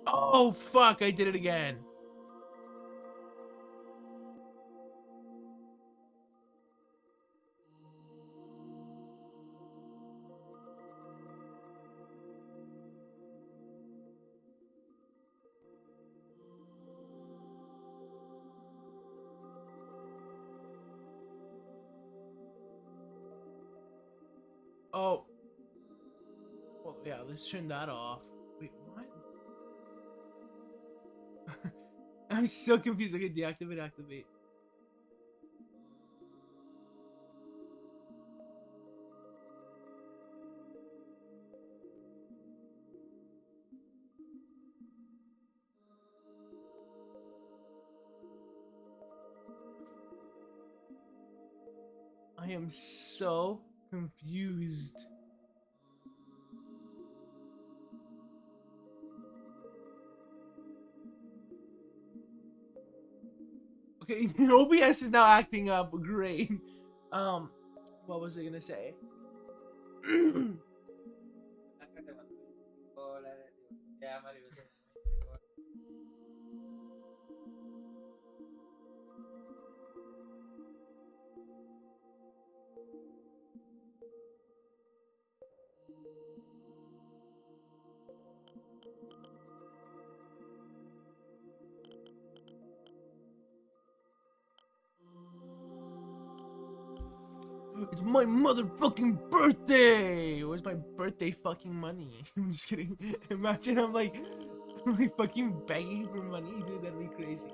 Oh fuck! I did it again. Oh, well, yeah. Let's turn that off. Wait, what? I'm so confused. Okay, deactivate, activate. I am so confused. Okay, OBS is now acting up. Great. Um, what was I gonna say? It's my motherfucking birthday! Where's my birthday fucking money? I'm just kidding. Imagine I'm like fucking begging for money, dude. That'd be crazy.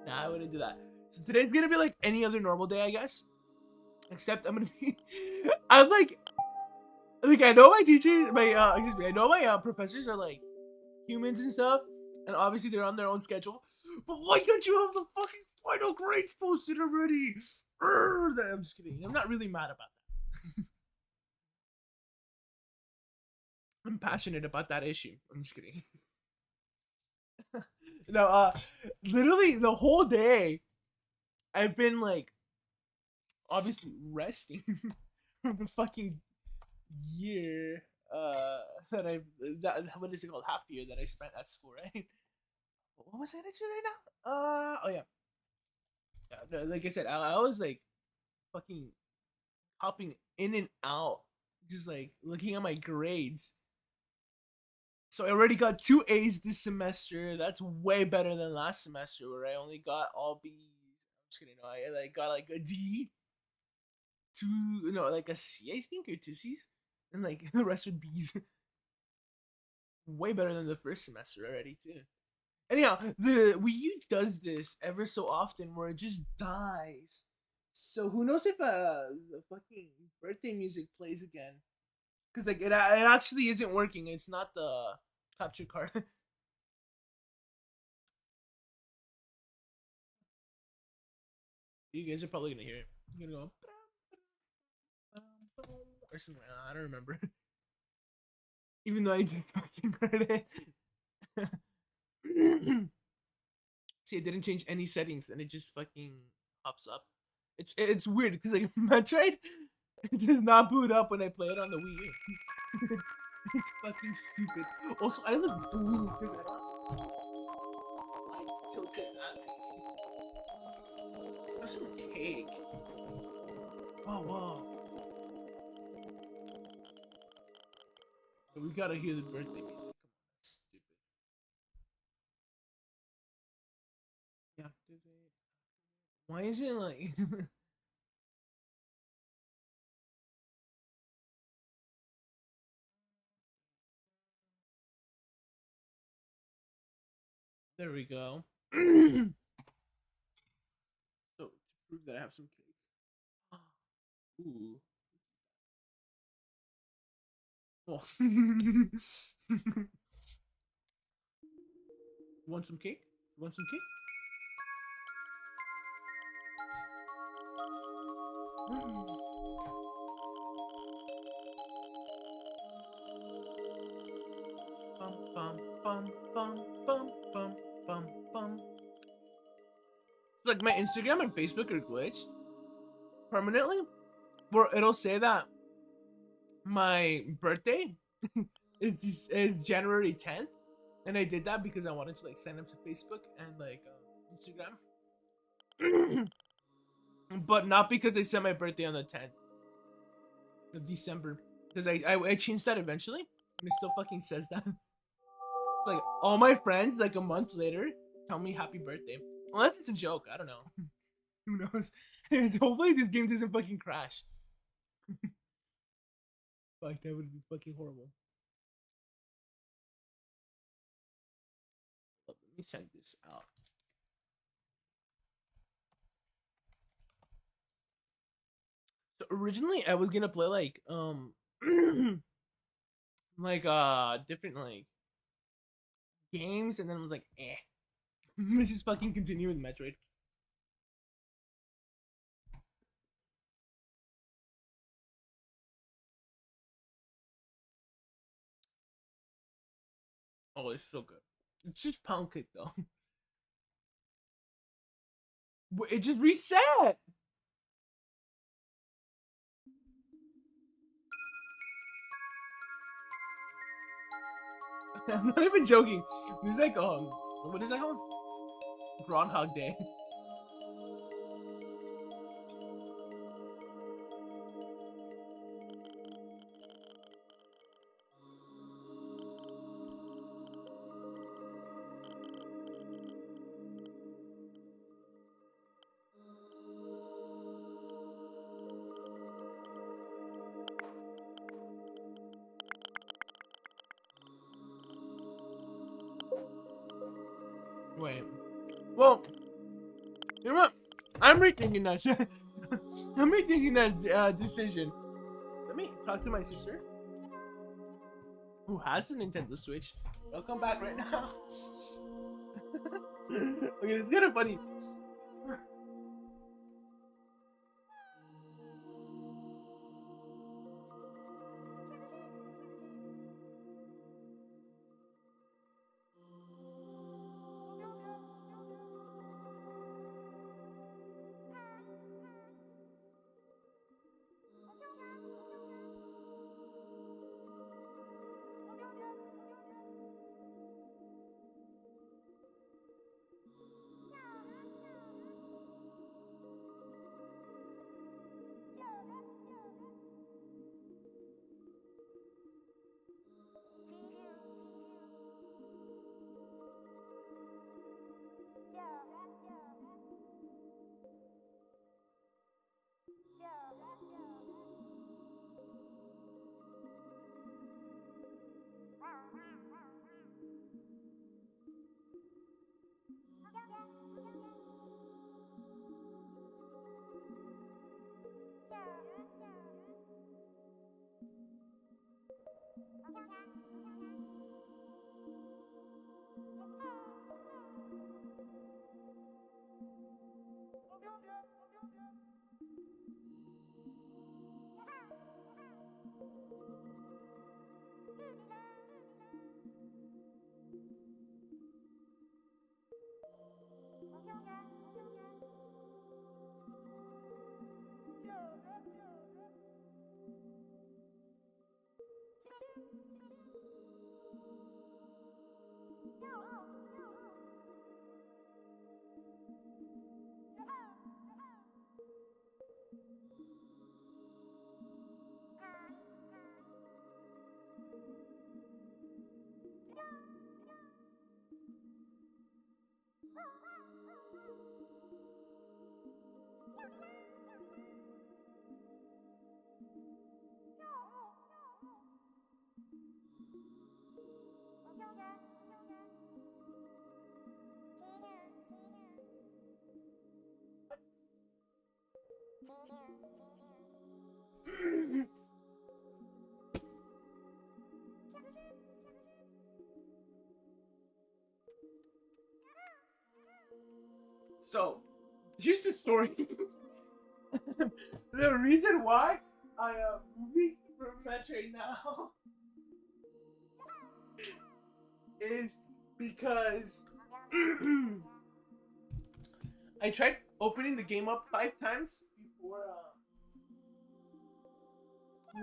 Nah, I wouldn't do that. So today's gonna be like any other normal day, I guess. Except I'm gonna be. I'm like I know my teachers, my excuse me, I know my professors are like humans and stuff, and obviously they're on their own schedule. But why can't you have the fucking final grades posted already? I'm just kidding. I'm not really mad about that. I'm passionate about that issue. I'm just kidding. No, literally the whole day I've been like obviously resting from the fucking year that I that what is it called, half year that I spent at school, right? What was I gonna do right now? Oh yeah, no, like I said, I was like fucking hopping in and out, just like looking at my grades. So I already got two A's this semester. That's way better than last semester where I only got all B's. I'm just kidding. No, I like got like a D, two, no, like a C, I think, or two C's, and like the rest were B's. Way better than the first semester already too. Anyhow, the Wii U does this ever so often where it just dies. So who knows if the fucking birthday music plays again? Because like it actually isn't working. It's not the capture card. You guys are probably gonna hear it. You're gonna go or something. I don't remember. Even though I just fucking heard it. See, I didn't change any settings, and it just fucking pops up. It's weird because like Metroid, it does not boot up when I play it on the Wii U. It's fucking stupid. Also, I look blue because I don't have lights tilted that way. There's some cake. Oh wow. But we gotta hear the birthday music. Come on, that's stupid. Deactivate. Why is it like? There we go. So to prove that I have some cake. Ooh. Oh. Want some cake? Want some cake? Bum bum bum bum bum bum bum bum. Like my Instagram and Facebook are glitched permanently, where it'll say that my birthday is January 10th, and I did that because I wanted to like sign up to Facebook and like Instagram, but not because I set my birthday on the 10th of December. Because I changed that eventually, and it still fucking says that. Like all my friends, like a month later, tell me happy birthday. Unless it's a joke, I don't know. Who knows? Hopefully this game doesn't fucking crash. Like that would be fucking horrible. Let me send this out. So originally I was gonna play like like different like games, and then I was like, eh. Let's just fucking continue with Metroid. Oh, it's so good. It's just pound cake though. It just reset. I'm not even joking. This is like what is that called? Groundhog Day. Wait. Well, you know what? I'm rethinking that. I'm rethinking that decision. Let me talk to my sister, who has a Nintendo Switch. I'll come back right now. Okay, it's kind of funny. So, here's the story. The reason why I am moving from Metroid now is because I tried opening the game up 5 times before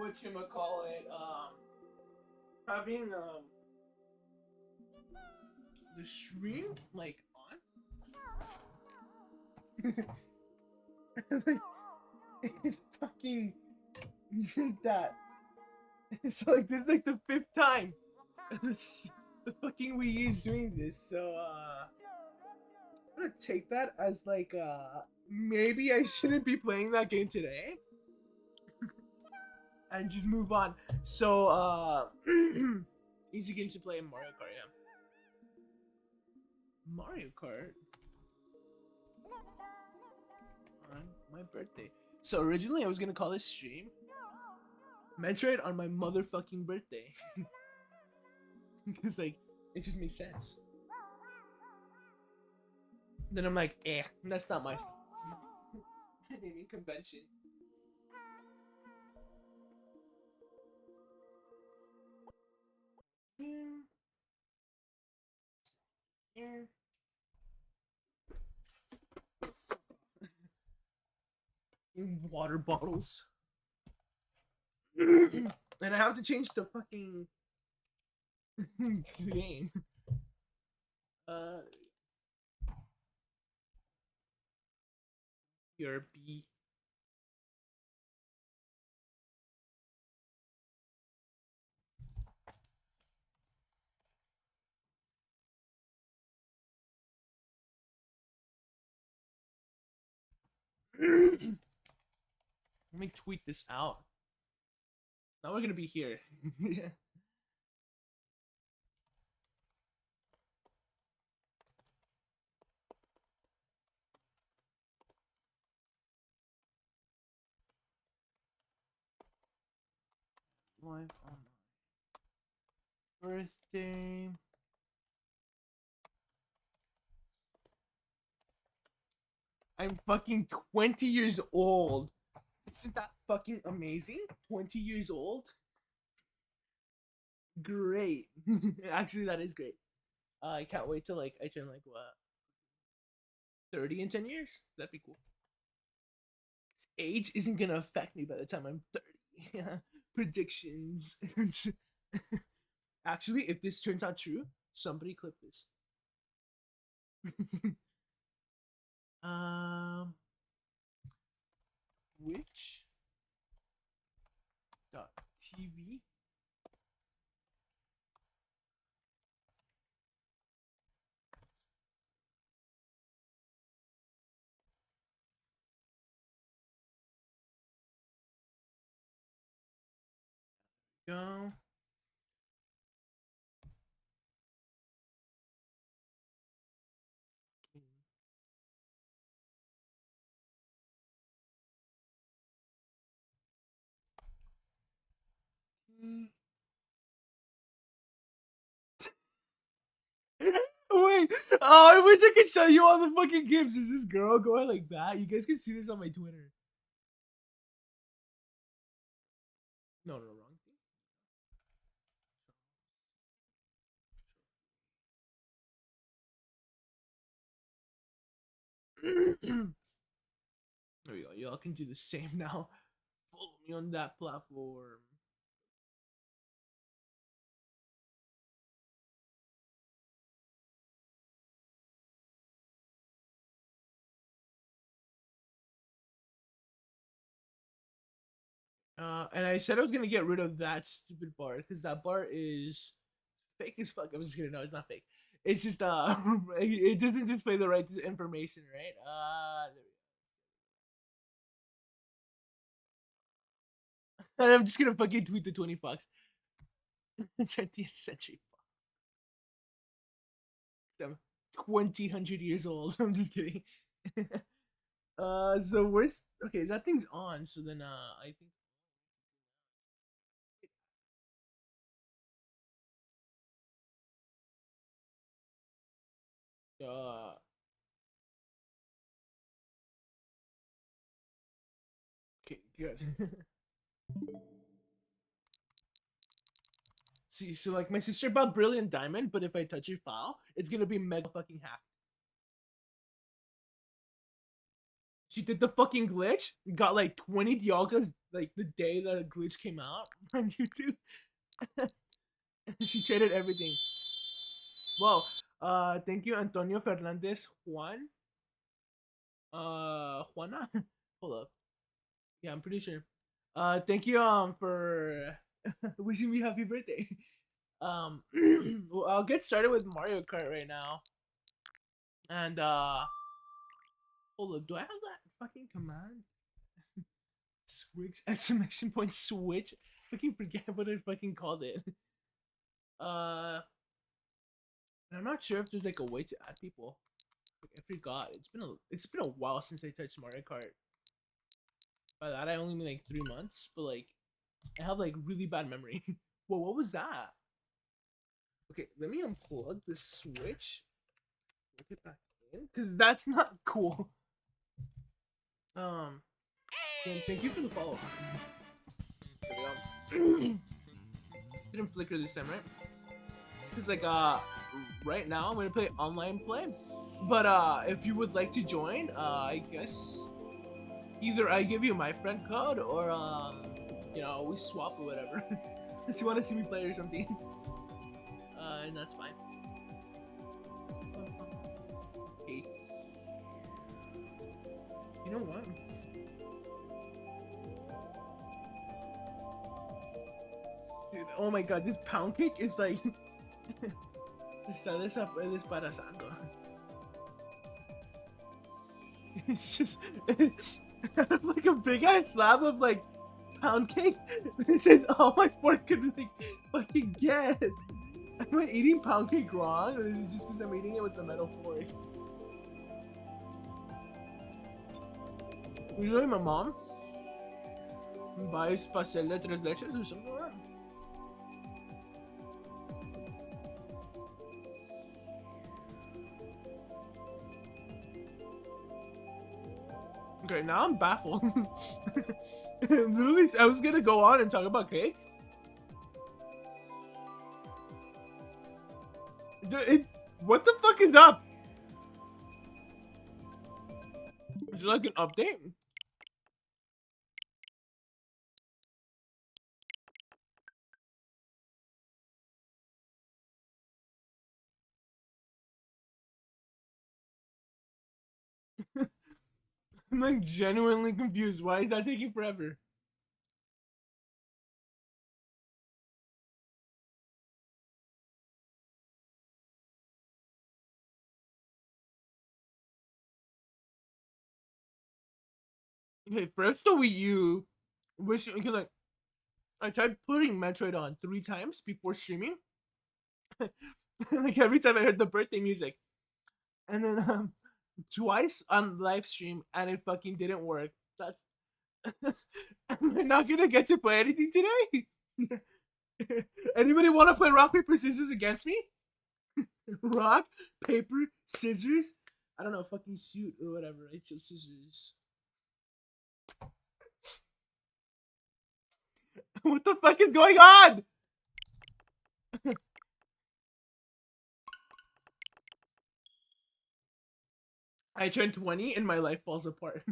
whatchamacallit, having the stream like on. Like, it fucking did that. So like this is like the fifth time this, the fucking Wii U is doing this. So I'm gonna take that as like maybe I shouldn't be playing that game today and just move on. So easy game to play in Mario Kart, yeah. Mario Kart on my birthday. So originally I was gonna call this stream Metroid on my motherfucking birthday. Because like it just makes sense. Then I'm like, that's not my naming convention. In water bottles. And I have to change the fucking game. Your B. Let me tweet this out. Now we're gonna be here. Yeah. Live on my birthday. I'm fucking 20 years old. Isn't that fucking amazing? 20 years old? Great. Actually, that is great. I can't wait till like I turn like what 30 in 10 years. That'd be cool. Age isn't gonna affect me by the time I'm 30. Yeah. Predictions. Actually, if this turns out true, somebody clip this. Which dot TV go. Wait, oh, I wish I could show you all the fucking gifts. Is this girl going like that? You guys can see this on my Twitter. No, wrong thing. There we go. Y'all can do the same now. Follow me on that platform. And I said I was gonna get rid of that stupid bar because that bar is fake as fuck. I'm just kidding. No, it's not fake. It's just it doesn't display the right information, right? And I'm just gonna fucking tweet the 20 bucks. 20th century. I'm 20 years old. I'm just kidding. So where's okay? That thing's on. So then, I think. Okay, good. See, so like my sister bought Brilliant Diamond, but if I touch your file, it's gonna be mega fucking hacked. She did the fucking glitch, got like 20 Dialgas like the day the glitch came out on YouTube. She traded everything. Well, thank you, Antonio Fernandez Juan. Juana. Hold up. Yeah, I'm pretty sure. Thank you for wishing me happy birthday. Well, I'll get started with Mario Kart right now. And hold up, do I have that fucking command? Switch exclamation point switch. I fucking forget what I fucking called it. Uh, I'm not sure if there's like a way to add people. I forgot. It's been a while since I touched Mario Kart. By that I only mean like 3 months, but like I have like really bad memory. Whoa, what was that? Okay, let me unplug the switch. Look it back in, cause that's not cool. Um, and thank you for the follow. There we go. Didn't flicker this time, right? Cause like right now I'm gonna play online play, but if you would like to join, I guess either I give you my friend code or we swap or whatever. If you want to see me play or something, and that's fine. Hey, you know what? Dude, oh my god, this pound cake is like está desparasando. It's just like a big ass slab of like pound cake. This is all my fork could like fucking get. Am I eating pound cake wrong, or is it just because I'm eating it with the metal fork? Usually my mom buys pastel de tres leches or something like that. Okay, now I'm baffled. Literally, I was gonna go on and talk about cakes. What the fuck is up? Would you like an update? I'm like genuinely confused. Why is that taking forever? Okay, first the Wii U, which because like I tried putting Metroid on 3 times before streaming. Like every time I heard the birthday music, and then twice on live stream, and it fucking didn't work. That's Am I not gonna get to play anything today? Anybody want to play rock paper scissors against me? Rock paper scissors. I don't know, fucking shoot or whatever. I chose scissors. What the fuck is going on? I turn 20 and my life falls apart.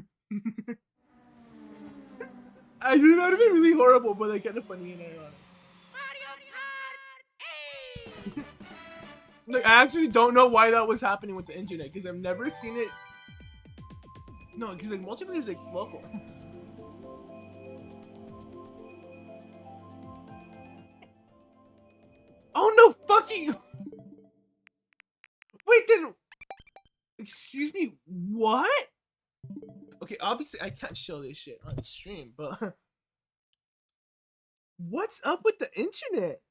I think that would have been really horrible, but like kind of funny and ironic. Like I actually don't know why that was happening with the internet because I've never seen it. No, because like multiplayer is like local. Oh no, fucking! Wait, then excuse me, what? Okay, obviously I can't show this shit on stream, but what's up with the internet?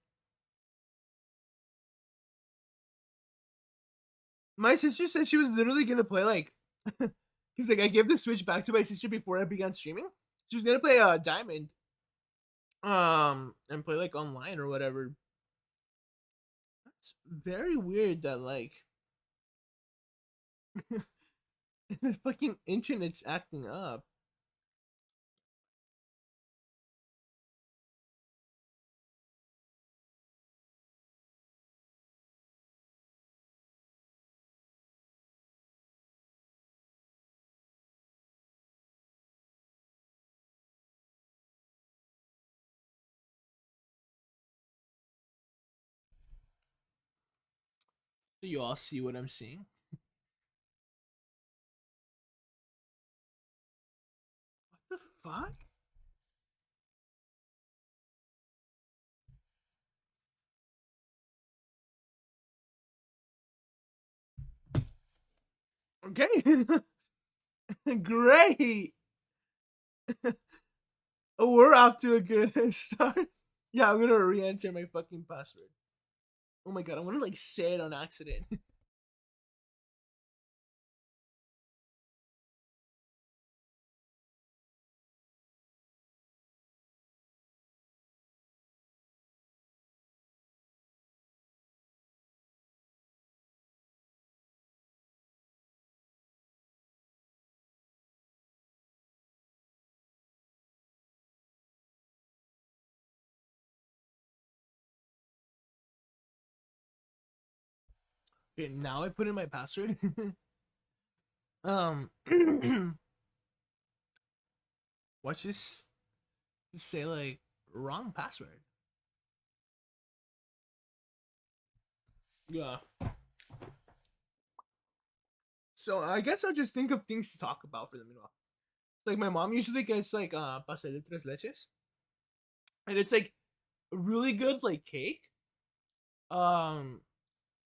My sister said she was literally gonna play like, he's like I gave the Switch back to my sister before I began streaming. She was gonna play Diamond, and play like online or whatever. That's very weird that like the fucking internet's acting up. So you all see what I'm seeing. What the fuck? Okay. Great. We're off to a good start. Yeah, I'm gonna re-enter my fucking password. Oh my god, I wanna like say it on accident. Okay, now I put in my password. um watch this just say like wrong password. Yeah. So I guess I'll just think of things to talk about for the meanwhile. Like my mom usually gets like pastel de tres leches. And it's like really good like cake. Um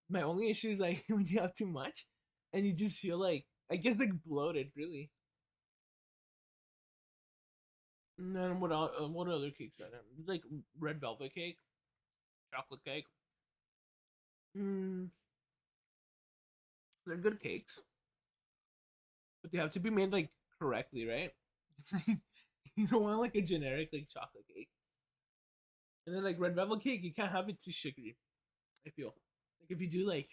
my only issue is like when you have too much and you just feel like I guess like bloated really. And then what other cakes are there? Like red velvet cake, chocolate cake. Mm, they're good cakes, but they have to be made like correctly, right? It's like you don't want like a generic like chocolate cake. And then like red velvet cake, you can't have it too sugary. I feel like if you do like,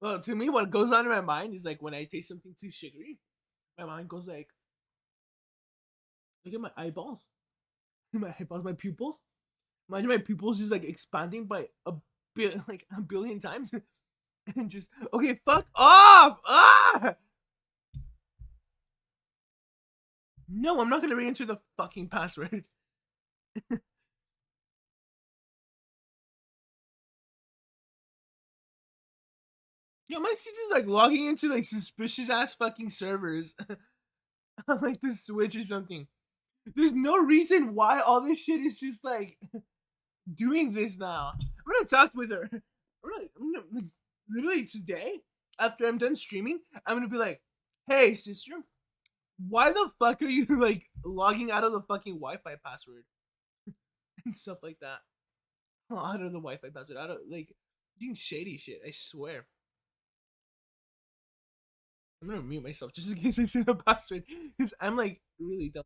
well, to me, what goes on in my mind is like when I taste something too sugary, my mind goes like, look at my eyeballs, my eyeballs, my pupils. Imagine my pupils just like expanding by like a billion times, and just okay, fuck off! Ah! No, I'm not gonna re-enter the fucking password. Yo, my sister's like logging into like suspicious ass fucking servers on like the Switch or something. There's no reason why all this shit is just like doing this now. I'm gonna talk with her. Like, literally today, after I'm done streaming, I'm gonna be like, "Hey, sister, why the fuck are you like logging out of the fucking Wi-Fi password and stuff like that? Out of the Wi-Fi password, out of like doing shady shit. I swear. I'm gonna mute myself just in case I say the password because I'm like really dumb.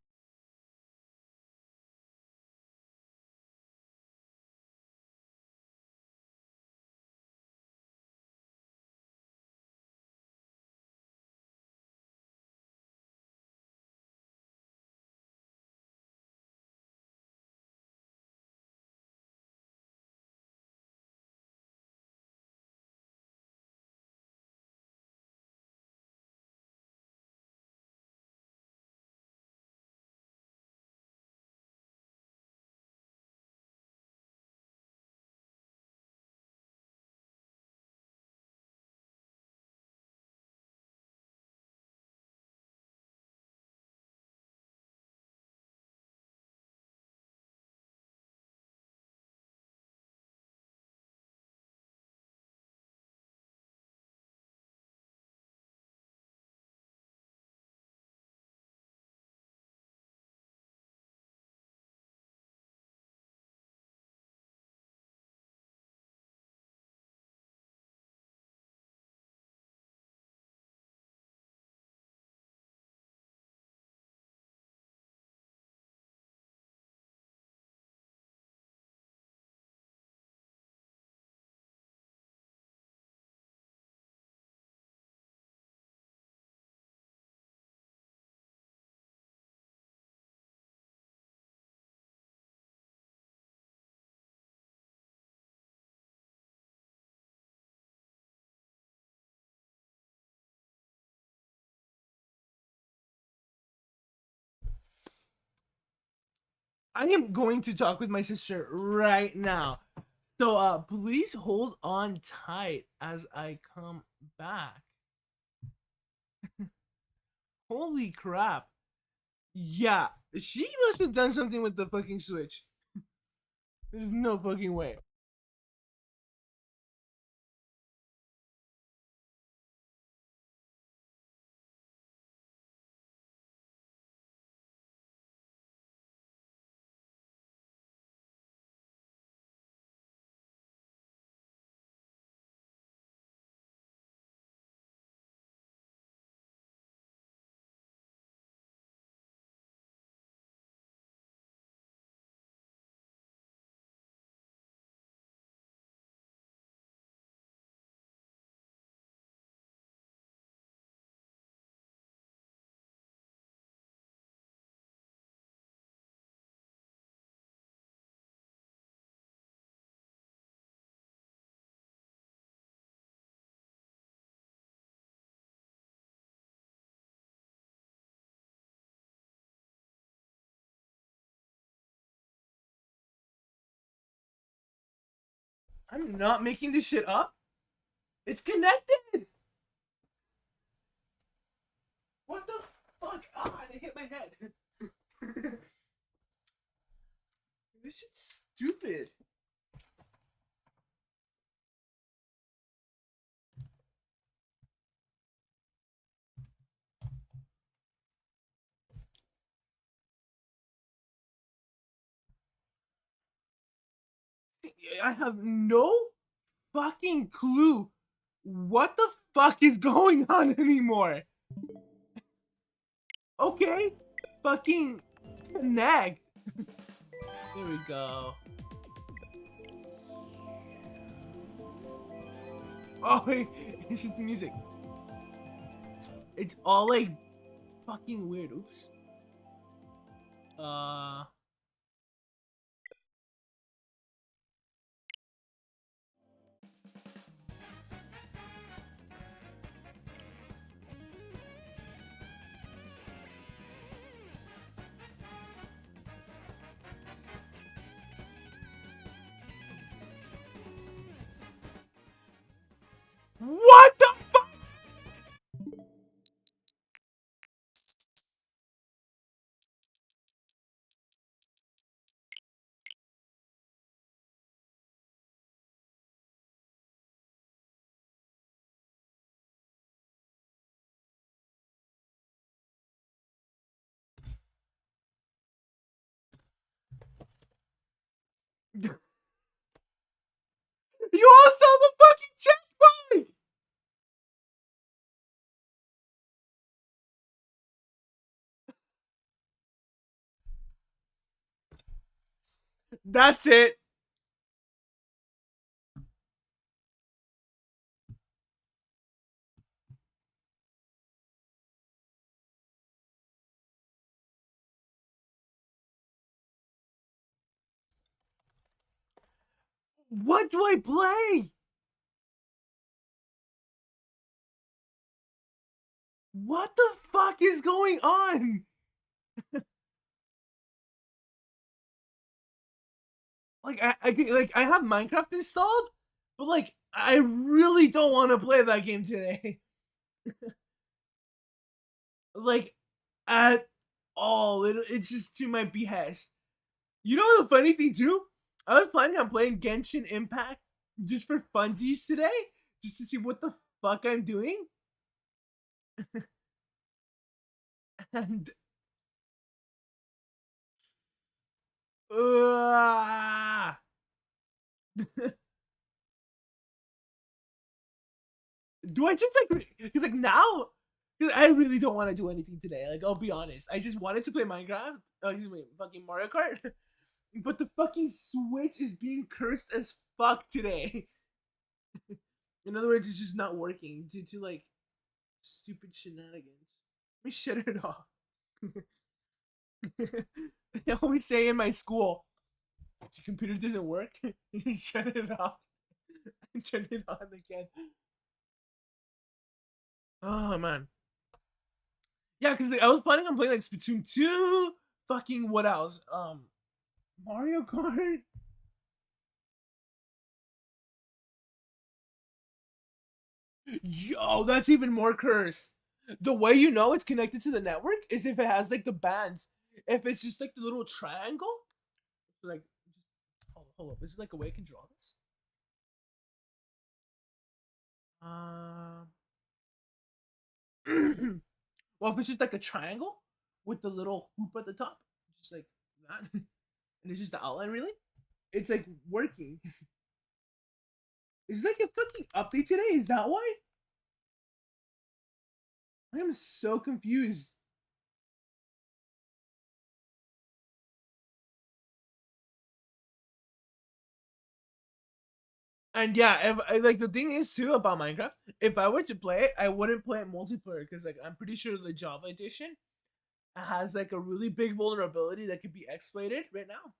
I am going to talk with my sister right now. So please hold on tight as I come back. Holy crap. Yeah, she must have done something with the fucking Switch. There's no fucking way. I'm not making this shit up. It's connected. What the fuck? Ah, I hit my head. This shit's stupid. I have no fucking clue what the fuck is going on anymore. Okay, fucking connect. There we go. Oh wait, it's just the music. It's all like fucking weird. Oops. Uh. What the fuck? You all saw the fucking checkpoint! That's it. What do I play? What the fuck is going on? Like I have Minecraft installed, but like I really don't want to play that game today. Like at all. It's just to my behest. You know the funny thing too? I was planning on playing Genshin Impact just for funsies today, just to see what the fuck I'm doing. And uh, do I just like because like now because I really don't want to do anything today. Like I'll be honest, I just wanted to play Minecraft. Oh, excuse me, fucking Mario Kart. But the fucking Switch is being cursed as fuck today. In other words, it's just not working due to like stupid shenanigans. Let me shut it off. They always say in my school, your computer doesn't work. Shut it off and turn it on again. Oh man. Yeah, because I was planning on playing like Splatoon 2, fucking what else? Mario Kart. Yo, that's even more cursed. The way you know it's connected to the network is if it has like the bands. If it's just like the little triangle, like, hold up, is it like a way I can draw this? Um, well, if it's just like a triangle with the little hoop at the top, just like that, and it's just the outline, really, it's like working. Is it like a fucking update today? Is that why? I am so confused. And yeah, like the thing is too about Minecraft, if I were to play it, I wouldn't play it multiplayer because like I'm pretty sure the Java edition has like a really big vulnerability that could be exploited right now.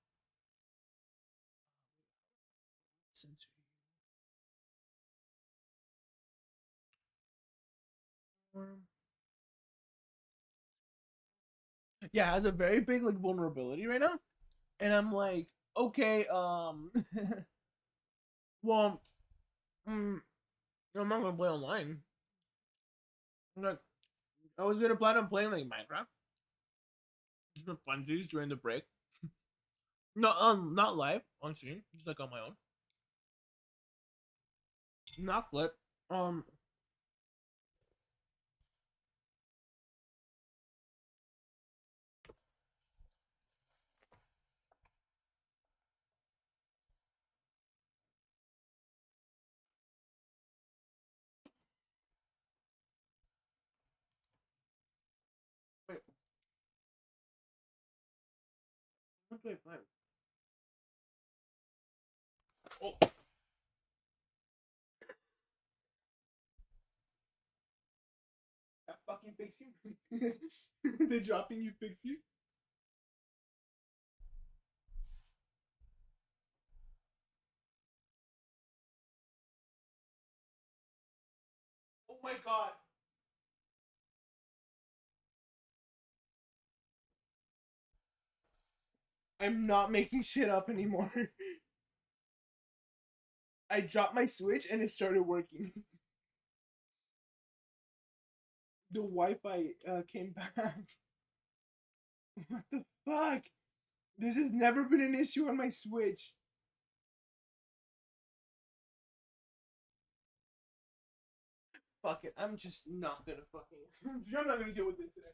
Yeah, it has a very big like vulnerability right now, and I'm like, okay, well, mm, I'm not gonna play online. Like, I was gonna plan on playing like Minecraft, just for funsies during the break. Not live on stream, just like on my own. Not flip. Um, wait, what do I play? Oh, that fucking fix you. The dropping you fix you. Oh my god. I'm not making shit up anymore. I dropped my Switch and it started working. The Wi-Fi came back. What the fuck? This has never been an issue on my Switch. Fuck it. I'm just not gonna fucking. I'm not gonna deal with this today.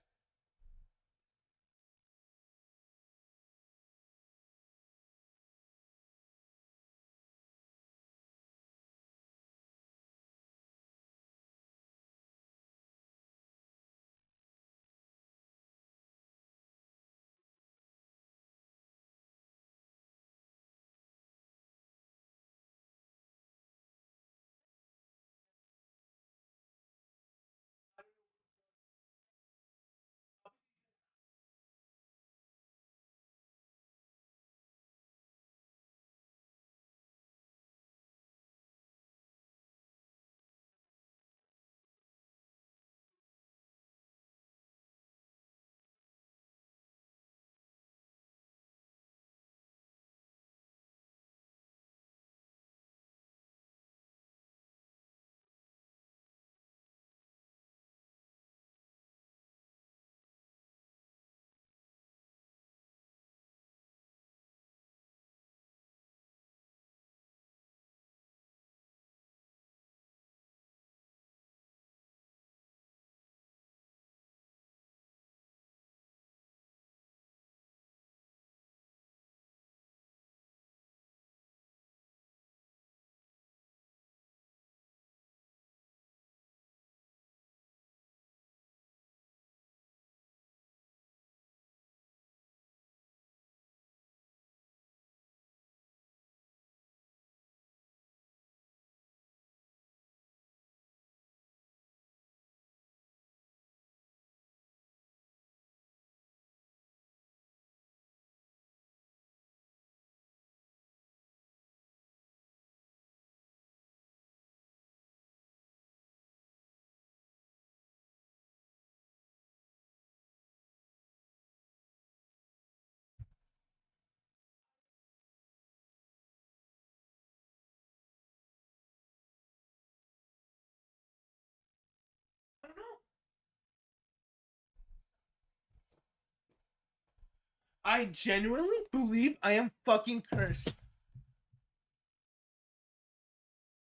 I genuinely believe I am fucking cursed.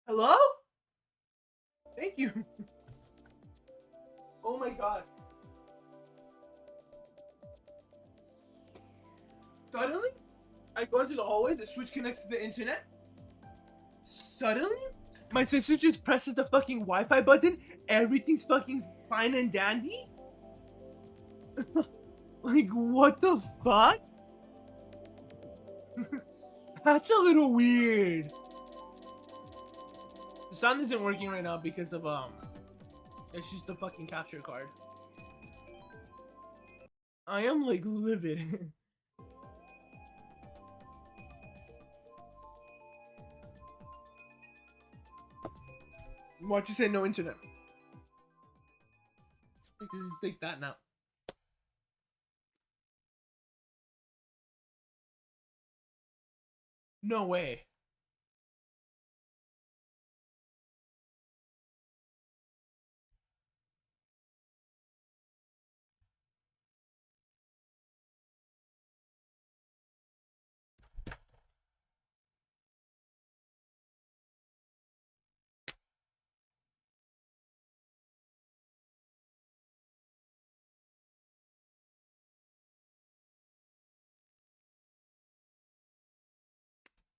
Hello? Thank you. Oh my god. Suddenly, I go into the hallway, the switch connects to the internet. Suddenly, my sister just presses the fucking Wi Fi button. Everything's fucking fine and dandy. Like, what the fuck? That's a little weird. The sound isn't working right now because of, it's just the fucking capture card. I am, like, livid. Why'd you say no internet? Because it's like that now. No way.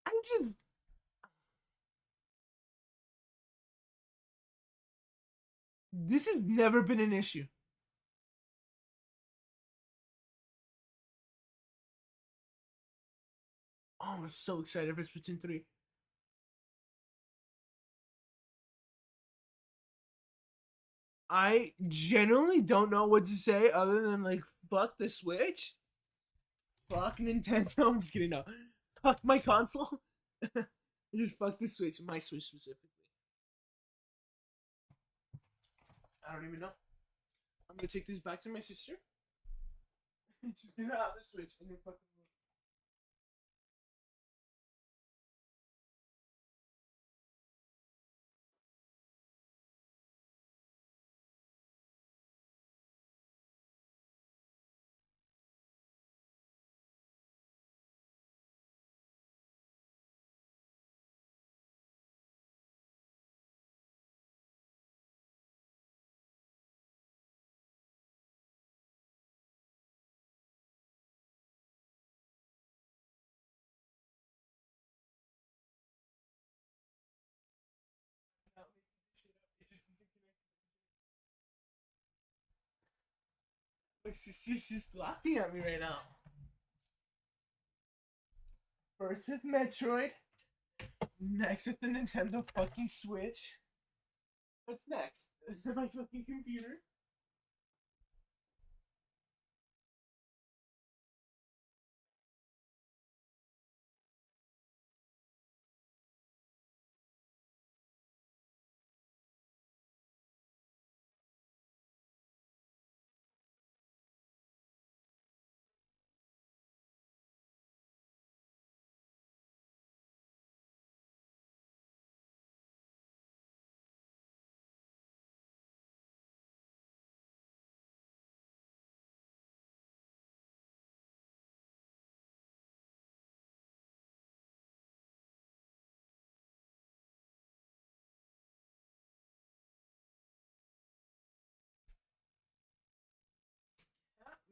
I just. This has never been an issue. Oh, I'm so excited for Splatoon 3. I genuinely don't know what to say other than, like, fuck the Switch. Fuck Nintendo. I'm just kidding. No. Fuck my console. Just fuck the Switch. My Switch specifically. I don't even know. I'm gonna take this back to my sister. Just get out of the Switch and then fucking. It just doesn't connect. Like, she's just laughing at me right now. First with Metroid, next with the Nintendo fucking Switch. What's next? My fucking computer.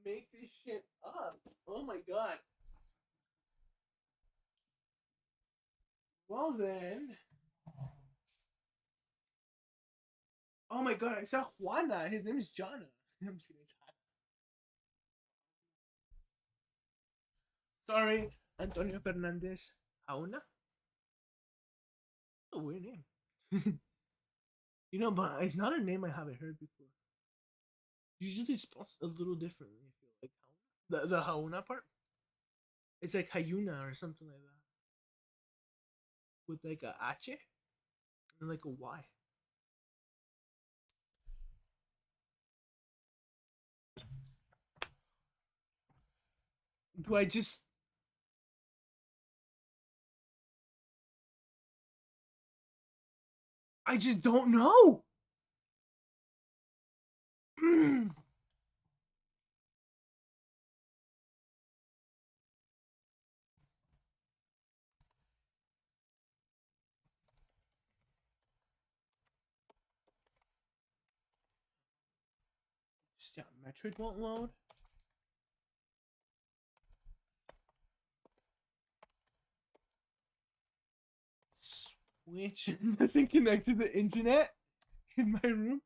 Make this shit up. Oh my god. Well then. Oh my god, I saw Juana. His name is Jana. I'm just kidding. Sorry, Antonio Fernandez. Jauna? A weird name. But it's not a name I haven't heard before. Usually it's spelled a little differently. I feel like the Hauna part. It's like Hayuna or something like that, with like a H and like a Y. Do I just don't know. Yeah, Metroid won't load. Switch doesn't connect to the internet in my room.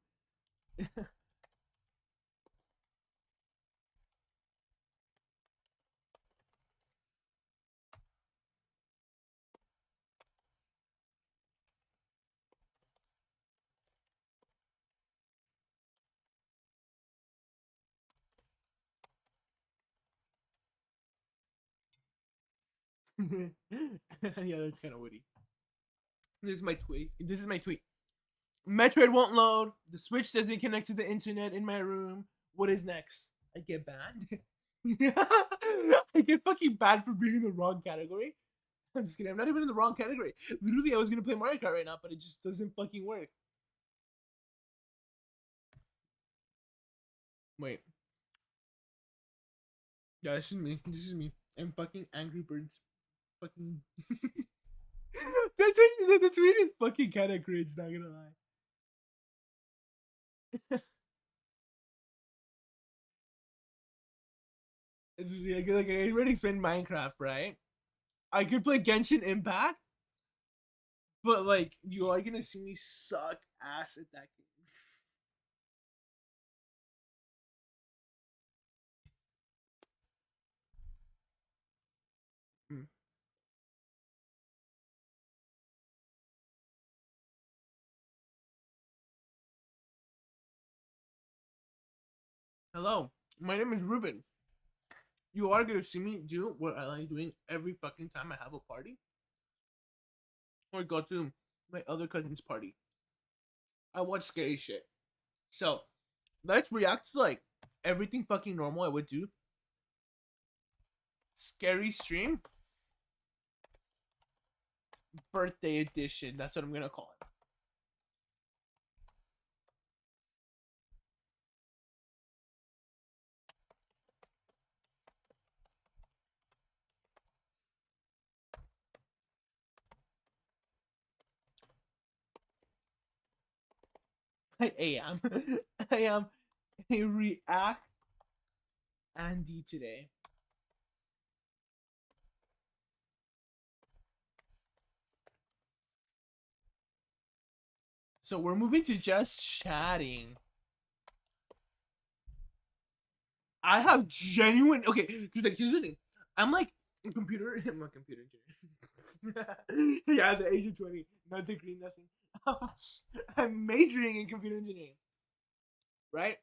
Yeah, that's kind of witty. This is my tweet. This is my tweet. Metroid won't load. The Switch doesn't connect to the internet in my room. What is next? I get banned. I get fucking banned for being in the wrong category. I'm just kidding. I'm not even in the wrong category. Literally, I was gonna play Mario Kart right now, but it just doesn't fucking work. Wait. Yeah, this is me. This is me. I'm fucking Angry Birds. Fucking. The tweet is fucking kind of cringe. Not gonna lie. It's like I already explained Minecraft, right? I could play Genshin Impact, but like you are gonna see me suck ass at that game. Mm. Hello, my name is Ruben. You are gonna see me do what I like doing every fucking time I have a party or go to my other cousin's party. I watch scary shit. So let's react to like everything fucking normal I would do. Scary stream, birthday edition. That's what I'm gonna call it. I am. I am a react Andy today. So we're moving to just chatting. I have genuine okay, because like here's the thing. I'm like a computer. I'm a computer engineer. Yeah, at the age of 20, no degree, nothing. I'm majoring in computer engineering, right?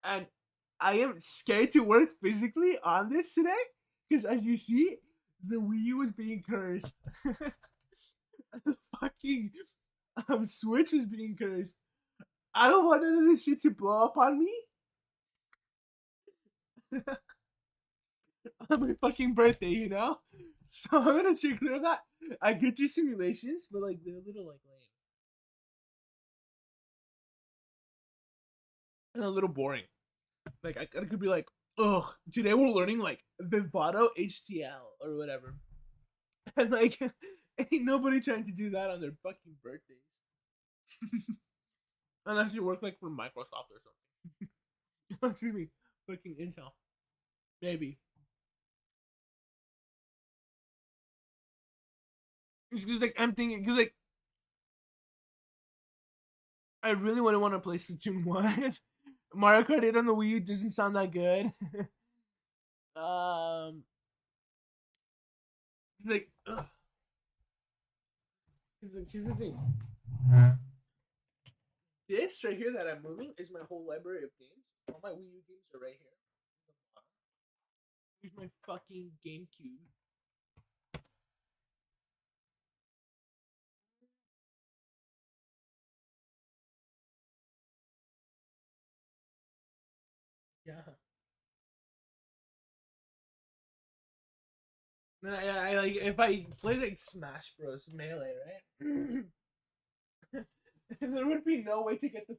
And I am scared to work physically on this today because, as you see, the Wii U was being cursed. The fucking Switch is being cursed. I don't want none of this shit to blow up on me on my fucking birthday, you know? So I'm gonna steer clear of that. I could do simulations, but like they're a little like lame and a little boring. Like I could be like, ugh, today we're learning like Vivado HTL or whatever, and like ain't nobody trying to do that on their fucking birthdays, unless you work like for Microsoft or something. Excuse me, fucking Intel, maybe. It's just like I'm thinking, because like I really wouldn't want to play Splatoon 1. Mario Kart 8 on the Wii U doesn't sound that good. Like, ugh. Like, here's the thing. This right here that I'm moving is my whole library of games. All my Wii U games are right here. Here's my fucking GameCube. Yeah. I like if I played like Smash Bros. Melee, right? There would be no way to get the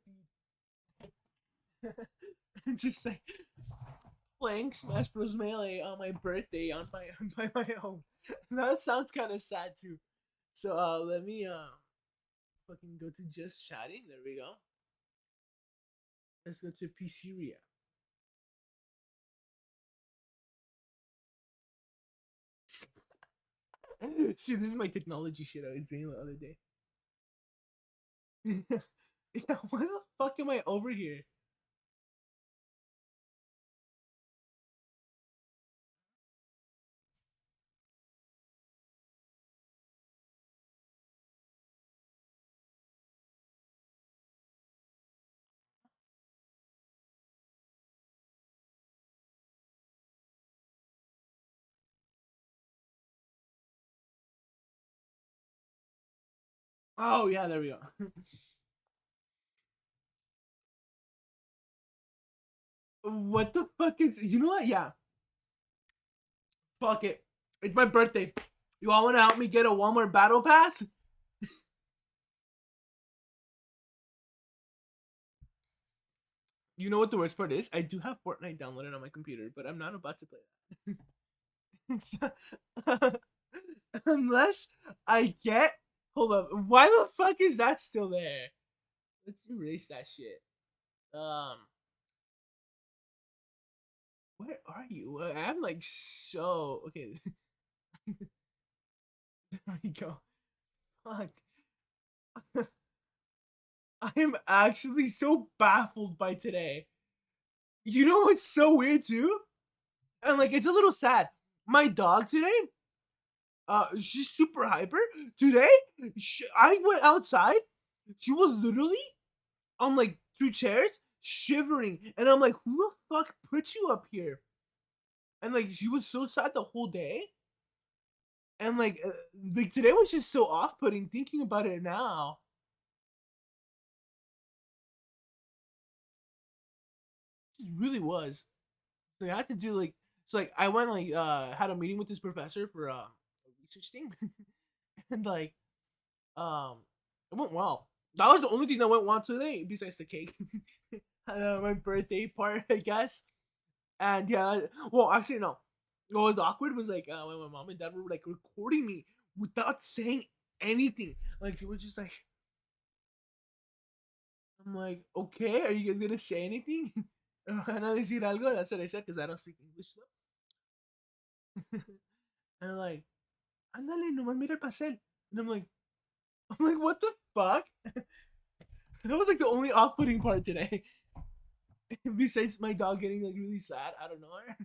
feed. Just like playing Smash Bros. Melee on my birthday on my by my own. That sounds kind of sad too. So let me fucking go to just chatting. There we go. Let's go to PCria. See, this is my technology shit I was doing the other day. Yeah, why the fuck am I over here? Oh yeah, there we go. What the fuck is? You know what? Yeah, fuck it. It's my birthday. You all want to help me get a Walmart battle pass? You know what the worst part is? I do have Fortnite downloaded on my computer, but I'm not about to play that. Unless I get. Hold up. Why the fuck is that still there? Let's erase that shit. Um, where are you? I'm like so okay. There we go. Fuck. I am actually so baffled by today. You know what's so weird too? And like it's a little sad. My dog today, she's super hyper. Today, I went outside. She was literally on like two chairs, shivering, and I'm like, "Who the fuck put you up here?" And like she was so sad the whole day, and like today was just so off-putting. Thinking about it now, it really was. So I had to do like so like I went like had a meeting with this professor for a research thing, and like um it went well. That was the only thing that went well today, besides the cake. My birthday part, I guess. And yeah, well, actually no. What was awkward was like when my mom and dad were like recording me without saying anything. Like they were just like, I'm like, okay, are you guys gonna say anything? ¿Van a decir algo? That's what I said because I don't speak English. And I'm like, ándale, nomás mira el pastel. And I'm like, what the fuck? That was like the only off-putting part today. Besides my dog getting like really sad out of nowhere.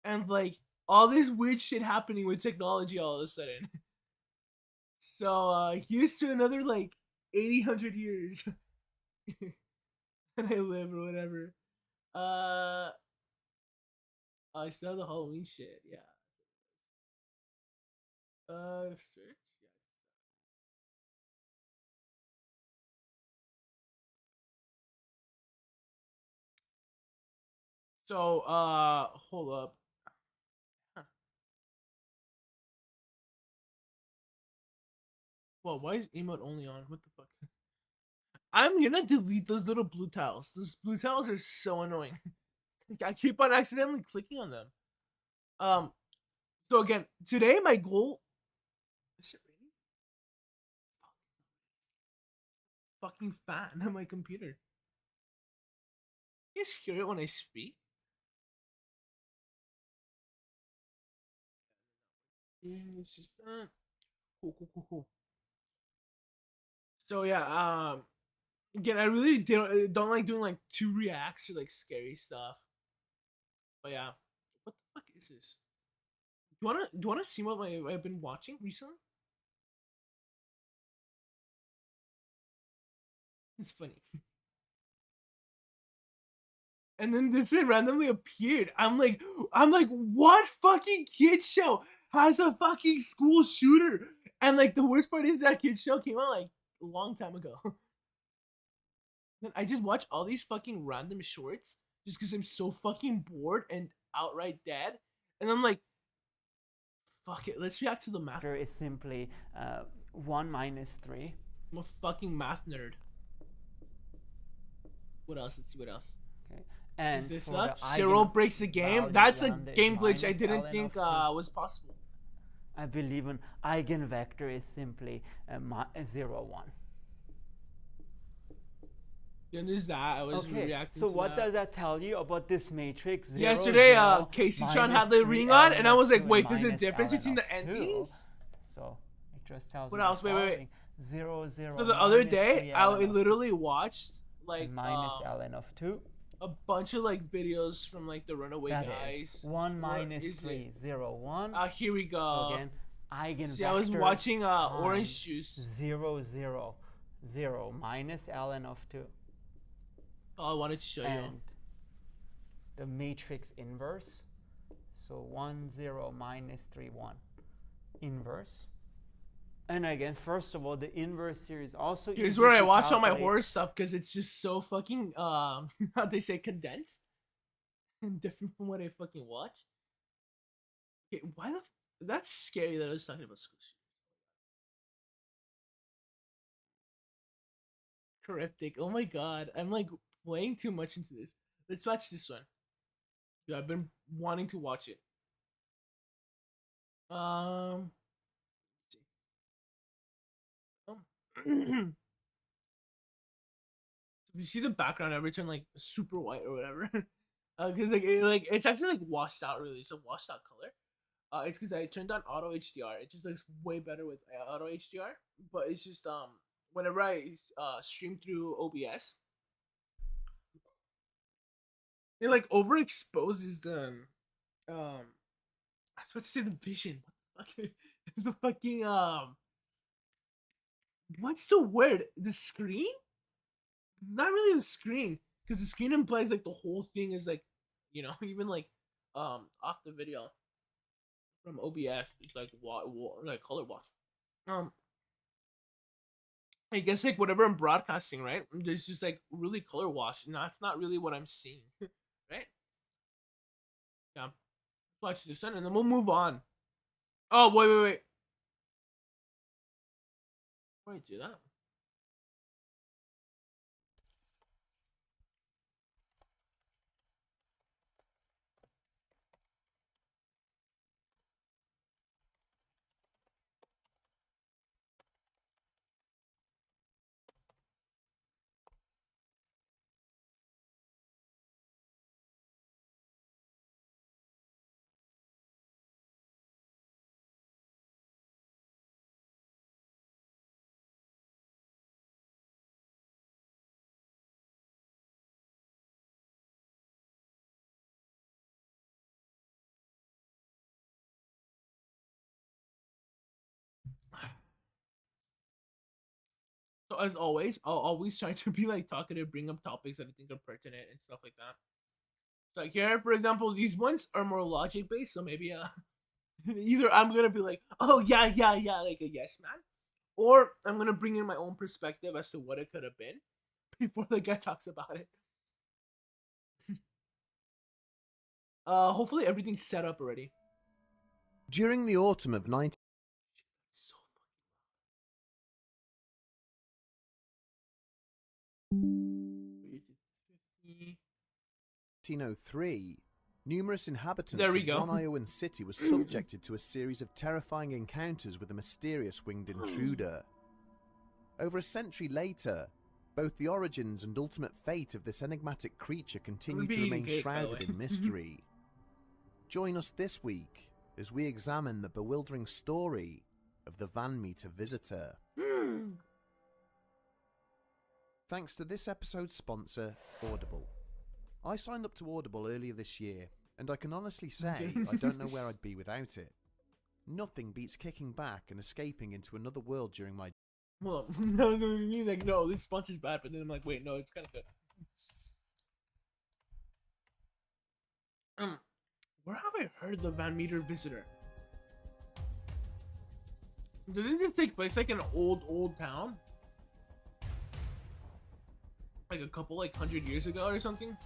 And like all this weird shit happening with technology all of a sudden. So here's to another like 800 years that I live or whatever. Uh I still have the Halloween shit, yeah. Search? Yeah. So hold up. Huh. Well, why is emote only on? What the fuck? I'm gonna delete those little blue tiles. Those blue tiles are so annoying. I keep on accidentally clicking on them. Um, so again, today my goal is it raining? Fucking fan on my computer. You guys hear it when I speak? Yeah, it's just cool, cool, cool, cool. So yeah, again, I really don't like doing like two reacts or like scary stuff. But yeah, what the fuck is this? Do you wanna see what I've been watching recently? It's funny. And then this shit randomly appeared. I'm like, what fucking kids show has a fucking school shooter? And like the worst part is that kids show came out like a long time ago. Then I just watch all these fucking random shorts just because I'm so fucking bored and outright dead. And I'm like, fuck it, let's react to the math. Is simply 1 minus 3. I'm a fucking math nerd. What else? Let's see what else. Okay. Is And this for stuff? the Cyril breaks the game. eigenvalue That's a lambda is game glitch I minus didn't ln think of 2. was possible. I believe an eigenvector is simply 0, 1. Then there's that. I was Okay, reacting so to what that. does that tell you about this matrix? Yesterday, 0, Casey Tron minus had the 3 ring on, ln and I of was 2 like, and wait, there's a minus difference ln between of the 2. endings? So it just tells What you the else? Wait. following. 0, 0, So the other minus day, 3 I ln of 2 literally watched like and minus ln of 2. a bunch of like videos from like the Runaway That Guys. is 1 What minus is 3, it? 0, 1. Here we So go. again, eigenvectors See, I was watching Orange times Juice. 0, 0, 0 minus ln of 2. Oh, I wanted to show you. And the matrix inverse. So 1, 0, minus 3, 1. Inverse. And again, first of all, the inverse here is also Here's easy where I to watch all my calculate. horror stuff because it's just so fucking how they say condensed and different from what I fucking watch. Okay, why the that's scary that I was talking about school shooters. Cryptic. Oh my god, I'm like playing too much into this. Let's watch this one. Yeah, I've been wanting to watch it. Um, if you see the background every turn like super white or whatever, because like it's actually like washed out. Really, it's a washed out color. It's because I turned on auto HDR. It just looks way better with auto HDR. But it's just whenever I stream through OBS, it like overexposes the I was supposed to say the vision. What the fuck? The fucking what's the word? The screen? Not really the screen, because the screen implies like the whole thing is like, even like off the video from OBS, it's like like color wash. Um, I guess like whatever I'm broadcasting, right? There's just like really color wash, and that's not really what I'm seeing, right? Yeah, watch this one, and then we'll move on. Oh wait! Why did I do that? So as always, I'll always try to be like talkative, bring up topics that I think are pertinent and stuff like that. So like here, for example, these ones are more logic based, so maybe either I'm gonna be like, oh yeah, like a yes man, or I'm gonna bring in my own perspective as to what it could have been before the guy talks about it. Hopefully everything's set up already. During the autumn of So 1903, numerous inhabitants There we of go. one Iowan city were subjected to a series of terrifying encounters with a mysterious winged intruder. Over a century later, both the origins and ultimate fate of this enigmatic creature continue to remain shrouded in mystery. Join us this week as we examine the bewildering story of the Van Meter visitor. Thanks to this episode's sponsor, Audible. I signed up to Audible earlier this year, and I can honestly say I don't know where I'd be without it. Nothing beats kicking back and escaping into another world during my... Well, no, like, no, this sponsor's bad, but then I'm like, wait, no, it's kind of good. Where have I heard the Van Meter visitor? Didn't it take place like in an old town? Like a couple, like 100 years ago or something?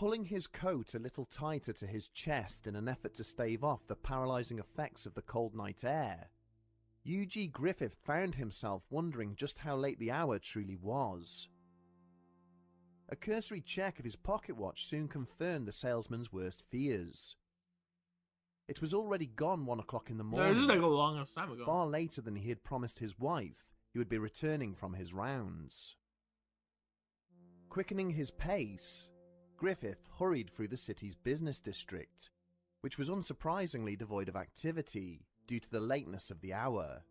Pulling his coat a little tighter to his chest in an effort to stave off the paralysing effects of the cold night air, Eugene Griffith found himself wondering just how late the hour truly was. A cursory check of his pocket watch soon confirmed the salesman's worst fears. It was already gone 1 o'clock in the morning, This is like a long ass time ago. far later than he had promised his wife he would be returning from his rounds. Quickening his pace, Griffith hurried through the city's business district, which was unsurprisingly devoid of activity due to the lateness of the hour.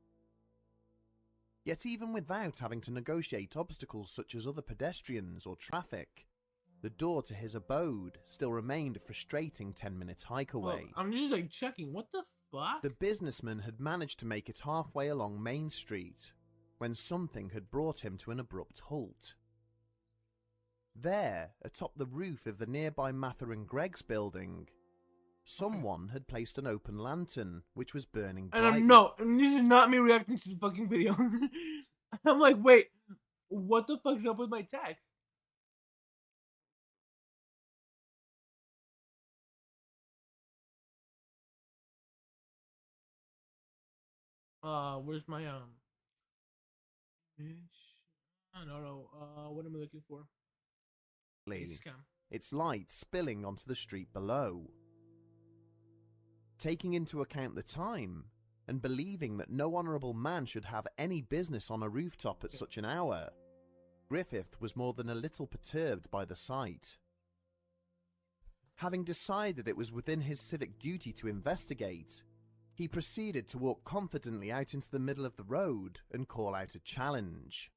Yet even without having to negotiate obstacles such as other pedestrians or traffic, the door to his abode still remained a frustrating 10-minute hike away. Well, I'm just like checking. What the fuck? The businessman had managed to make it halfway along Main Street when something had brought him to an abrupt halt. There, atop the roof of the nearby Mather and Greg's building, someone had placed an open lantern which was burning brightly. And this is not me reacting to the fucking video. I'm like, wait, what the fuck's up with my text? Where's my I don't know. What am I looking for? Scam. Its light spilling onto the street below. Taking into account the time, and believing that no honourable man should have any business on a rooftop at such an hour, Griffith was more than a little perturbed by the sight. Having decided it was within his civic duty to investigate, he proceeded to walk confidently out into the middle of the road and call out a challenge.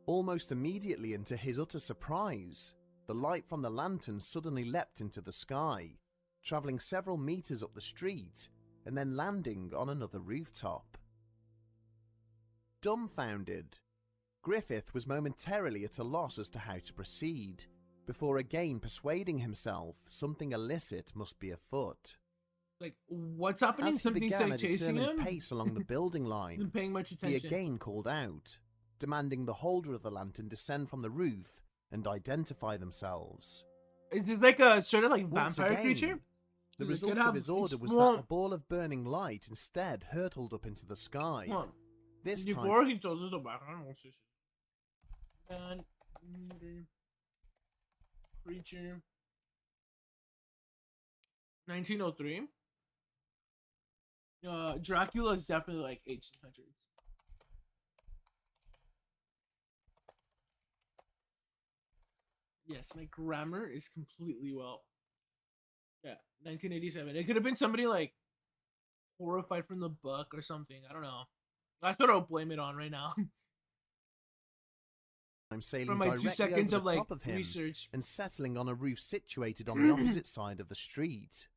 Almost immediately, and to his utter surprise, the light from the lantern suddenly leapt into the sky, travelling several meters up the street and then landing on another rooftop. Dumbfounded, Griffith was momentarily at a loss as to how to proceed, before again persuading himself something illicit must be afoot. Like, what's happening? As he Something's began like a chasing determined him? pace along the building line, Been paying much he attention. again called out, demanding the holder of the lantern descend from the roof and identify themselves. Is this like a sort of like Once vampire again, creature? The Does it result have of his order was small- that the ball of burning light instead hurtled up into the sky. Hold on. This time, Before he tells us the background, what's this? And creature 1903. Dracula is definitely like 1800s. Yes, my grammar is completely well. Yeah, 1987. It could have been somebody like horrified from the book or something. I don't know. That's what I'll blame it on right now. I'm sailing From my directly 2 seconds over of the like top of him research. and settling on a roof situated on the opposite side of the street.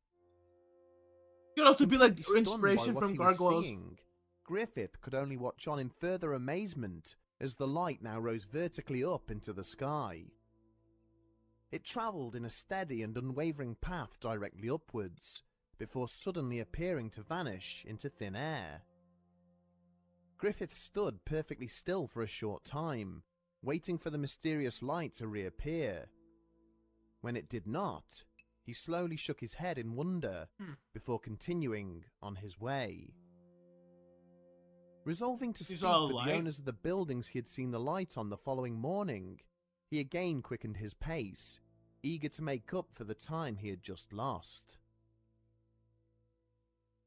Could also be like Completely stunned by inspiration what from he was gargoyles. seeing, Griffith could only watch on in further amazement as the light now rose vertically up into the sky. It travelled in a steady and unwavering path directly upwards, before suddenly appearing to vanish into thin air. Griffith stood perfectly still for a short time, waiting for the mysterious light to reappear. When it did not, he slowly shook his head in wonder, before continuing on his way. Resolving to speak with the owners of the buildings he had seen the light on the following morning, he again quickened his pace, eager to make up for the time he had just lost.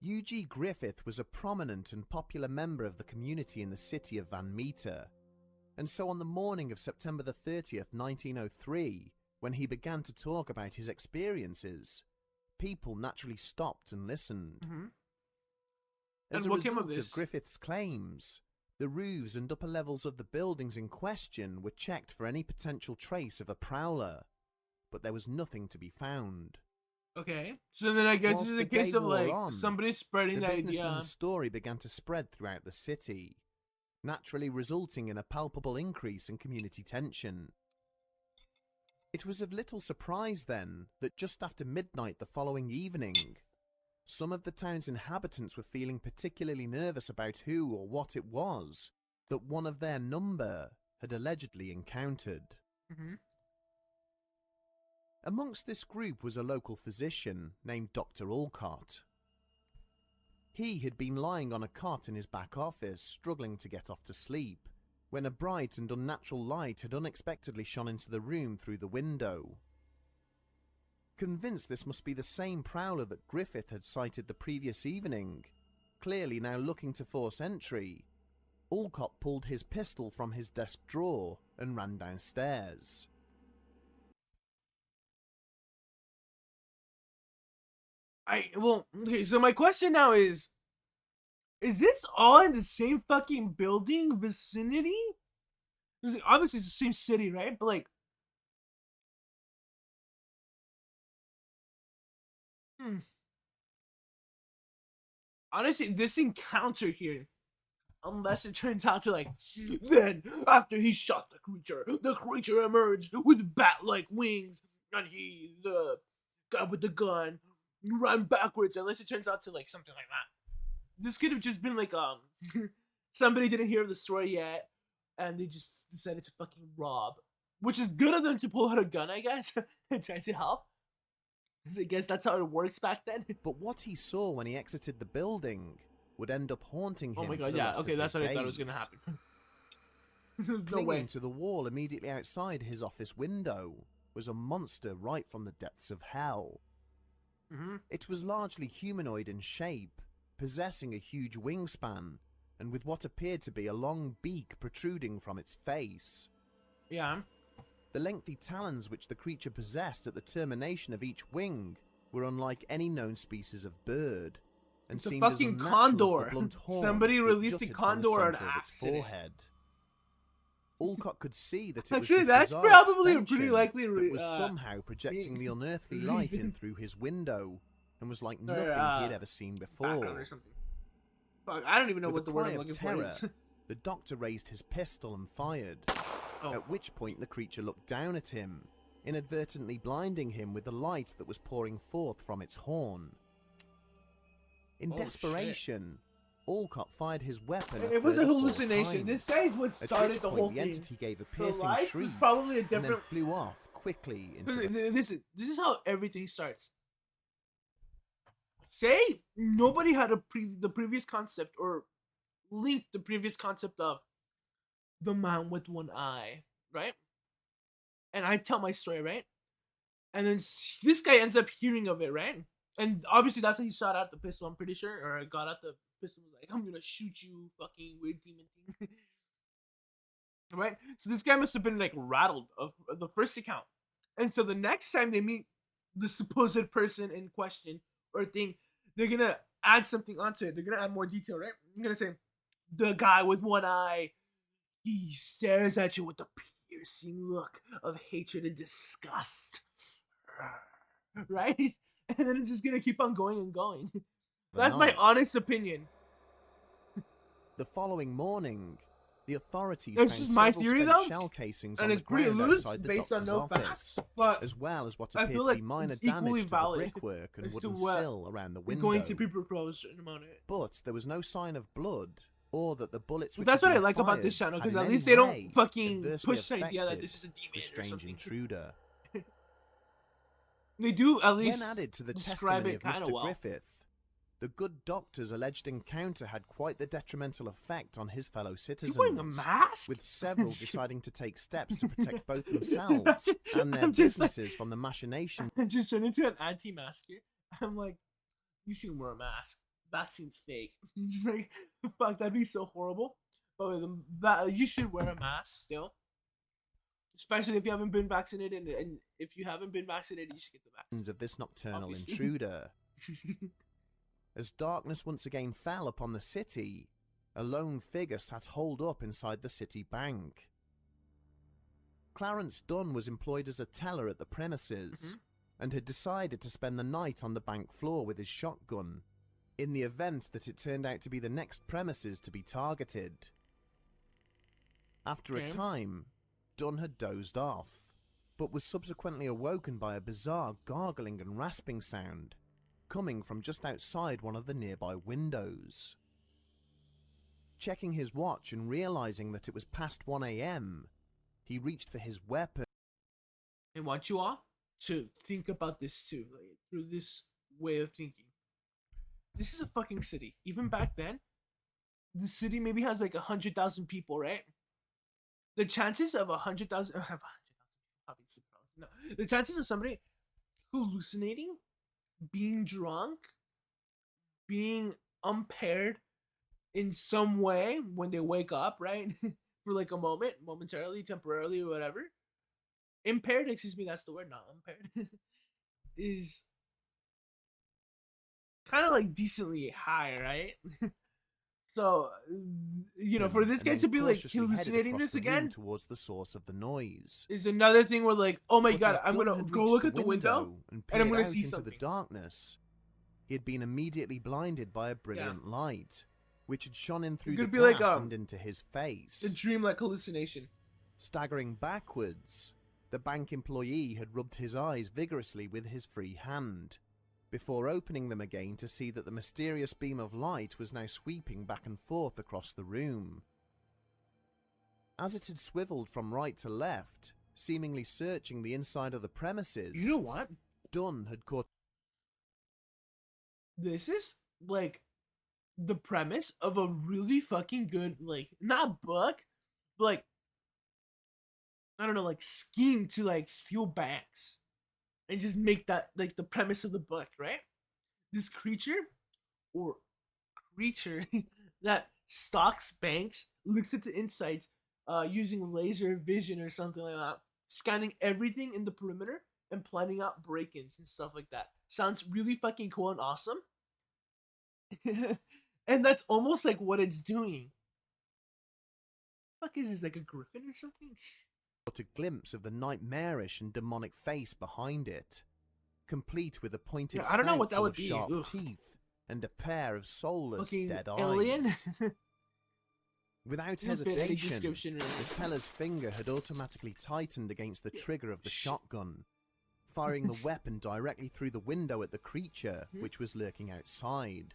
Eugene Griffith was a prominent and popular member of the community in the city of Van Meter, and so on the morning of September the 30th, 1903, when he began to talk about his experiences, people naturally stopped and listened. As And a what came result of this? of Griffith's claims, the roofs and upper levels of the buildings in question were checked for any potential trace of a prowler, but there was nothing to be found. Okay, so then I guess Whilst this is the a case day of wore like on, somebody spreading The the idea. businessman's story began to spread throughout the city, naturally resulting in a palpable increase in community tension. It was of little surprise then that just after midnight the following evening, some of the town's inhabitants were feeling particularly nervous about who or what it was that one of their number had allegedly encountered. Amongst this group was a local physician named Dr. Alcott. He had been lying on a cot in his back office, struggling to get off to sleep, when a bright and unnatural light had unexpectedly shone into the room through the window. Convinced this must be the same prowler that Griffith had sighted the previous evening, clearly now looking to force entry, Alcott pulled his pistol from his desk drawer and ran downstairs. Okay, so my question now is this all in the same fucking building vicinity? Obviously it's the same city, right? But like, honestly, this encounter here, unless it turns out to like, then after he shot the creature emerged with bat-like wings, and the guy with the gun, ran backwards. Unless it turns out to like something like that. This could have just been like somebody didn't hear the story yet, and they just decided to fucking rob, which is good of them to pull out a gun, I guess, and try to help. I guess that's how it works back then. But what he saw when he exited the building would end up haunting him. Oh my god, for the yeah, rest okay, of that's his what I thought was days. gonna happen. No Clinging way. to the wall immediately outside his office window was a monster right from the depths of hell. It was largely humanoid in shape, possessing a huge wingspan, and with what appeared to be a long beak protruding from its face. Yeah. The lengthy talons which the creature possessed at the termination of each wing were unlike any known species of bird, and It's a seemed as fucking unnatural as condor. the blunt horn Somebody that released a jutted from the condor on centre of its accident. forehead. Alcott could see that it was Actually, this that's bizarre probably a pretty extension likely that was somehow projecting the unearthly light in reason. through his window, and was like Or, nothing he had ever seen background before. or something. Fuck, I don't even know With what a the word cry I'm of looking terror, for is. the doctor raised his pistol and fired, Oh. at which point the creature looked down at him, inadvertently blinding him with the light that was pouring forth from its horn. In Oh, desperation, Alcott fired his weapon. It was a further 4 hallucination. times, This guy is what at started which the point whole the thing. entity gave a The piercing life shriek is probably a and then different. flew off quickly into the... This is how everything starts. Say nobody had the previous concept or linked the previous concept of the man with one eye, right? And I tell my story, right? And then this guy ends up hearing of it, right? And obviously that's how he shot out the pistol, I'm pretty sure, or got out the pistol, was like, I'm gonna shoot you, fucking weird demon thing. Right? So this guy must have been like rattled of the first account. And so the next time they meet the supposed person in question or thing, they're gonna add something onto it. They're gonna add more detail, right? I'm gonna say, the guy with one eye, he stares at you with a piercing look of hatred and disgust. Right? And then it's just gonna keep on going and going. That's my night. honest opinion. The following morning, the authorities It's found just my several theory, spent though, shell casings and on it's the pretty ground loose outside the based on doctor's no office, facts, but as well as what I appeared feel to like be minor it's equally damage to the valid brickwork and as to wooden what sill around the is window. going to be proposed in a moment. But there was no sign of blood, or that the bullets which That's had what I been like about fired this channel, had because in at any least they don't way fucking adversely push the idea that affected this is a the demon or strange something. intruder. They do at least When added to the describe testimony it of kind of Mr. well. Griffith, the good doctor's alleged encounter had quite the detrimental effect on his fellow Is he citizens, wearing a mask? with several deciding to take steps to protect both themselves and their I'm just like- businesses from the machinations. I just turned into an anti-masker. I'm like, you should wear a mask. Vaccine's fake. Just like, fuck, that'd be so horrible. But you should wear a mask still. Especially if you haven't been vaccinated, and if you haven't been vaccinated, you should get the vaccine. Of this nocturnal Obviously. intruder. As darkness once again fell upon the city, a lone figure sat holed up inside the city bank. Clarence Dunn was employed as a teller at the premises, and had decided to spend the night on the bank floor with his shotgun, in the event that it turned out to be the next premises to be targeted. After a time, Dunn had dozed off, but was subsequently awoken by a bizarre gargling and rasping sound, coming from just outside one of the nearby windows. Checking his watch and realizing that it was past 1 a.m., he reached for his weapon. And what you are? to think about this too, like through this way of thinking. This is a fucking city. Even back then, the city maybe has like 100,000 people, right? The chances of 100,000, no, the chances of somebody hallucinating, being drunk, being impaired in some way when they wake up, right? For like a moment, momentarily, temporarily, or whatever. Impaired, excuse me, that's the word, not impaired. Is kind of like decently high, right? So, for this and guy then to be like cautiously headed hallucinating across this the room again towards the source of the noise. is another thing where like, oh my But god, as I'm Dunn gonna had go reached look at the window and and I'm peered gonna out see into something. the darkness, he had been immediately blinded by a brilliant light, which had shone in through the could be glass like, and into his face. The dream-like hallucination. Staggering backwards, the bank employee had rubbed his eyes vigorously with his free hand, before opening them again to see that the mysterious beam of light was now sweeping back and forth across the room. As it had swiveled from right to left, seemingly searching the inside of the premises, You know what? Dunn had caught... This is like the premise of a really fucking good, like, not book, but like, I don't know, like scheme to like steal banks and just make that like the premise of the book, right? This creature or creature that stalks banks, looks at the insides, using laser vision or something like that, scanning everything in the perimeter and planning out break-ins and stuff like that. Sounds really fucking cool and awesome. And that's almost like what it's doing. Fuck is this, like a griffin or something? a glimpse of the nightmarish and demonic face behind it, complete with a pointed I don't know snout what that full would of be. sharp Ugh. teeth and a pair of soulless Fucking dead alien. eyes. Without hesitation, description, really. the teller's finger had automatically tightened against the trigger of the shotgun, firing the weapon directly through the window at the creature, which was lurking outside.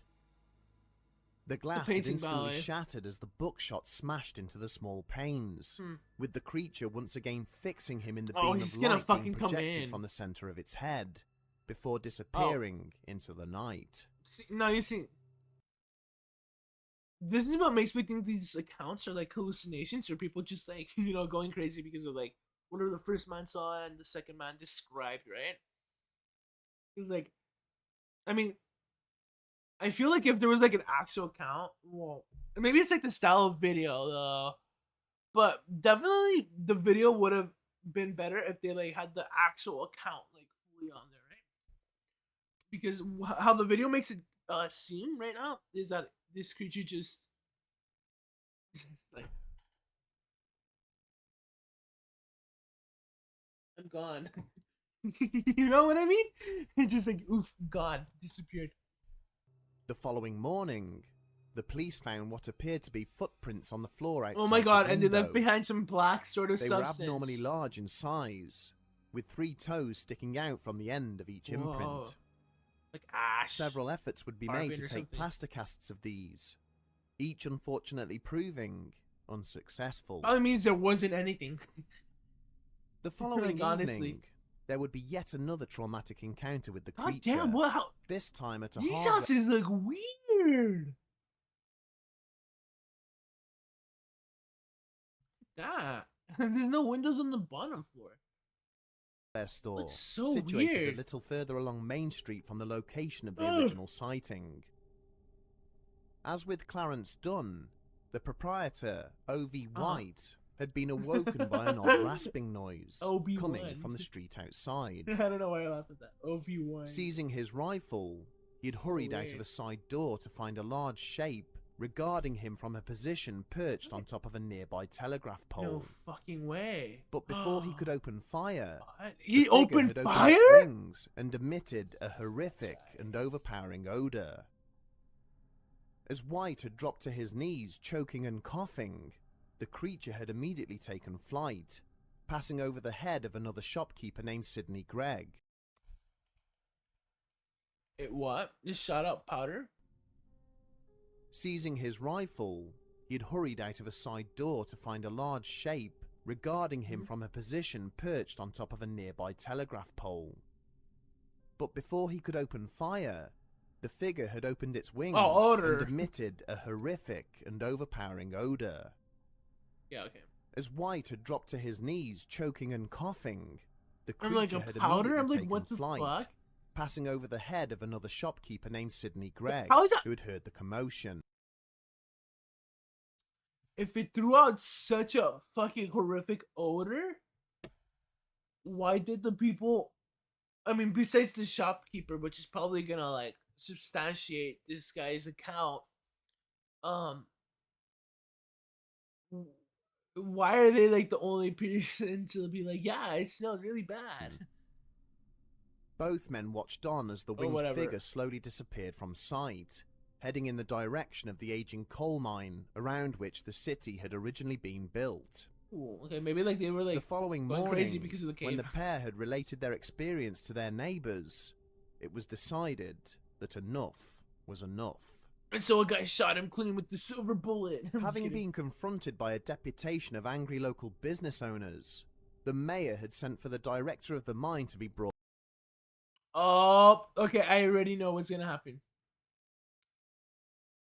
The glass had painting, instantly ballet. shattered as the buckshot smashed into the small panes, with the creature once again fixing him in the beam he's of gonna light fucking being come projected in. from the center of its head, before disappearing into the night. See, now you see, this is what makes me think these accounts are like hallucinations, or people just like going crazy because of like whatever the first man saw and the second man described, right? Because like, I mean, I feel like if there was like an actual account, well, maybe it's like the style of video though, but definitely the video would have been better if they like had the actual account like fully on there, right? Because how the video makes it seem right now is that this creature just like, I'm gone. You know what I mean? It's just like, oof, gone, disappeared. The following morning, the police found what appeared to be footprints on the floor outside Oh my god, the and they window. left behind some black sort of They substance. were abnormally large in size, with 3 toes sticking out from the end of each Whoa. imprint. Like ash. Several efforts would be Carbon made to or take something. plaster casts of these, each unfortunately proving unsuccessful. Probably means there wasn't anything. The following Like, evening, honestly. there would be yet another traumatic encounter with the God creature. damn, what? How? This time at a These hardware houses look weird. That. There's no windows on the bottom floor. store, Looks so situated weird. a little further along Main Street from the location of the Ugh. original sighting. As with Clarence Dunn, the proprietor, O.V. White, had been awoken by an odd rasping noise OB1. coming from the street outside. I don't know why I laughed at that. OV1. Seizing his rifle, he had So hurried out of weird. a side door to find a large shape regarding him from a position perched on top of a nearby telegraph pole. No fucking way. But before he could open fire, What? the He figure opened had opened fire? its wings and emitted a horrific and overpowering odor. As White had dropped to his knees, choking and coughing, the creature had immediately taken flight, passing over the head of another shopkeeper named Sidney Gregg. It what? Just shot out powder? Seizing his rifle, he had hurried out of a side door to find a large shape regarding him from a position perched on top of a nearby telegraph pole. But before he could open fire, the figure had opened its wings odor. and emitted a horrific and overpowering odor. Yeah, okay. As White had dropped to his knees, choking and coughing, the I'm creature like, had a powder? immediately I'm like, taken what the flight, fuck? passing over the head of another shopkeeper named Sidney Gregg, How is that? who had heard the commotion. If it threw out such a fucking horrific odor, why did the people... I mean, besides the shopkeeper, which is probably gonna, like, substantiate this guy's account, why are they, like, the only person to be like, yeah, it smells really bad? Both men watched on as the winged whatever. figure slowly disappeared from sight, heading in the direction of the aging coal mine around which the city had originally been built. Ooh, okay, maybe, like, they were, like, The following going morning, crazy because of the cave. when the pair had related their experience to their neighbours, it was decided that enough was enough. And so a guy shot him clean with the silver bullet. I'm just Having kidding. been confronted by a deputation of angry local business owners, the mayor had sent for the director of the mine to be brought. Oh, okay, I already know what's gonna happen.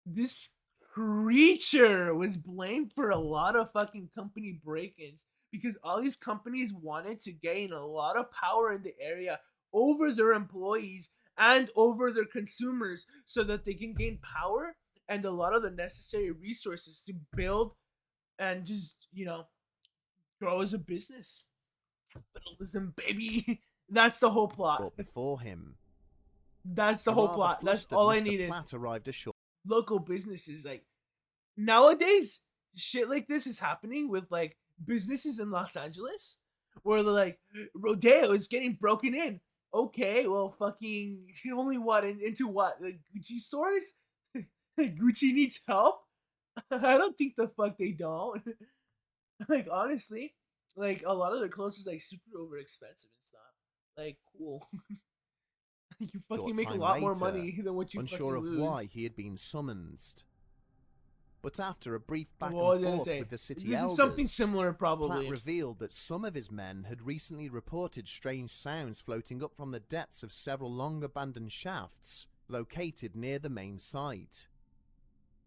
This creature was blamed for a lot of fucking company break-ins because all these companies wanted to gain a lot of power in the area over their employees and over their consumers so that they can gain power and a lot of the necessary resources to build and just, you know, grow as a business. Capitalism, baby. That's the whole plot. Brought before him. That's the whole Rather plot. That's flustered, all I Mr. needed. Platt arrived ashore. Local businesses, like, nowadays shit like this is happening with, like, businesses in Los Angeles where they're like, Rodeo is getting broken in. Okay, well, fucking only what into what, like, Gucci stores? Like, Gucci needs help. I don't think the fuck they don't. Like, honestly, like, a lot of their clothes is like super over expensive and stuff. Like, cool. You fucking make a time lot more later, money than what you unsure fucking of lose. why he had been summoned. But after a brief back What was and I gonna forth say? with the city This elders, is something similar, Platt probably. revealed that some of his men had recently reported strange sounds floating up from the depths of several long-abandoned shafts located near the main site.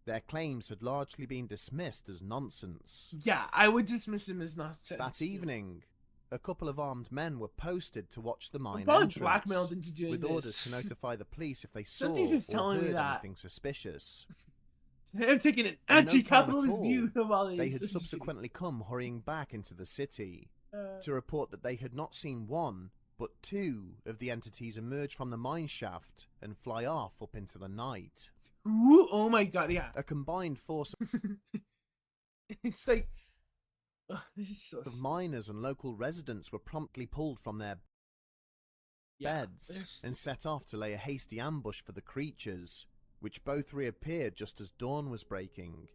Their claims had largely been dismissed as nonsense. Yeah, I would dismiss him as nonsense. That evening, a couple of armed men were posted to watch the mine probably entrance, blackmailed into doing with this. orders to notify the police if they saw Something's just or telling me heard that. anything suspicious. I'm taking an In no time at anti-capitalist all, view of all this. They had I'm just kidding. subsequently come hurrying back into the city to report that they had not seen one, but two of the entities emerge from the mine shaft and fly off up into the night. Ooh, oh my god, yeah. A combined force It's like, this is so of miners and local residents were promptly pulled from their beds and set off to lay a hasty ambush for the creatures, which both reappeared just as dawn was breaking.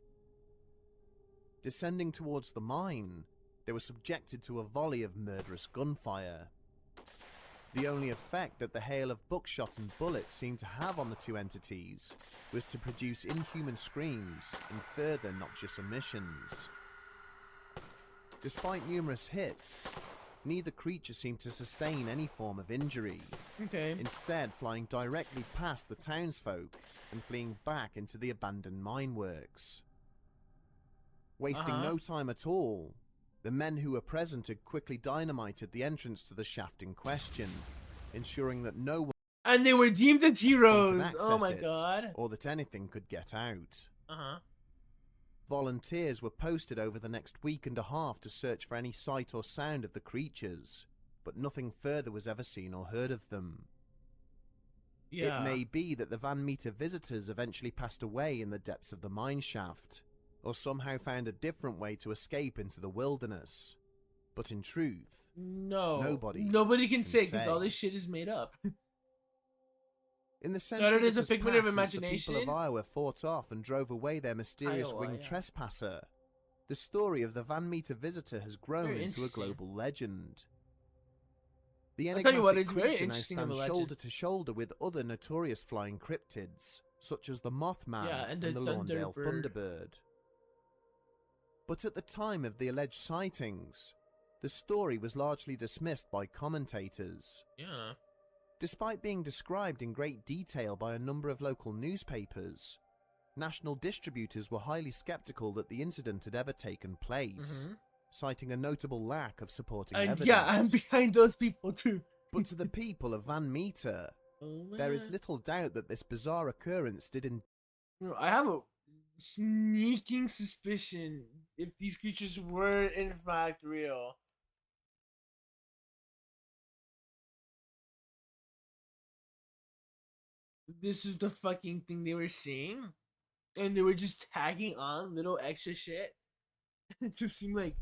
Descending towards the mine, they were subjected to a volley of murderous gunfire. The only effect that the hail of buckshot and bullets seemed to have on the two entities was to produce inhuman screams and further noxious emissions. Despite numerous hits, neither creature seemed to sustain any form of injury, Okay. instead flying directly past the townsfolk and fleeing back into the abandoned mine works. Wasting no time at all, the men who were present had quickly dynamited the entrance to the shaft in question, ensuring that no one And they were deemed as could heroes. access Oh my it, god. or that anything could get out. Uh-huh. Volunteers were posted over the next week and a half to search for any sight or sound of the creatures, but nothing further was ever seen or heard of them. Yeah. It may be that the Van Meter visitors eventually passed away in the depths of the mine shaft, or somehow found a different way to escape into the wilderness. But in truth, Nobody can say because all this shit is made up. in the Started century as a that has figment of passed since the imagination. people of Iowa fought off and drove away their mysterious Iowa, winged yeah. trespasser, the story of the Van Meter visitor has grown Very into a interesting. global legend. The I'll tell you what, enigmatic it's very creature now interesting of a stands legend. shoulder to shoulder with other notorious flying cryptids, such as the Mothman Yeah, and and the the Lawndale Thunderbird. Thunderbird. But at the time of the alleged sightings, the story was largely dismissed by commentators. Yeah. Despite being described in great detail by a number of local newspapers, national distributors were highly skeptical that the incident had ever taken place, citing a notable lack of supporting And evidence. yeah, I'm behind those people too. But to the people of Van Meter, there is little doubt that this bizarre occurrence did I have a sneaking suspicion if these creatures were in fact real. This is the fucking thing they were seeing, and they were just tagging on little extra shit to seem like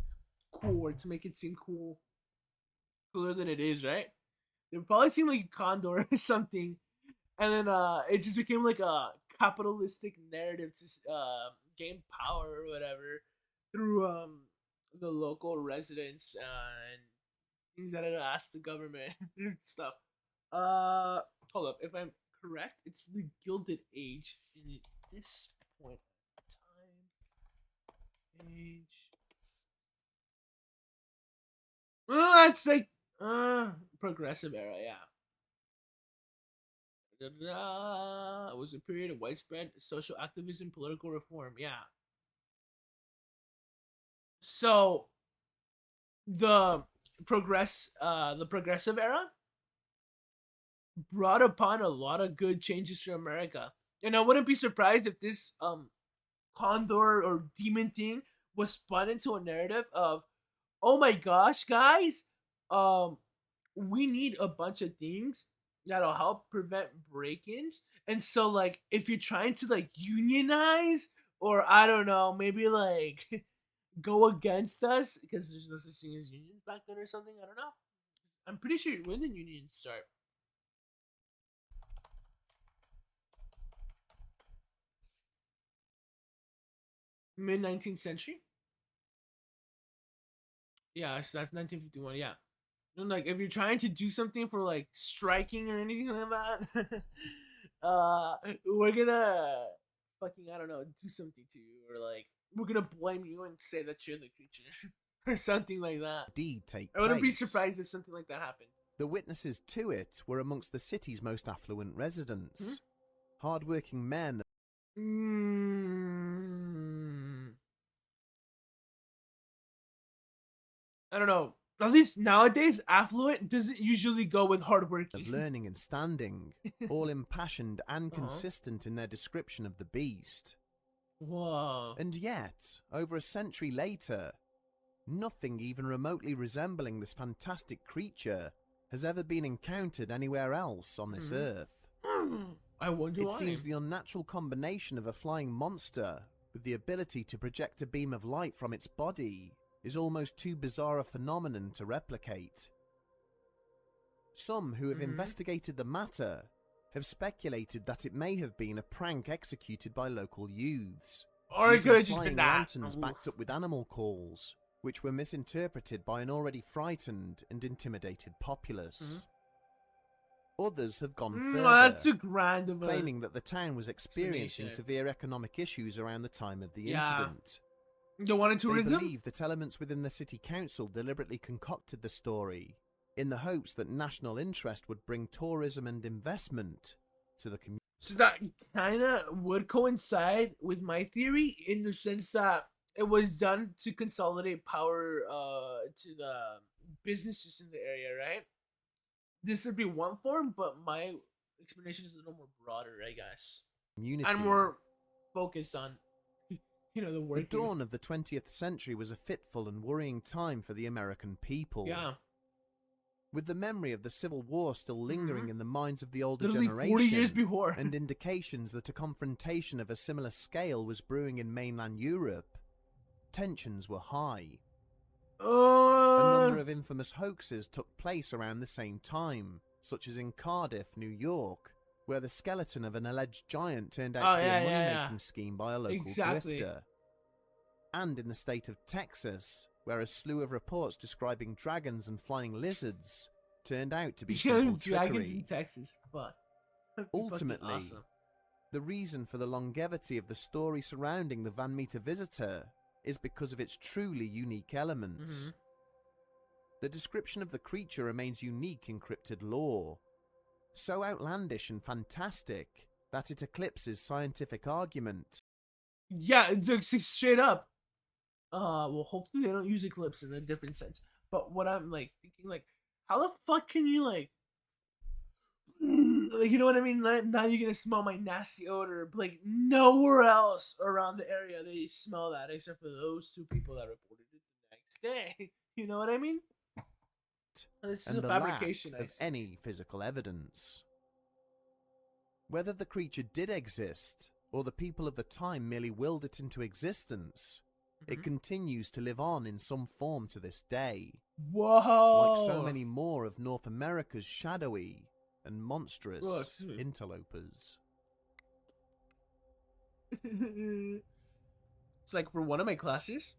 cool, or to make it seem cooler than it is, right? They would probably seem like a condor or something, and then it just became like a capitalistic narrative to gain power or whatever through the local residents and things that had asked the government and stuff. Hold up, if I'm correct, it's the Gilded Age in this point in time. Age. It's like progressive era, yeah. It was a period of widespread social activism, political reform, yeah. So the progressive era brought upon a lot of good changes for America. And I wouldn't be surprised if this condor or demon thing was spun into a narrative of, oh my gosh, guys, we need a bunch of things that'll help prevent break-ins. And so like if you're trying to like unionize, or I don't know, maybe like go against us, because there's no such thing as unions back then or something, I don't know. I'm pretty sure, when did unions start? Mid 19th century. Yeah, so that's 1951. Yeah, and like if you're trying to do something for like striking or anything like that, we're gonna fucking, I don't know, do something to you, or like we're gonna blame you and say that you're the creature or something like that. indeed take I wouldn't be place. surprised if something like that happened. The witnesses to it were amongst the city's most affluent residents, hard-working men. I don't know. At least nowadays, affluent doesn't usually go with hardworking. Of learning and standing, all impassioned and consistent in their description of the beast. Whoa. And yet, over a century later, nothing even remotely resembling this fantastic creature has ever been encountered anywhere else on this earth. I wonder why. It seems the unnatural combination of a flying monster with the ability to project a beam of light from its body is almost too bizarre a phenomenon to replicate. Some who have investigated the matter have speculated that it may have been a prank executed by local youths, Or it using could have just flying been that. lanterns backed up with animal calls, which were misinterpreted by an already frightened and intimidated populace. Others have gone further, That's too grand of a... claiming that the town was experiencing explanation. severe economic issues around the time of the Yeah. incident. You wanted They tourism? believe that elements within the city council deliberately concocted the story in the hopes that national interest would bring tourism and investment to the community. So that kind of would coincide with my theory, in the sense that it was done to consolidate power to the businesses in the area, right? This would be one form, but my explanation is a little more broader, I guess, and more focused on, the The workers. dawn of the 20th century was a fitful and worrying time for the American people. Yeah, With the memory of the Civil War still lingering in the minds of the older literally generation, 40 years before. and indications that a confrontation of a similar scale was brewing in mainland Europe, tensions were high. A number of infamous hoaxes took place around the same time, such as in Cardiff, New York, where the skeleton of an alleged giant turned out to be a money-making scheme by a local grifter. And in the state of Texas, where a slew of reports describing dragons and flying lizards turned out to be simple dragons trickery. in Texas. Fuck. Ultimately, Awesome. the reason for the longevity of the story surrounding the Van Meter visitor is because of its truly unique elements. Mm-hmm. The description of the creature remains unique in cryptid lore, so outlandish and fantastic that it eclipses scientific argument. Yeah, it's straight up. Well, hopefully they don't use eclipse in a different sense. But what I'm like thinking, like, how the fuck can you like, you know what I mean? Now you're gonna smell my nasty odor. But, like, nowhere else around the area they smell that except for those two people that reported it the next day. You know what I mean? This is And a the fabrication. lack I of see. any physical evidence. Whether the creature did exist, or the people of the time merely willed it into existence, it Mhm. continues to live on in some form to this day, Whoa! like so many more of North America's shadowy and monstrous Oh, excuse me. interlopers. It's like for one of my classes,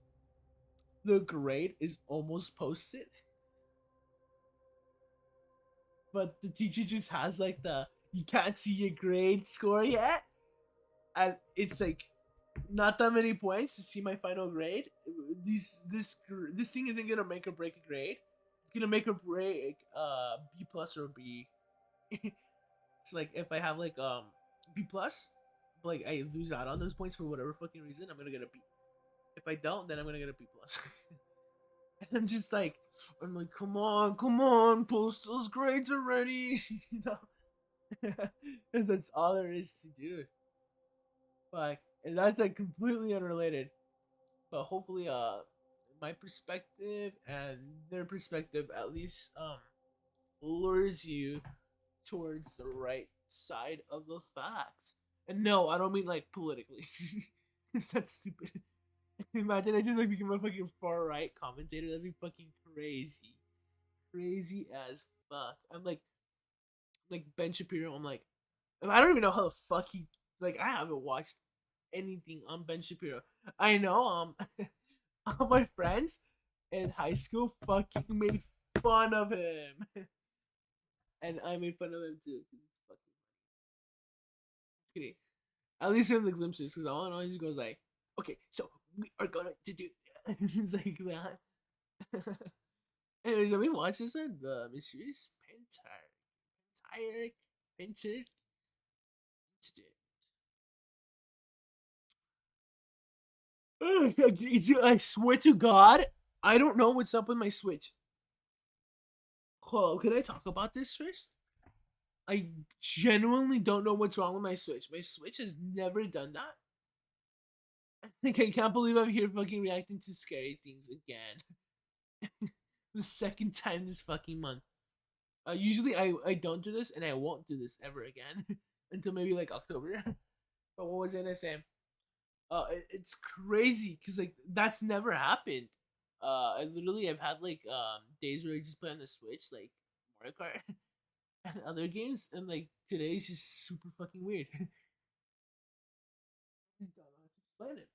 the grade is almost posted, but the teacher just has like the you can't see your grade score yet, and it's like not that many points to see my final grade. This thing isn't gonna make or break a grade. It's gonna make or break B plus or B. It's like if I have like B plus, like I lose out on those points for whatever fucking reason, I'm gonna get a B. If I don't, then I'm gonna get a B plus. And I'm just like, come on, post those grades already. You know, and that's all there is to do. Like, and that's like completely unrelated. But hopefully, my perspective and their perspective at least lures you towards the right side of the facts. And no, I don't mean like politically. Cause that's stupid. Imagine I just like become a fucking far right commentator. That'd be fucking crazy, crazy as fuck. I'm like Ben Shapiro. I'm like, I don't even know how the fuck he like. I haven't watched anything on Ben Shapiro. I know all my friends in high school fucking made fun of him, and I made fun of him too. Cause it's fucking kidding. At least in the glimpses, because all in all, he just goes like, "Okay, so we are going to do." It's like that. Anyways, let me watch this one. The mysterious Pentar incident. I swear to God, I don't know what's up with my Switch. Oh, can I talk about this first? I genuinely don't know what's wrong with my Switch. My Switch has never done that. Like, I can't believe I'm here fucking reacting to scary things again. The second time this fucking month. Usually I don't do this and I won't do this ever again until maybe like October. But what was I gonna say? It's crazy because like that's never happened. I literally have had like days where I just play on the Switch like Mario Kart and other games, and like today's just super fucking weird. I just don't know how to explain it.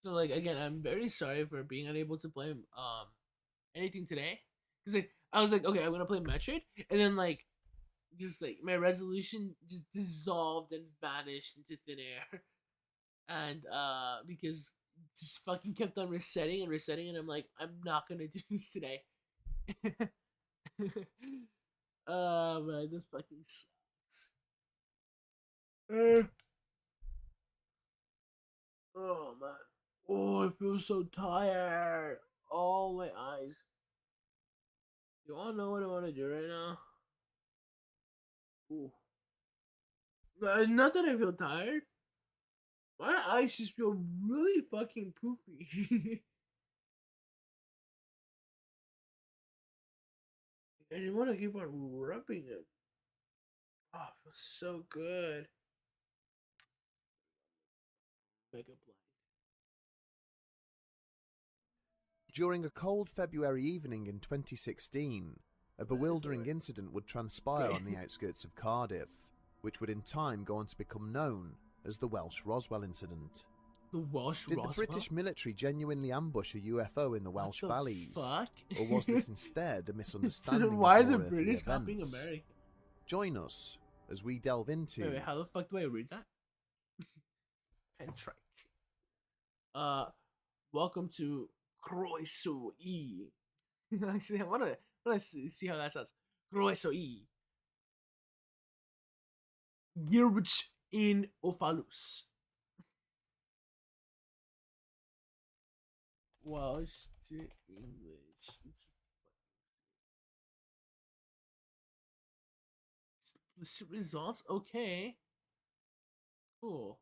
So like again, I'm very sorry for being unable to play anything today because like I was like, okay, I'm gonna play Metroid, and then like just like my resolution just dissolved and vanished into thin air, and because it just fucking kept on resetting and resetting, and I'm like, I'm not gonna do this today. Oh man, this fucking sucks. Oh man. Oh, I feel so tired. Oh my eyes. You all know what I want to do right now? Ooh. Not that I feel tired. My eyes just feel really fucking poofy. And you want to keep on rubbing it. Oh, it feels so good. Make a blank. During a cold February evening in 2016, a bewildering incident would transpire on the outskirts of Cardiff, which would in time go on to become known as the Welsh Roswell incident. The Welsh Did Roswell? the British military genuinely ambush a UFO in the Welsh What the valleys? fuck? Or was this instead a misunderstanding Why of are the more earthly British copying events? America? Join us as we delve into Wait, how the fuck do I read that? Pentrike. Welcome to Croissoi. Actually, I wanna see how that sounds. Croissoi. Girwich in Ophalus. Welsh to English. It's results? Okay. Cool.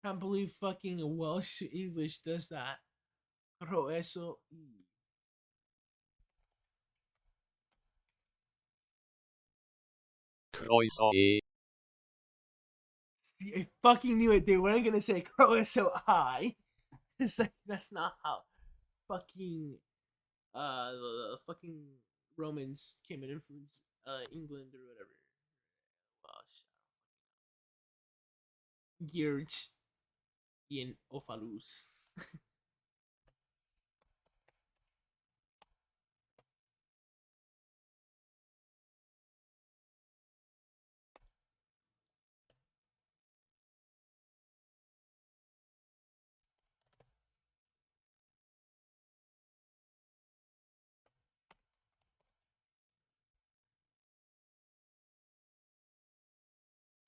Can't believe fucking Welsh to English does that. Croeso E. Croissant. See, I fucking knew it. They weren't gonna say Croeso I. It's like that's not how fucking the fucking Romans came and influenced England or whatever. Girch in Ophalus.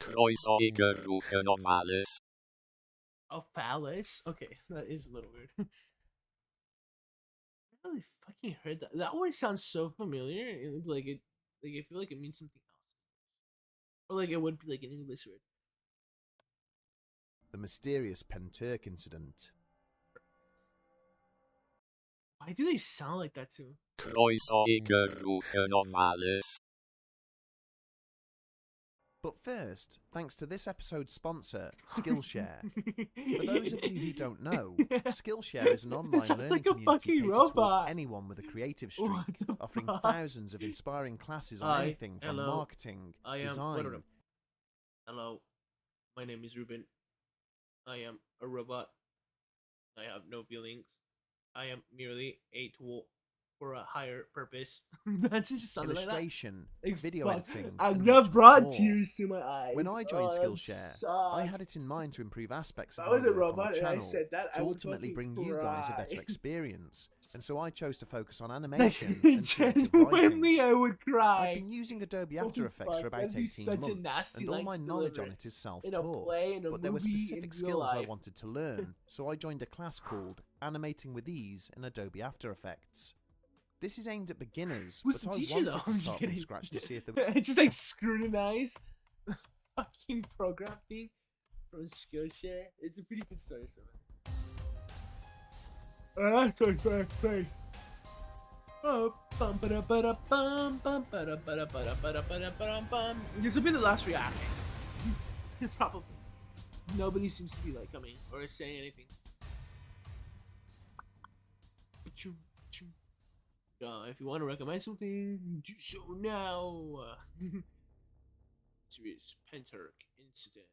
Kreuzige Ruche Normales. Ophalus? Okay, that is a little weird. I really fucking heard that. That word sounds so familiar. Like I feel like it means something else, or like it would be like an English word. The mysterious Penturk incident. Why do they sound like that too? Kreuzige Ruche Normales. But first, thanks to this episode's sponsor, Skillshare. For those of you who don't know, Skillshare is an online sounds learning like a community fucking catered robot. towards anyone with a creative streak, What the offering fuck? thousands of inspiring classes on Hi, anything from hello. marketing, I am. design. Hello, my name is Ruben. I am a robot. I have no feelings. I am merely a tool for a higher purpose. That just sounded like that. Illustration, Like, video fuck. editing, I've and not much brought more. tears to my eyes. When I joined that Skillshare, I sucks. had it in mind to improve aspects If of I was my a work on robot the and I channel said that, to I would ultimately fucking bring you guys a cry. better experience. And so I chose to focus on Like, animation and creative writing. genuinely, I would cry. I've been using Adobe Holy After Effects fuck, for about that'd be 18 such a months, nasty and all line my to knowledge on deliver it is in a self-taught. play, in a But there were movie, in specific real skills I life. wanted to learn, so I joined a class called Animating with Ease in Adobe After Effects. This is aimed at beginners, Who's but the I teacher, wanted though? to I'm just start from kidding. scratch to see if there I just like scrutinize the fucking program thing from Skillshare. It's a pretty good story, so. That's a great. Oh, bum ba da ba da bum bum ba da ba da ba da ba da ba da ba da bum. This will be the last reaction. Probably. Nobody seems to be like coming or saying anything. If you want to recommend something, do so now. Serious Penturk incident.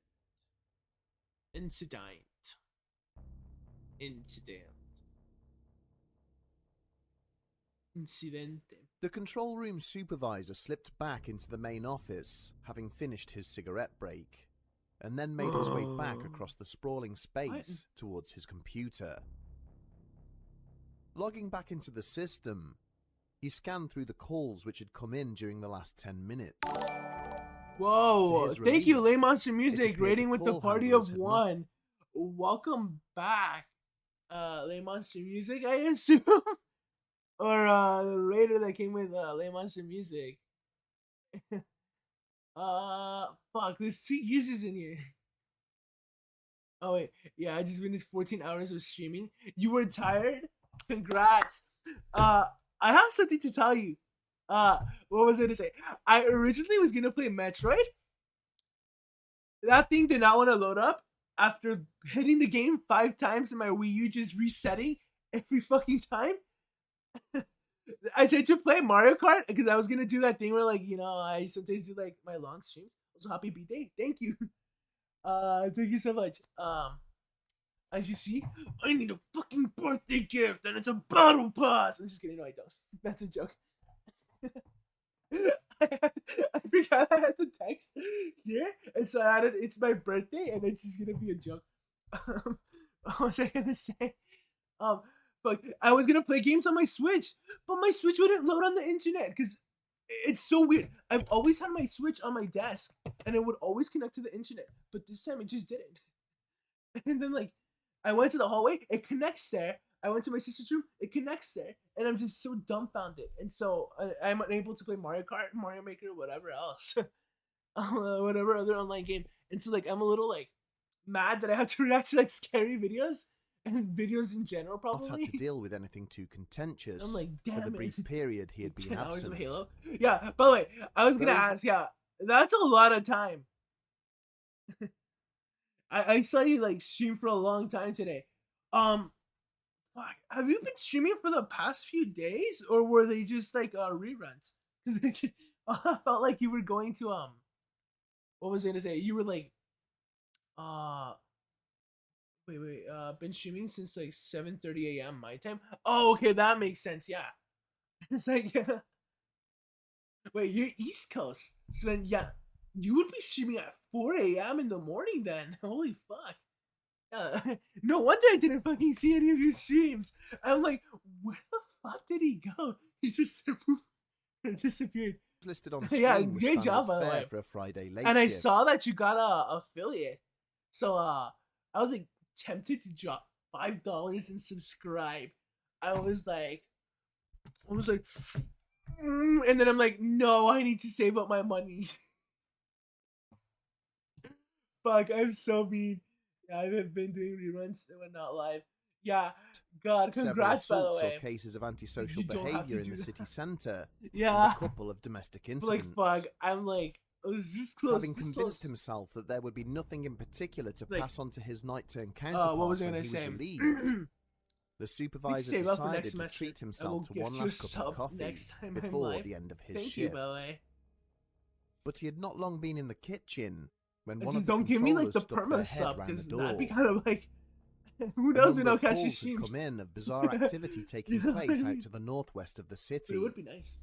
Incidente. The control room supervisor slipped back into the main office, having finished his cigarette break, and then made his way back across the sprawling space towards his computer. Logging back into the system, he scanned through the calls which had come in during the last 10 minutes. Whoa! his Thank you, relief, Lay Monster Music, appeared rating the with the call party handlers of had not- one. Welcome back, Lay Monster Music, I assume, or the raider that came with Lay Monster Music. Fuck, there's 2 users in here. Oh wait, yeah, I just finished 14 hours of streaming. You were tired? Congrats. I have something to tell you. What was I to say? I originally was gonna play Metroid. That thing did not want to load up after hitting the game 5 times and my Wii U just resetting every fucking time. I tried to play Mario Kart because I was gonna do that thing where, like, you know, I sometimes do like my long streams. Also, happy birthday! Thank you. Thank you so much. As you see, I need a fucking birthday gift, and it's a battle pass. I'm just kidding. No, I don't. That's a joke. I forgot I had the text here, and so I added "It's my birthday," and it's just gonna be a joke. What was I gonna say? Um, but I was gonna play games on my Switch, but my Switch wouldn't load on the internet because it's so weird. I've always had my Switch on my desk, and it would always connect to the internet, but this time it just didn't. And then like, I went to the hallway, it connects there. I went to my sister's room, it connects there, and I'm just so dumbfounded. And so I'm unable to play Mario Kart, Mario Maker, whatever else, whatever other online game. And so like, I'm a little like mad that I have to react to like scary videos and videos in general. Not Probably had to deal with anything too contentious I'm like, for the damn brief it. period he had been 10 hours of absent. Halo. Yeah. By the way, I was gonna Those- ask. Yeah, that's a lot of time. I saw you like stream for a long time today. Fuck, have you been streaming for the past few days, or were they just like reruns? Because I felt like you were going to what was I gonna say? You were like uh wait been streaming since like 7:30 a.m. my time. Oh, okay, that makes sense. Yeah, it's like wait, you're East Coast, so then yeah, you would be streaming at 4 a.m. in the morning then. Holy fuck. No wonder I didn't fucking see any of your streams. I'm like, where the fuck did he go? He just disappeared. Listed on Yeah, screen was great standard job, by the fare way. for a Friday late And I shift. saw that you got a affiliate, so I was like tempted to drop $5 and subscribe. I was like, and then I'm like, no, I need to save up my money. Fuck, I'm so mean. I haven't been doing reruns when not live. Yeah, God, congrats by Several the assaults way. or cases of antisocial You don't have to behaviour in do the that. city centre, Yeah, and a couple of domestic but incidents. like, fuck, I'm like, I was this close. Having This convinced close. himself that there would be nothing in particular to Like, pass on to his night-turn counterpart what was I when gonna he say? was relieved, the supervisor save up for decided next to semester. treat I will himself to gift one you a last cup sub of coffee next time I'm before live. the end of his Thank shift. you, by the way. But he had not long been in the kitchen when And one of just the don't give me like controllers the stuck their perma head sub round the because door. that'd be kind of like, who A knows when number I'll of catch your calls had streams. come in of bizarre activity taking You know what I place mean? out to the northwest of the But city. it would be nice.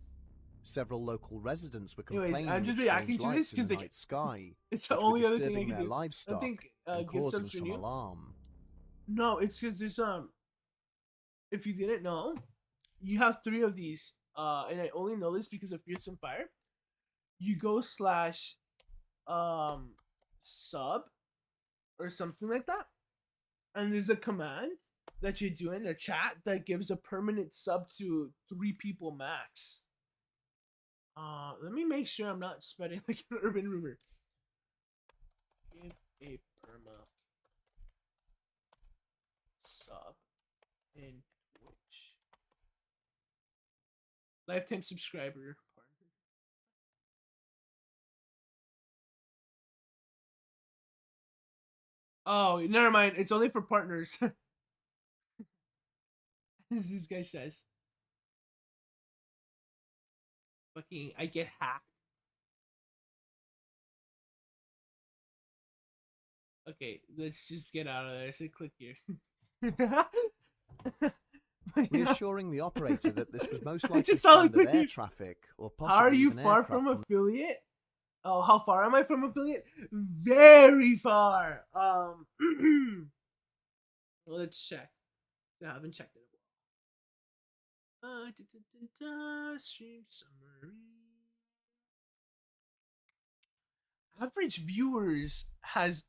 Several local residents were Anyways, complaining I'm just of reacting strange to this lights in 'cause the they- night sky, It's the which only were other thing I disturbing can their do. I livestock think and gift causing subs some renew. alarm. No, it's because there's if you didn't know, you have 3 of these. And I only know this because of Fearsome Fire. You go slash sub or something like that, and there's a command that you do in the chat that gives a permanent sub to 3 people max. Let me make sure I'm not spreading like an urban rumor. Give a perma sub in Twitch. Lifetime subscriber partner. Oh, never mind. It's only for partners. As this guy says. Fucking, I get hacked. Okay, let's just get out of there. So click here. Reassuring the operator that this was most I likely just saw standard the- air traffic, or How possibly are you even far aircraft from from affiliate? Oh, how far am I from affiliate? Very far. Let's check. I haven't checked it. Stream summary. Average viewers has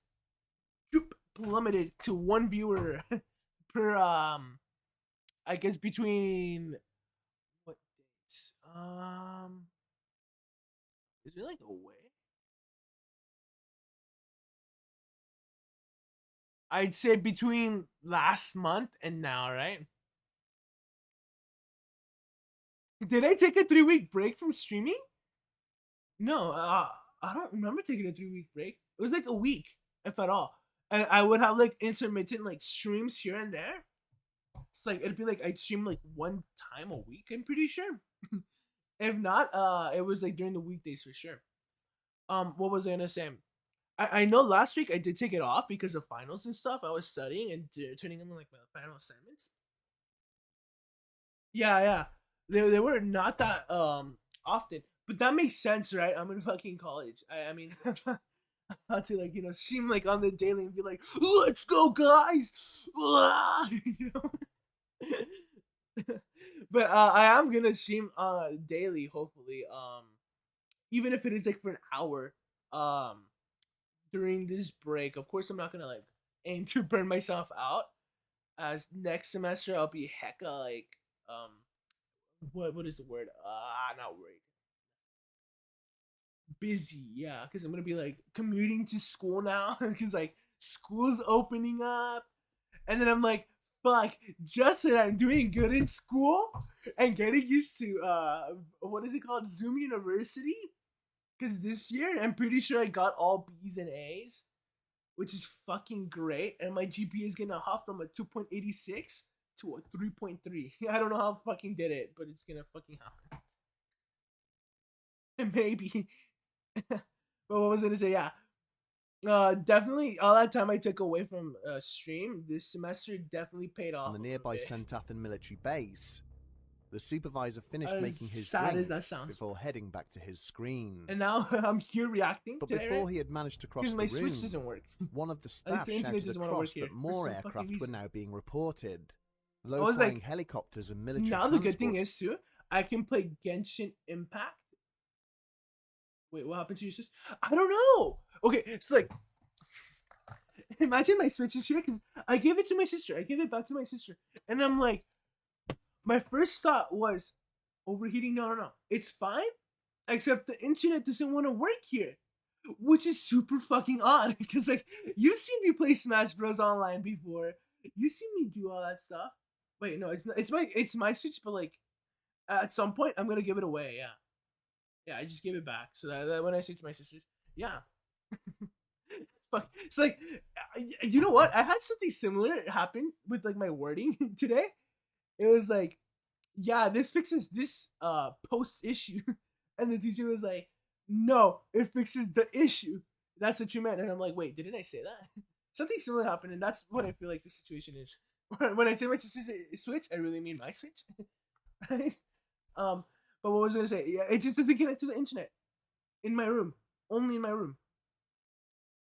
plummeted to 1 viewer per I guess between what dates? Is there like a way? I'd say between last month and now, right? Did I take a 3-week break from streaming? No, I don't remember taking a 3-week break. It was like a week, if at all. And I would have like intermittent like streams here and there. It's like it'd be like I'd stream like 1 time a week, I'm pretty sure. If not, it was like during the weekdays for sure. What was I gonna say? I know last week I did take it off because of finals and stuff. I was studying and turning in like my final assignments. Yeah. They were not that often, but that makes sense, right? I'm in fucking college. I mean, how to like stream like on the daily and be like, let's go guys. You know? But I am gonna stream daily, hopefully. Even if it is like for an hour. During this break. Of course I'm not gonna like aim to burn myself out. As next semester I'll be hecka like what is the word? Not worried. Busy, yeah, because I'm gonna be like commuting to school now because like school's opening up, and then I'm like, fuck, just when I'm doing good in school and getting used to what is it called, Zoom University, because this year I'm pretty sure I got all B's and A's, which is fucking great, and my GPA is gonna hop from a 2.86 to a 3.3. I don't know how I fucking did it, but it's gonna fucking happen. Maybe. But what was I gonna say? Yeah. Definitely all that time I took away from stream this semester definitely paid off. On the nearby Sentathan military base, the supervisor finished As making his sad as drink that sounds. before heading back to his screen. And now I'm here reacting. But today, before right? he had managed to cross Because the my room, Switch doesn't work. one of the At least staff the internet shouted doesn't wanna work across here that for more some aircraft fucking were reason. now being reported. I Low was flying like, helicopters and military now the good thing transport. is too, I can play Genshin Impact. Wait, what happened to your Switch? I don't know. Okay, so like, imagine my Switch is here because I gave it to my sister. I gave it back to my sister, and I'm like, my first thought was overheating. No, it's fine, except the internet doesn't want to work here, which is super fucking odd because like you've seen me play Smash Bros online before. You've seen me do all that stuff. Wait, no, it's not, it's my Switch, but like at some point I'm gonna give it away. Yeah, I just gave it back so that when I say it's my sister's, yeah. Fuck. It's like, you know what? I had something similar happen with like my wording today. It was like, yeah, this fixes this post issue, and the teacher was like, no, it fixes the issue. That's what you meant, and I'm like, wait, didn't I say that? Something similar happened, and that's what I feel like the situation is. When I say my sister's Switch, I really mean my Switch, right? But what was I gonna say? Yeah, it just doesn't connect to the internet in my room, only in my room.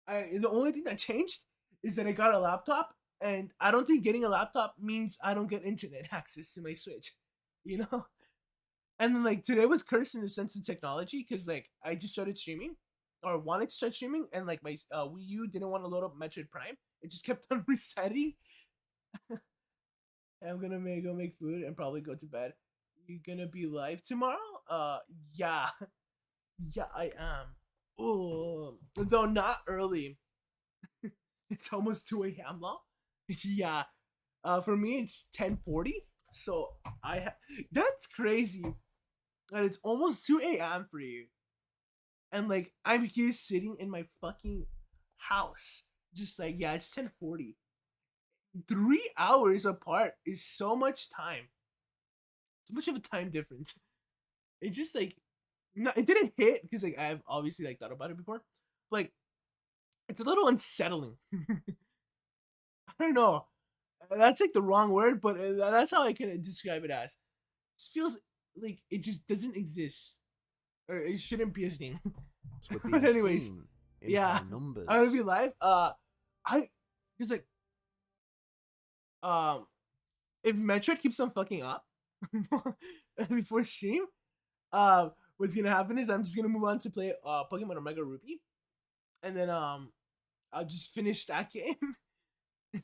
The only thing that changed is that I got a laptop, and I don't think getting a laptop means I don't get internet access to my Switch, you know. And then like today was cursed in the sense of technology because like I just started streaming, or wanted to start streaming, and like my Wii U didn't want to load up Metroid Prime. It just kept on resetting. I'm gonna go make food and probably go to bed. You gonna be live tomorrow? Yeah, yeah, I am. Oh, though not early. It's almost 2 a.m. now. Yeah. For me it's 10:40. So that's crazy. And it's almost 2 a.m. for you. And like I'm here sitting in my fucking house. Just like, yeah, it's 10:40. 3 hours apart is so much time. So much of a time difference. It just like no, it didn't hit because like I've obviously like thought about it before. Like it's a little unsettling. I don't know. That's like the wrong word, but that's how I can describe it as. It feels like it just doesn't exist, or it shouldn't be a thing. Were But being anyways, seen in yeah, high numbers. I'm gonna be live. I because like if Metroid keeps on fucking up before stream, what's gonna happen is I'm just gonna move on to play Pokemon Omega Ruby, and then I'll just finish that game.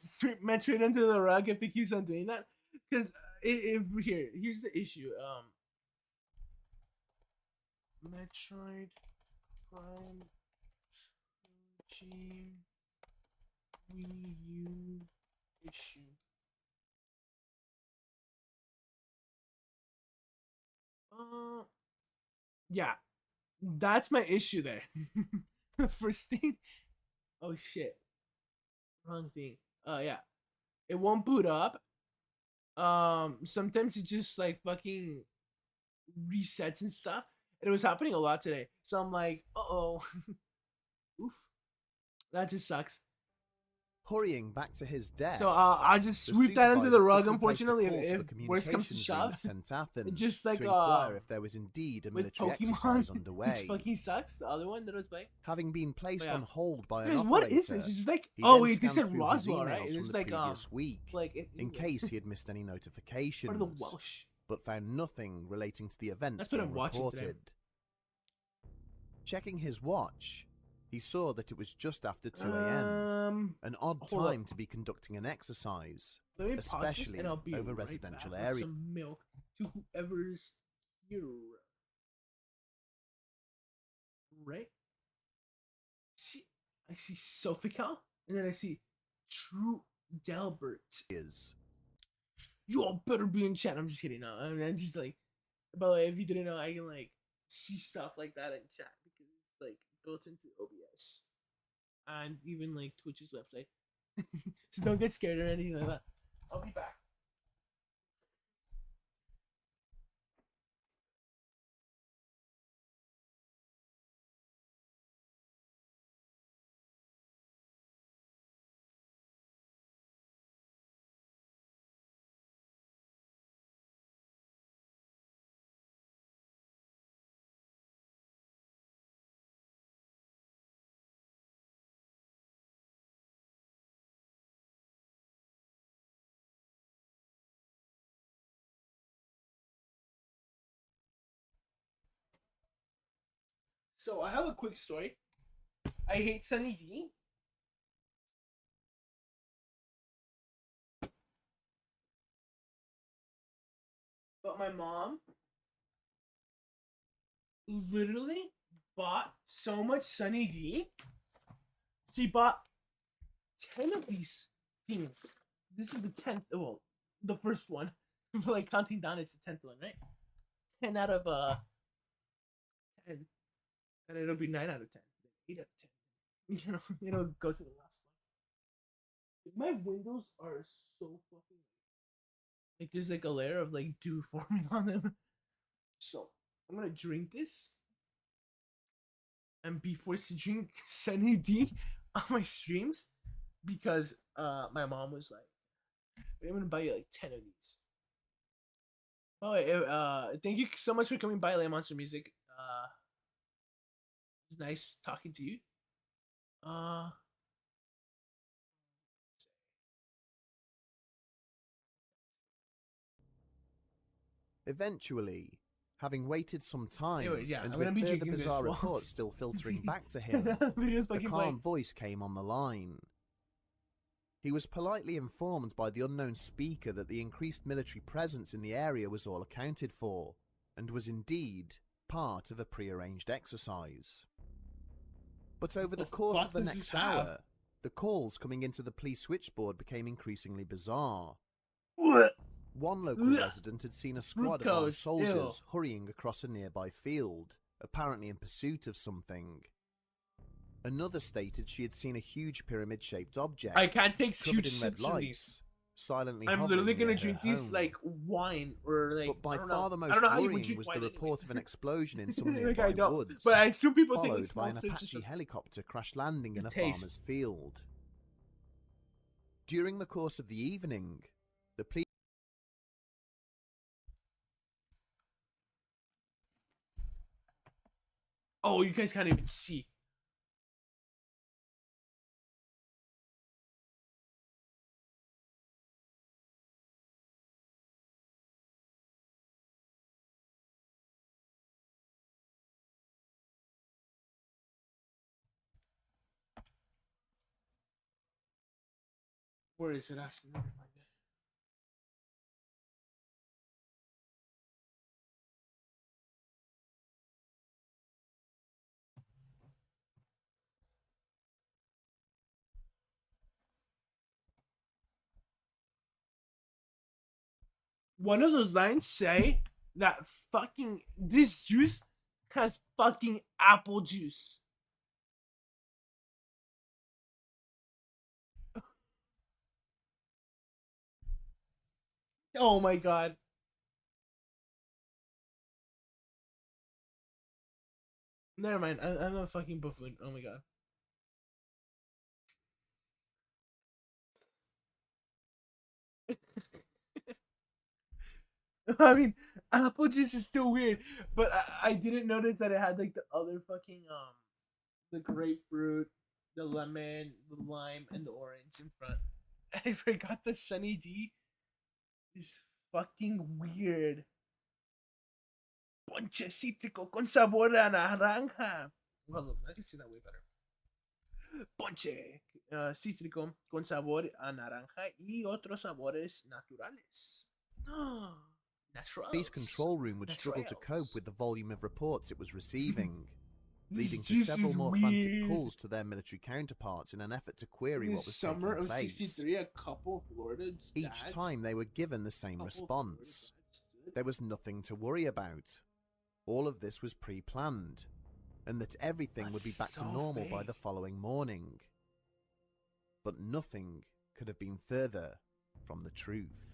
Sweep Metroid under the rug if it keeps on doing that. Because here's the issue. Metroid Prime Trilogy Wii U issue. Yeah, that's my issue there. First thing. Oh shit, wrong thing. Yeah, it won't boot up. Sometimes it just like fucking resets and stuff. And it was happening a lot today. So I'm like, oh. Oof. That just sucks. Hurrying back to his desk, So I'll just the sweep that under the supervisor rug, quickly placed a unfortunately, call to if the worst comes to communications room shove. at St. Athens Just like, to inquire if there was indeed a with military Pokemon, exercise which underway. fucking sucks, the other one that I was playing. Having been placed Yeah. on hold by an Guys, operator, what is this? This is like, he oh then wait, this scanned is through his Roswell, emails right? from It's the like previous week like in England. case he had missed any notifications, Part of the Welsh. but found nothing relating to the events That's what being I'm watching reported. today. Checking his watch, he saw that it was just after 2 a.m. An odd hold up. time to be conducting an exercise, Let me pause this especially and I'll be over right residential back with areas. some milk to whoever's here. Right? See, I see Sofical, and then I see True Delbert. You all better be in chat. I'm just kidding. No, I'm just like. By the way, if you didn't know, I can like see stuff like that in chat because it's like built into OBS and even like Twitch's website. So don't get scared or anything like that. I'll be back. So I have a quick story. I hate Sunny D. But my mom literally bought so much Sunny D. She bought 10 of these things. This is the 10th, well, the first one. But like counting down, it's the 10th one, right? 10 out of 10. And it'll be 9 out of 10. 8 out of 10. You know, it'll go to the last one. My windows are so fucking like there's like a layer of like dew forming on them. So I'm gonna drink this and be forced to drink Sunny D on my streams because my mom was like, I'm gonna buy you like 10 of these. Oh, thank you so much for coming by, Lay Monster Music. It's nice talking to you. Eventually, having waited some time, Anyways, yeah, and I'm with gonna be further drinking this bizarre while- reports still filtering back to him, Video's a fucking calm playing. voice came on the line. He was politely informed by the unknown speaker that the increased military presence in the area was all accounted for, and was indeed part of a prearranged exercise. But over the course fuck of the does next this have? hour, the calls coming into the police switchboard became increasingly bizarre. One local resident had seen a squad of armed Fructose, soldiers ew. hurrying across a nearby field, apparently in pursuit of something. Another stated she had seen a huge pyramid-shaped object I can't take covered huge in red sips of these. lights, silently I'm hovering literally gonna near her drink these home. like wine or like. But by I don't far know. the I most don't know how you would worrying drink was wine the report anyways. of an explosion in some Like, nearby I don't. woods, But I assume people take like followed small by an sips or Apache something. helicopter crash landing in The a taste. farmer's field. During the course of the evening, the police Oh, you guys can't even see. Where is it actually? Let me find it. One of those lines say that fucking this juice has fucking apple juice. Oh my god. Never mind. I'm a fucking buffoon. Oh my god. I mean, apple juice is still weird, but I didn't notice that it had like the other fucking the grapefruit, the lemon, the lime, and the orange in front. I forgot the Sunny D is fucking weird. Ponche cítrico con sabor a naranja. Well, I can see that way better. Ponche cítrico con sabor a naranja y otros sabores naturales. Naturals. Police control room would struggle to cope Naturals. with the volume of reports it was receiving, This leading to juice several is more weird. frantic calls to their military counterparts in an effort to query In what the was summer taking of place. '63, a couple of Florida Each dads- time they were given the same couple of Florida response. dads stood- There was nothing to worry about. All of this was pre-planned, and that everything would be That's back so to normal by fake. the following morning. But nothing could have been further from the truth.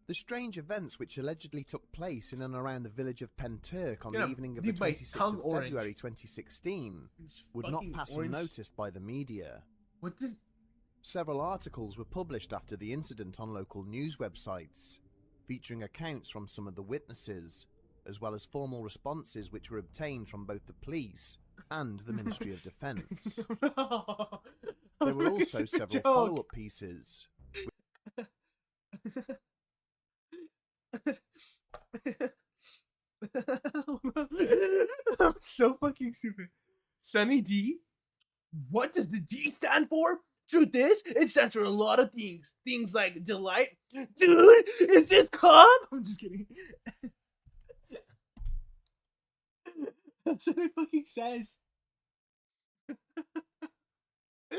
The strange events which allegedly took place in and around the village of Penturk on Yeah, the evening of the leave my 26th tongue of orange. February 2016 It's would not fucking pass orange. unnoticed by the media. What does? Several articles were published after the incident on local news websites, featuring accounts from some of the witnesses, as well as formal responses which were obtained from both the police and the Ministry of Defence. No. There were It's also a several joke. follow-up pieces. I'm so fucking stupid. Sunny D? What does the D stand for? Truth is, it stands for a lot of things. Things like delight. Dude, is this calm? I'm just kidding. That's what it fucking says. I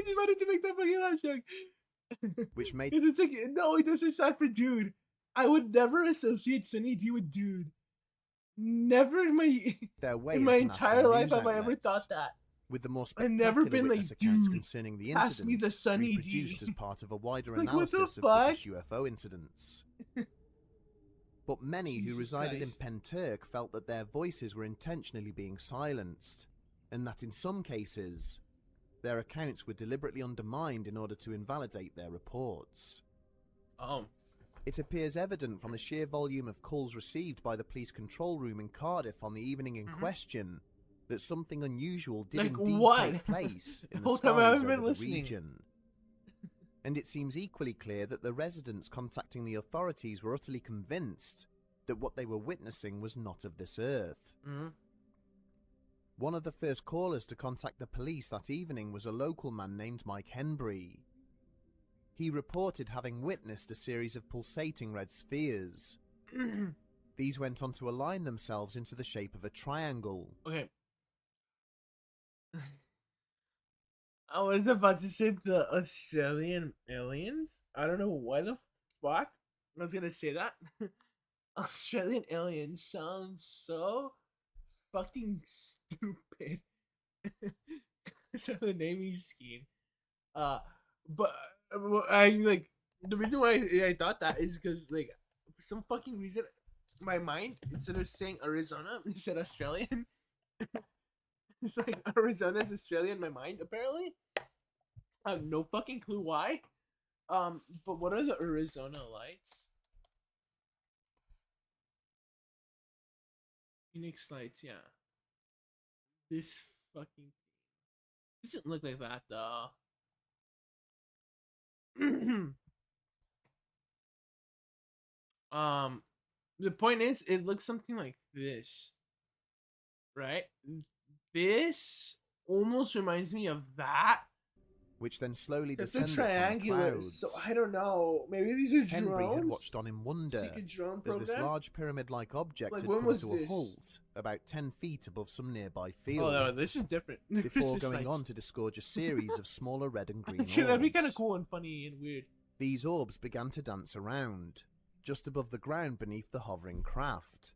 just wanted to make that fucking last joke. Which made Because it's like, no, it doesn't stand for dude. I would never associate Sunny D with dude. Never in my their way in my into entire national life news have I ever outlets, thought that. with the more I've spectacular never been witness like, accounts "Dude, concerning the pass me incident the Sunny D." reproduced as part of a wider Like, what the analysis of fuck? British UFO incidents. But many who Jesus resided Christ. in Penturk felt that their voices were intentionally being silenced, and that in some cases, their accounts were deliberately undermined in order to invalidate their reports. It appears evident from the sheer volume of calls received by the police control room in Cardiff on the evening in question that something unusual did Like indeed what? take place in The the whole time I skies haven't over been the listening. region. And it seems equally clear that the residents contacting the authorities were utterly convinced that what they were witnessing was not of this earth. Mm-hmm. One of the first callers to contact the police that evening was a local man named Mike Henbury. He reported having witnessed a series of pulsating red spheres. These went on to align themselves into the shape of a triangle. Okay. I was about to say the Australian aliens. I don't know why the fuck I was gonna say that. Australian aliens sounds so fucking stupid. So the naming scheme. But I like the reason why I thought that is because like for some fucking reason my mind instead of saying Arizona it said Australian. It's like Arizona is Australian in my mind apparently. I have no fucking clue why. But what are the Arizona lights? Phoenix lights, yeah. This fucking doesn't look like that though. The point is it looks something like this. Right? This almost reminds me of that. Which then slowly If they're descended from the triangular, clouds. so I don't know. Maybe these are drones. Henbury had watched on in wonder Secret drone as program. this large pyramid-like object Like, had when come was to a this? halt about 10 feet above some nearby Oh fields. no, this is different. before Christmas going lights. on to disgorge a series of smaller red and green Actually, that'd be kind of orbs. cool and funny and weird. These orbs began to dance around, just above the ground beneath the hovering craft,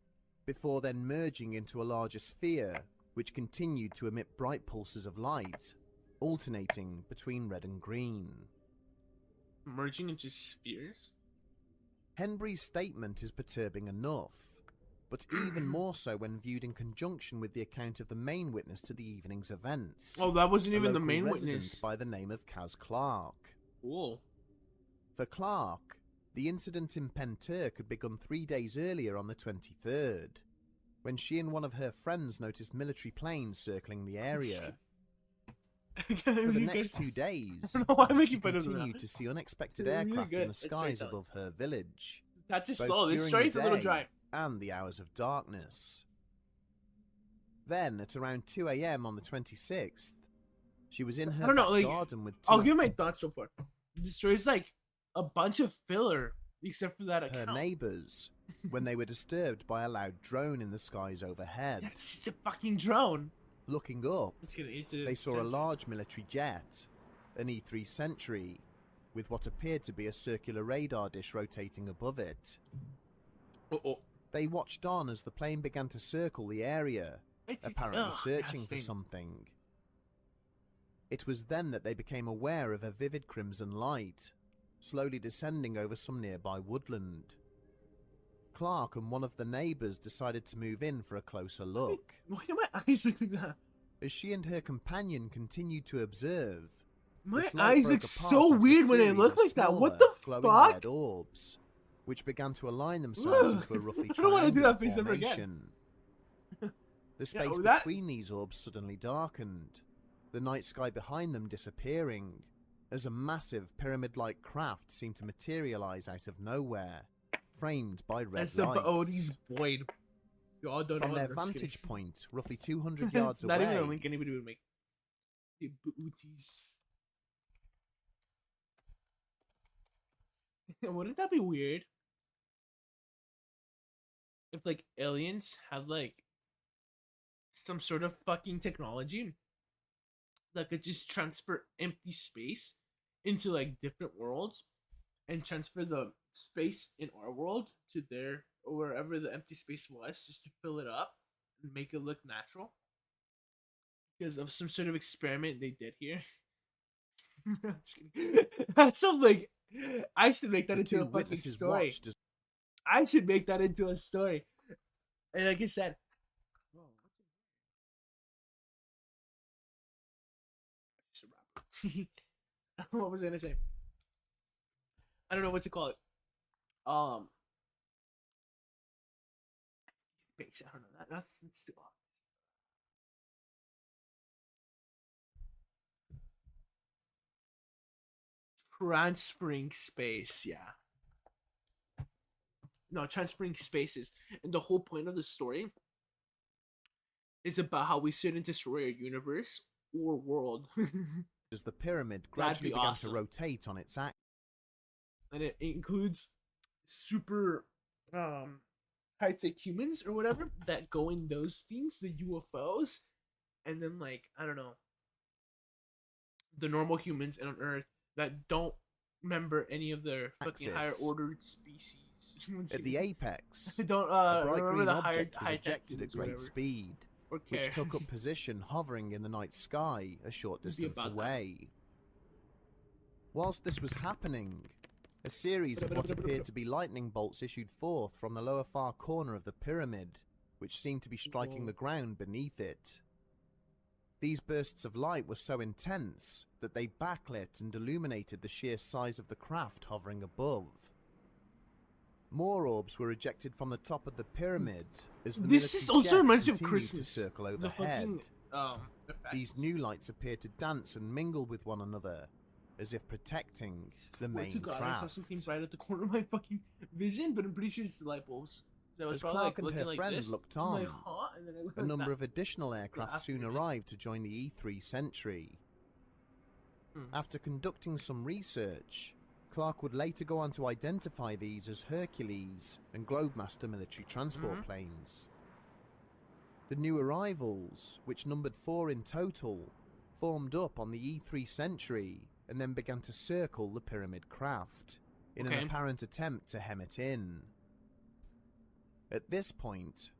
before then merging into a larger sphere, which continued to emit bright pulses of light, alternating between red and green. Merging into spheres. Henbury's statement is perturbing enough, but even more so when viewed in conjunction with the account of the main witness to the evening's events. Oh, that wasn't a even the local main resident witness. by the name of Kaz Clark. Cool. For Clark, the incident in Penturk had begun 3 days earlier on the 23rd, when she and one of her friends noticed military planes circling the area. For the next 2 days, I don't know why I'm she making fun of them now. continued to see unexpected They're really aircraft good in the at skies storytelling. above her village, That's just both slow. This during story's the a little day dry. and the hours of darkness. Then, at around 2 a.m. on the 26th, she was in her I don't know, back like, garden with I'll two give my thoughts so far. The story's like a bunch of filler, except for that of her account. neighbours when they were disturbed by a loud drone in the skies overhead. It's just a fucking drone. Looking up, It's gonna, it's a they saw a Sentry. large military jet, an E3 Sentry, with what appeared to be a circular radar dish rotating above it. Oh. They watched on as the plane began to circle the area, apparently searching for something. It was then that they became aware of a vivid crimson light, slowly descending over some nearby woodland. Clark and one of the neighbours decided to move in for a closer look. Why do my eyes look like that? As she and her companion continued to observe, My the light eyes broke look apart so into a weird when they series look of like that. What smaller, the glowing fuck? red orbs, which began to align themselves Ugh. into a roughly I don't wanna do triangular that face ever again. formation. The Yeah, space that- between these orbs suddenly darkened, the night sky behind them disappearing, as a massive pyramid-like craft seemed to materialize out of nowhere, framed by red That's the lights. Odie's Boyd. You all don't From know their what I'm vantage kidding. point, roughly 200 yards It's not even a away, link anybody would make. The booties. Wouldn't that be weird? If like aliens had like some sort of fucking technology that could just transfer empty space into like different worlds and transfer the space in our world to their or wherever the empty space was just to fill it up and make it look natural because of some sort of experiment they did here. Just kidding. That's some like I should make that the into two a fucking witnesses story. watched as I should make that into a story. And like I said, what was I gonna say? I don't know what to call it. Space. I don't know. That's too obvious. Transferring space. Yeah. No, transferring spaces, and the whole point of the story is about how we shouldn't destroy our universe or world. as the pyramid That'd gradually be began awesome. to rotate on its axis. And it includes super high tech humans or whatever that go in those things, the UFOs, and then like I don't know, the normal humans on Earth that don't remember any of their fucking higher Axis. ordered species. At the apex, don't a bright remember green the higher object was high tech ejected at humans or great whatever, speed, or care. which took up position hovering in the night sky a short It'd be distance about that. away. Whilst this was happening, a series of what appeared to be lightning bolts issued forth from the lower far corner of the pyramid, which seemed to be striking Whoa. the ground beneath it. These bursts of light were so intense that they backlit and illuminated the sheer size of the craft hovering above. More orbs were ejected from the top of the pyramid as the This military is also jet reminds me of continued Christmas. to circle The overhead. fucking These effects. new lights appeared to dance and mingle with one another, as if protecting the Swear main to God, I saw craft. something bright at the corner of my fucking vision, but I'm pretty sure it's the light bulbs. So I was As probably Clark like and looking her like friend this. looked I'm like, on, huh? And then I went A like number that. of additional aircraft after soon it. arrived to join the E3 Sentry. After conducting some research, Clark would later go on to identify these as Hercules and Globemaster military transport planes. The new arrivals, which numbered 4 in total, formed up on the E3 Sentry and then began to circle the pyramid craft in an apparent attempt to hem it in. At this point,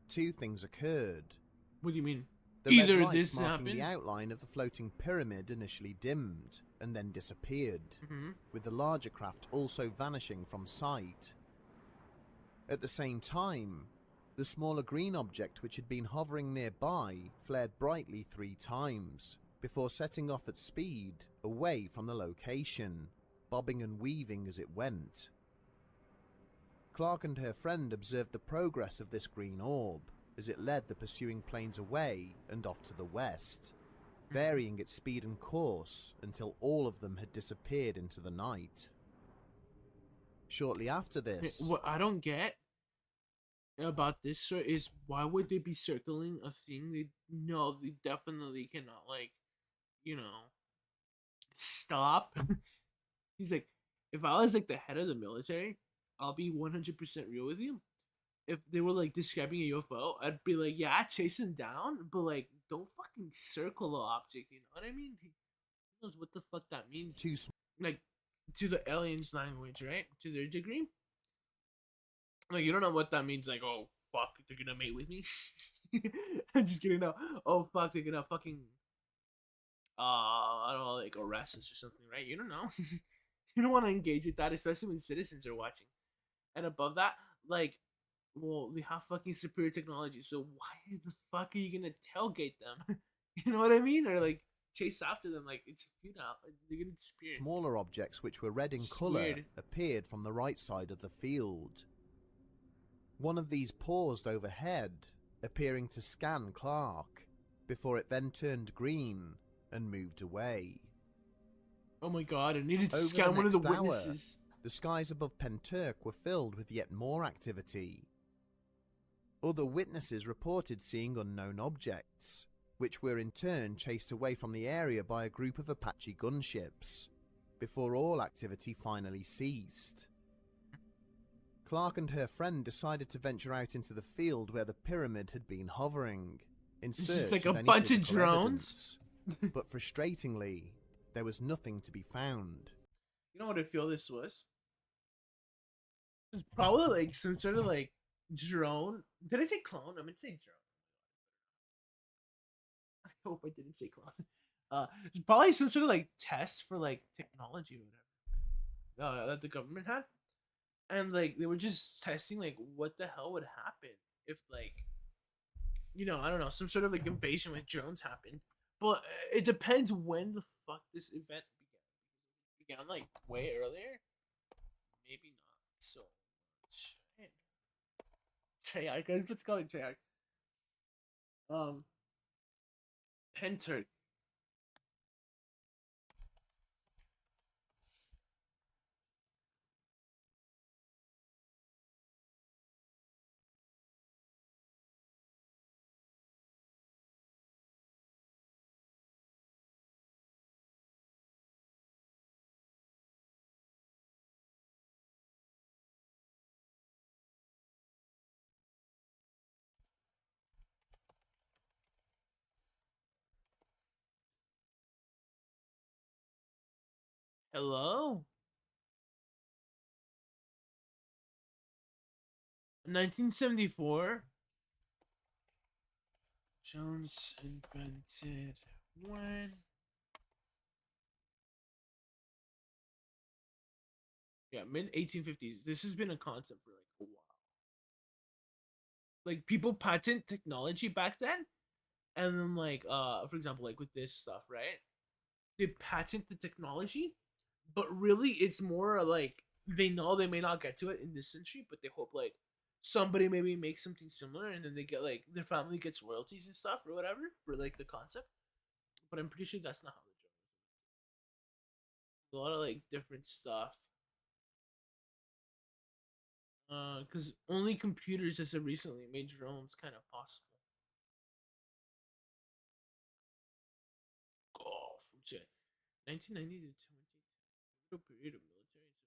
2 things occurred. What do you mean? The Either red lights this marking happened. the outline of the floating pyramid initially dimmed and then disappeared, with the larger craft also vanishing from sight. At the same time, the smaller green object which had been hovering nearby flared brightly 3 times, before setting off at speed away from the location. bobbing and weaving as it went. Clark and her friend observed the progress of this green orb as it led the pursuing planes away and off to the west, varying its speed and course until all of them had disappeared into the night. Shortly after this, What I don't get about this is why would they be circling a thing they definitely cannot, like, stop. He's like, if I was like the head of the military, I'll be 100% real with you. If they were like describing a UFO, I'd be like, yeah, chase him down, but like, don't fucking circle the object. You know what I mean? He knows what the fuck that means. Like, to the aliens' language, right? To their degree. Like, you don't know what that means. Like, oh fuck, they're gonna mate with me. I'm just kidding. No. Oh fuck, they're gonna fucking I don't know, like arrest us or something, right? You don't know. You don't want to engage with that, especially when citizens are watching. And above that, like, well, they have fucking superior technology, so why the fuck are you gonna tailgate them? You know what I mean? Or like chase after them? Like, it's futile. They're gonna disappear. smaller objects which were red in It's colour weird. appeared from the right side of the field. One of these paused overhead, appearing to scan Clark, before it then turned green and moved away. Oh my god, I needed to Over scan one of the next hour, witnesses. the skies above Penturk were filled with yet more activity. Other witnesses reported seeing unknown objects, which were in turn chased away from the area by a group of Apache gunships, before all activity finally ceased. Clark and her friend decided to venture out into the field where the pyramid had been hovering, in It's search just like of a any bunch of physical drones. evidence. But frustratingly, there was nothing to be found. You know what I feel this was? It's probably like some sort of like drone. Did I say clone? I meant to say drone. I hope I didn't say clone. It's probably some sort of like test for like technology or whatever that the government had, and like they were just testing like what the hell would happen if, like, I don't know, some sort of like invasion with drones happened. But it depends when the fuck this event began. Began like way earlier. Maybe not so much. Treyarch, guys, let's call it Treyarch. Um, Penturk. Hello? 1974. Jones invented when? Yeah, mid 1850s. This has been a concept for like a while. Like, people patent technology back then, and then like for example, like with this stuff, right? They patent the technology, but really it's more like they know they may not get to it in this century, but they hope like somebody maybe makes something similar, and then they get like their family gets royalties and stuff or whatever for like the concept. But I'm pretty sure that's not how the joke is. A lot of like different stuff. Because only computers as of recently made drones kind of possible. Oh, from shit. 1990 to 20, period of military and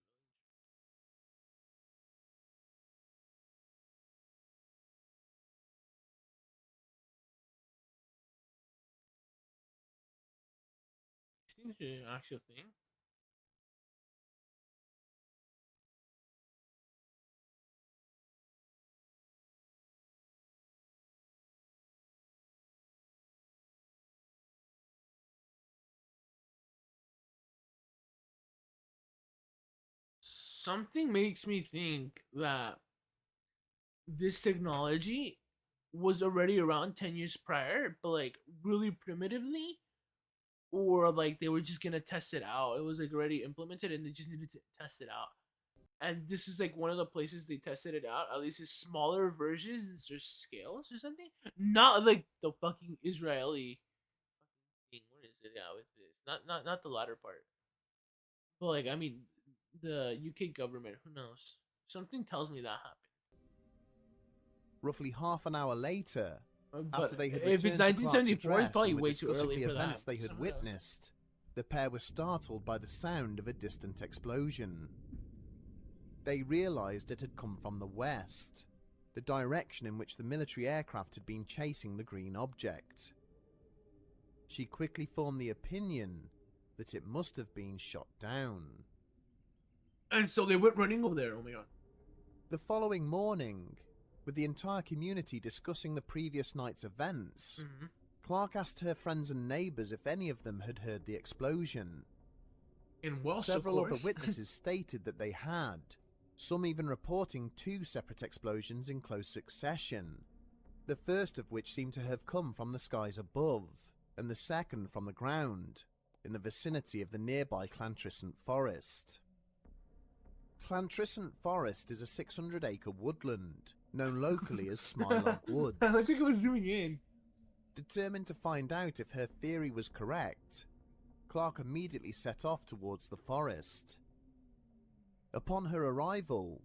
civilian. Seems an actual thing. Something makes me think that this technology was already around 10 years prior, but like really primitively, or like they were just gonna test it out. It was like already implemented, and they just needed to test it out. And this is like one of the places they tested it out. At least it's smaller versions and there's scales or something. Not like the fucking Israeli thing. What is it? Yeah, with this, not the latter part. But like, I mean, the UK government. Who knows? Something tells me that happened. Roughly half an hour later, But after they had if it's returned to Clark's 1974, address it's probably and were way too discussing early the for events that. they had Someone else. witnessed, the pair were startled by the sound of a distant explosion. They realized it had come from the west, the direction in which the military aircraft had been chasing the green object. She quickly formed the opinion that it must have been shot down. And so they went running over there. Oh my god. The following morning, with the entire community discussing the previous night's events, Mm-hmm. Clark asked her friends and neighbours if any of them had heard the explosion. In Welsh, Several of other course. witnesses stated that they had, some even reporting 2 separate explosions in close succession, the first of which seemed to have come from the skies above, and the second from the ground, in the vicinity of the nearby Llantrisant Forest. Llantrisant Forest is a 600-acre woodland, known locally as Smilock Woods. I like it was zooming in. Determined to find out if her theory was correct, Clark immediately set off towards the forest. Upon her arrival,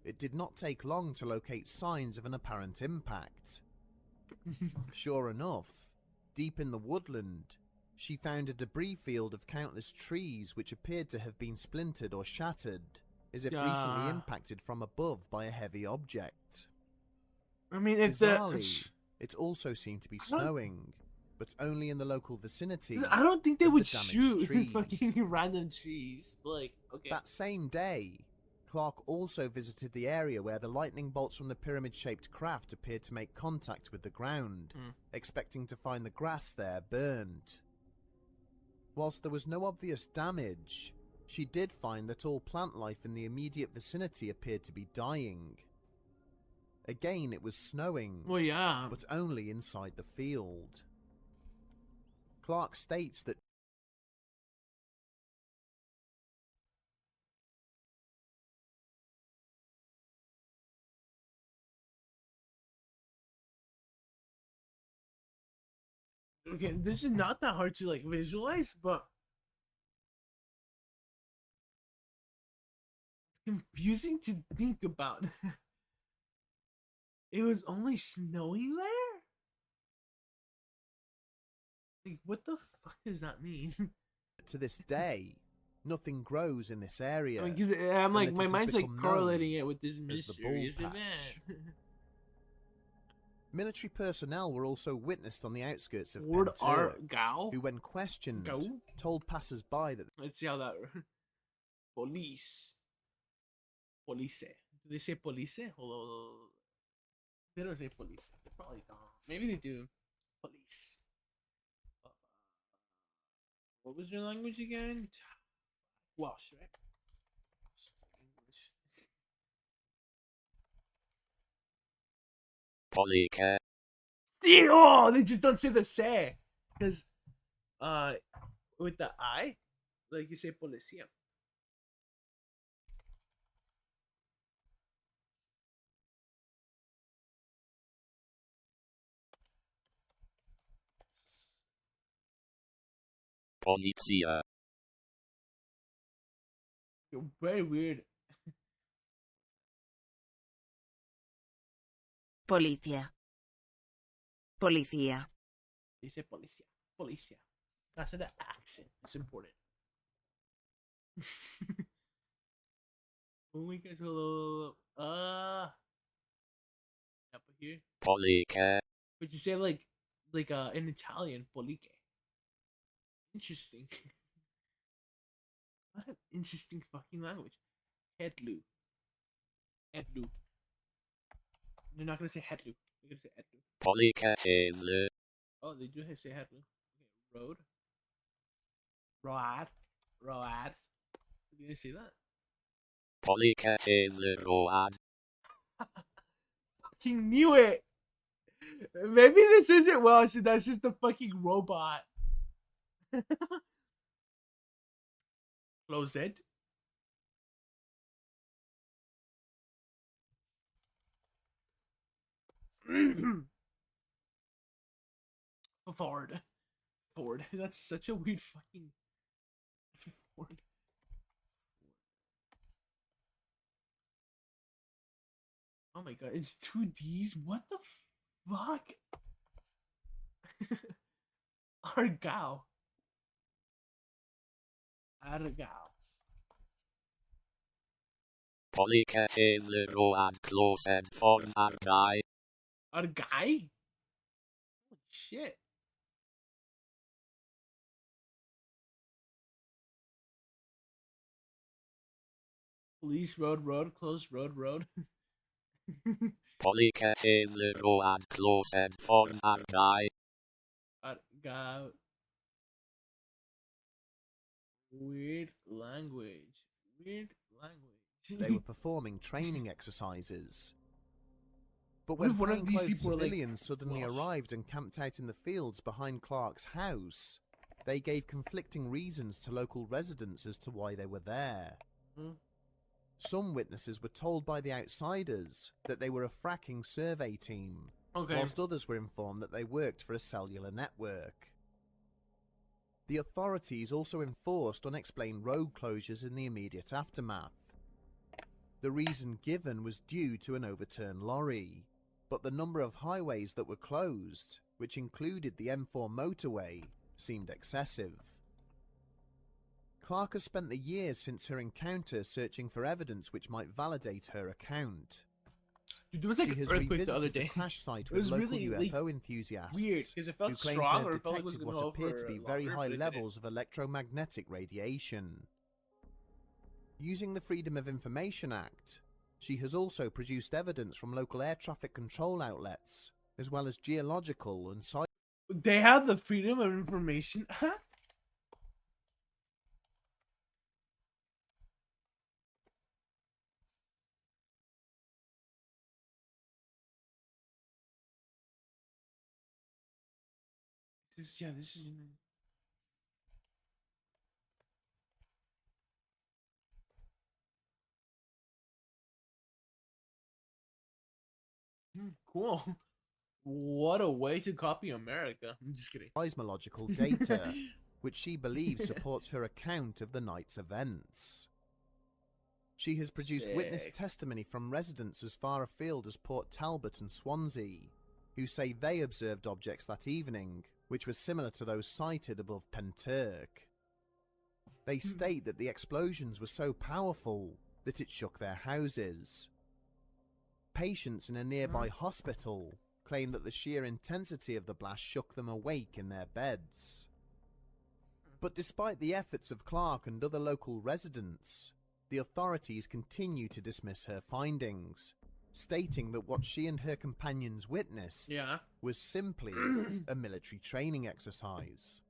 it did not take long to locate signs of an apparent impact. Sure enough, deep in the woodland, she found a debris field of countless trees which appeared to have been splintered or shattered, as if recently impacted from above by a heavy object. I mean, if Bizarrely, it also seemed to be snowing, but only in the local vicinity. I don't think they of would the damaged shoot trees. fucking random trees. Like, okay. That same day, Clark also visited the area where the lightning bolts from the pyramid-shaped craft appeared to make contact with the ground, expecting to find the grass there burned. Whilst there was no obvious damage, she did find that all plant life in the immediate vicinity appeared to be dying. Again, it was snowing, Well, yeah. but only inside the field. Clark states that Okay, this is not that hard to like visualize, but it's confusing to think about. It was only snowing there? Like, what the fuck does that mean? to this day, nothing grows in this area. I mean, 'cause I'm and like, that my it has mind's like become correlating known it with this as the mysterious Bull event. Military personnel were also witnessed on the outskirts of Ward R. Penturk, Gao? who when questioned, Gao? told passers-by that Let's see how that. Police. Police. Do they say police? Hold on. They don't say police. They probably don't. Maybe they do. Police. What was your language again? Welsh, right? English. Polycare, See, oh, they just don't say the say, because with the I, like you say policia. Polizia, You're very weird. Policía. Policía. You say policia. Policia. That's the accent. It's important. Oh my gosh, hold up. Up here. Polycare, But you say like in Italian, police. Interesting. What an interesting fucking language. Headloo. Headloo. They're not gonna say headloo. They're gonna say headloo. Polycare, Oh, they do say headloo. Okay, road. Road. Road. Did you see that? Polycare, Road, Fucking knew it. Maybe this isn't Welsh. That's just a fucking robot. Close it. Ford. Ford. That's such a weird fucking Ford. Oh my god, it's 2Ds? What the fuck? Argao. Argao. Polike hele road closed for Argai. Argai? Holy shit. Police road, closed road. Polike hele road closed for Argai. Argao. Weird language. Weird language. They were performing training exercises. But What when if one of these plainclothes people are, like, civilians suddenly Welsh? arrived and camped out in the fields behind Clark's house, they gave conflicting reasons to local residents as to why they were there. Hmm? Some witnesses were told by the outsiders that they were a fracking survey team, Okay. whilst others were informed that they worked for a cellular network. The authorities also enforced unexplained road closures in the immediate aftermath. The reason given was due to an overturned lorry, but the number of highways that were closed, which included the M4 motorway, seemed excessive. Clark has spent the years since her encounter searching for evidence which might validate her account. Dude, there was like She an has earthquake the revisited other the day. crash site It with was local really, UFO like, enthusiasts, Weird, because it who felt claim to strong have or it felt like it was detected going what to appeared to over be very longer, high but it levels of electromagnetic radiation. Using the Freedom of Information Act, she has also produced evidence from local air traffic control outlets, as well as geological and didn't. They have the freedom of information. Huh? This is. Cool. What a way to copy America. I'm just kidding. seismological data, which she believes supports her account of the night's events. She has produced witness Sick. testimony from residents as far afield as Port Talbot and Swansea, who say they observed objects that evening, which were similar to those sighted above Penturk. They state that the explosions were so powerful that it shook their houses. Patients in a nearby hospital claim that the sheer intensity of the blast shook them awake in their beds. But despite the efforts of Clark and other local residents, the authorities continue to dismiss her findings, stating that what she and her companions witnessed was simply a military training exercise.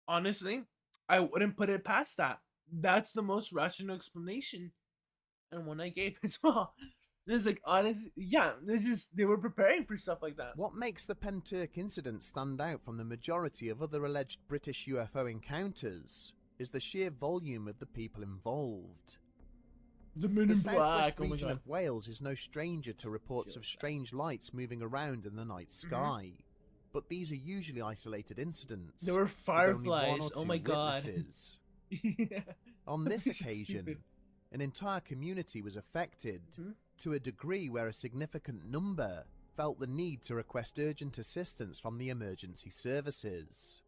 Honestly, I wouldn't put it past that. That's the most rational explanation, and one I gave as well. It's like, honest, yeah, they were preparing for stuff like that. What makes the Penturk incident stand out from the majority of other alleged British UFO encounters is the sheer volume of the people involved. The Men The in southwest Black. Oh my region god. of Wales is no stranger to reports of strange lights moving around in the night sky, but these are usually isolated incidents. There were with only one fireflies. or Oh two my god. witnesses. Yeah. On this This is occasion, stupid. an entire community was affected to a degree where a significant number felt the need to request urgent assistance from the emergency services.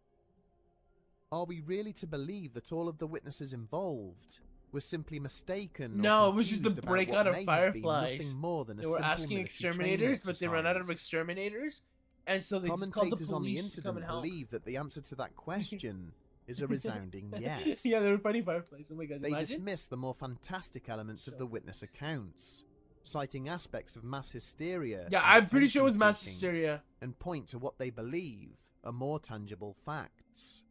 Are we really to believe that all of the witnesses involved were simply mistaken? No, or it was just the confused about breakout what of may have been fireflies. nothing more than a They were simple asking military exterminators, training but they ran out of exercise? exterminators, and so they just called the Commentators on the police to come and incident help. believe that the answer to that question is a resounding yes. Yeah, they were fighting fireflies. Oh my god, They imagine. dismiss the more fantastic elements of So the witness nice. accounts, citing aspects of mass hysteria. Yeah, and I'm pretty sure it was mass attention-seeking, hysteria. and point to what they believe are more tangible facts.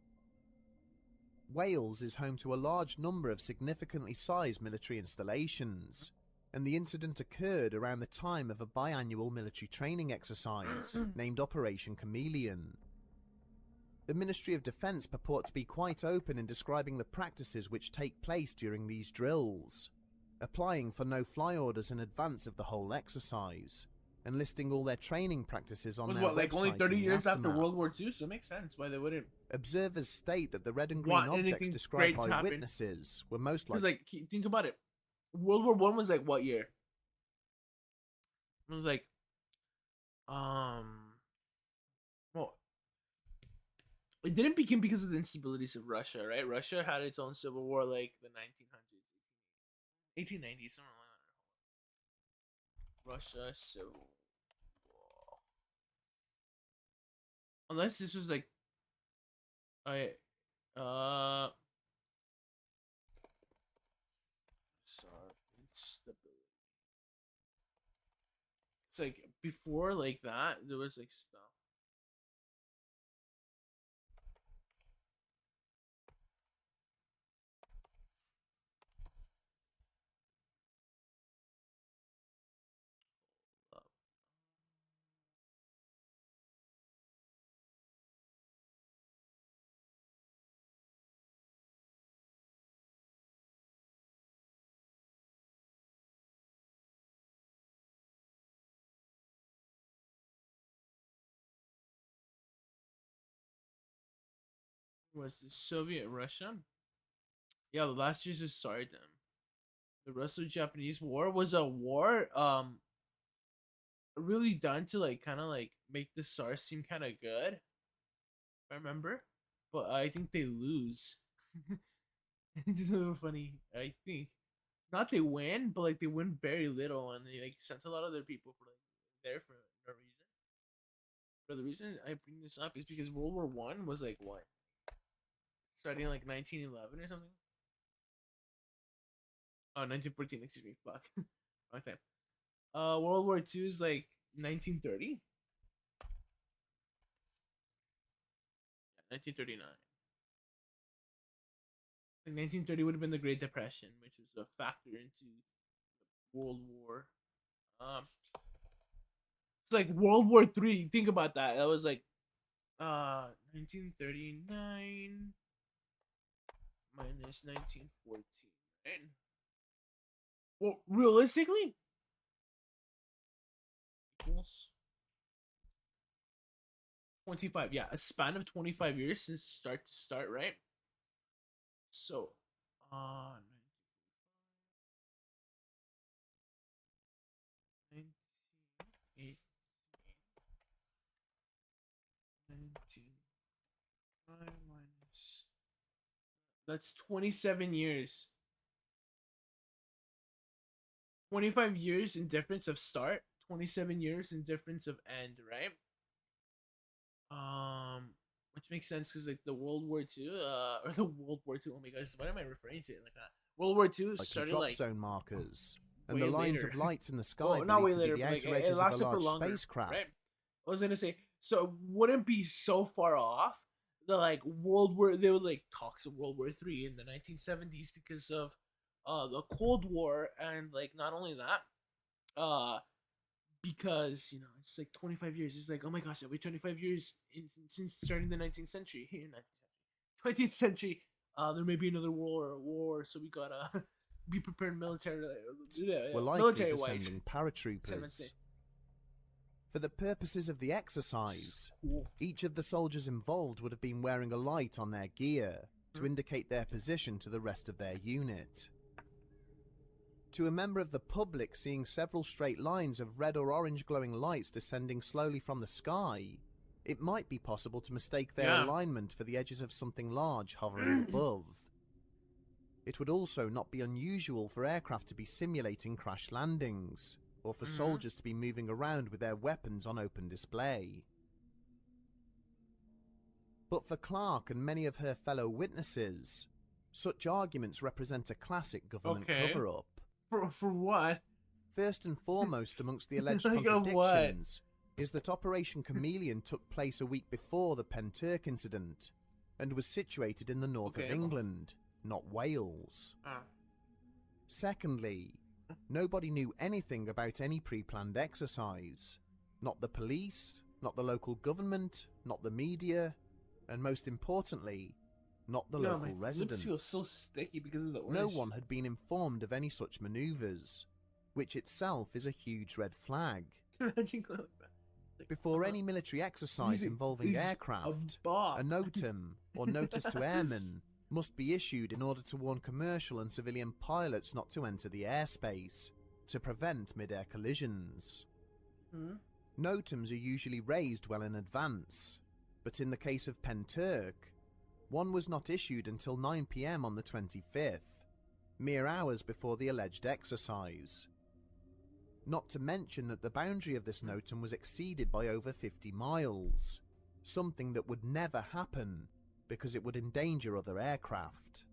Wales is home to a large number of significantly sized military installations, and the incident occurred around the time of a biannual military training exercise named Operation Chameleon. The Ministry of Defence purport to be quite open in describing the practices which take place during these drills, applying for no-fly orders in advance of the whole exercise, and listing all their training practices on Was their what, like, only website 30 in the years after aftermath. World War II, so it makes sense why they wouldn't. Observers state that the red and green Want objects anything described great to by happen. witnesses were most Because, likely like, think about it. World War One was like what year? It was like, well, it didn't begin because of the instabilities of Russia, right? Russia had its own civil war like the 1900s, 1890s, something like that. Russia civil war. Unless this was like, sorry, instability. It's like before like that, there was like stuff. Was the Soviet Russia? Yeah, the last year's just started them. The Russo-Japanese War was a war, really done to like kind of like make the SARS seem kind of good. If I remember, but I think they lose. It's just a little funny. I think not they win, but like they win very little, and they like sent a lot of their people for like there for no reason. But the reason I bring this up is because World War One was like what, starting like 1911 or something. Oh, 1914. Excuse me. Fuck. Wrong time. World War Two is like 1930. 1939. Like 1930 would have been the Great Depression, which was a factor into World War. It's like World War Three. Think about that. That was like 1939 minus 1914. Right? Well, realistically, equals 25. Yeah, a span of 25 years since start to start, right? So, uh, 19, 19 minus. That's 27 years. 25 years in difference of start, 27 years in difference of end, right? Which makes sense because like the World War II, or the World War II. Oh my gosh, why am I referring to it like that? World War II started drop like zone markers, and way the lines later. of lights in the sky Well, not way believed to later, be the but like outer it edges of a lasted for large longer, spacecraft. right? I was gonna say, so it wouldn't be so far off. The like World War, they would like talks of World War III in the 1970s because of the Cold War, and like not only that, because you know it's like 25 years. It's like, oh my gosh, we 25 years since starting the 19th century. Here, 20th century, there may be another war, so we gotta be prepared military, Were likely military wise. descending paratroopers. For the purposes of the exercise, Cool. each of the soldiers involved would have been wearing a light on their gear to indicate their position to the rest of their unit. To a member of the public seeing several straight lines of red or orange glowing lights descending slowly from the sky, it might be possible to mistake their alignment for the edges of something large hovering above. It would also not be unusual for aircraft to be simulating crash landings, or for soldiers to be moving around with their weapons on open display. But for Clark and many of her fellow witnesses, such arguments represent a classic government cover-up. For what? First and foremost amongst the alleged Like contradictions is that Operation Chameleon took place a week before the Penturk incident and was situated in the north of England, not Wales. Secondly, nobody knew anything about any pre-planned exercise. Not the police, not the local government, not the media, and most importantly, not the No, local my residents. lips feel so sticky because of the orange. No one had been informed of any such manoeuvres, which itself is a huge red flag. Imagine going like that. Like, Before any military exercise sneezing involving is aircraft, bob. a NOTAM, or Notice to Airmen, must be issued in order to warn commercial and civilian pilots not to enter the airspace, to prevent mid-air collisions. Hmm? NOTAMs are usually raised well in advance, but in the case of Penturk, one was not issued until 9 PM on the 25th, mere hours before the alleged exercise. Not to mention that the boundary of this NOTAM was exceeded by over 50 miles, something that would never happen because it would endanger other aircraft.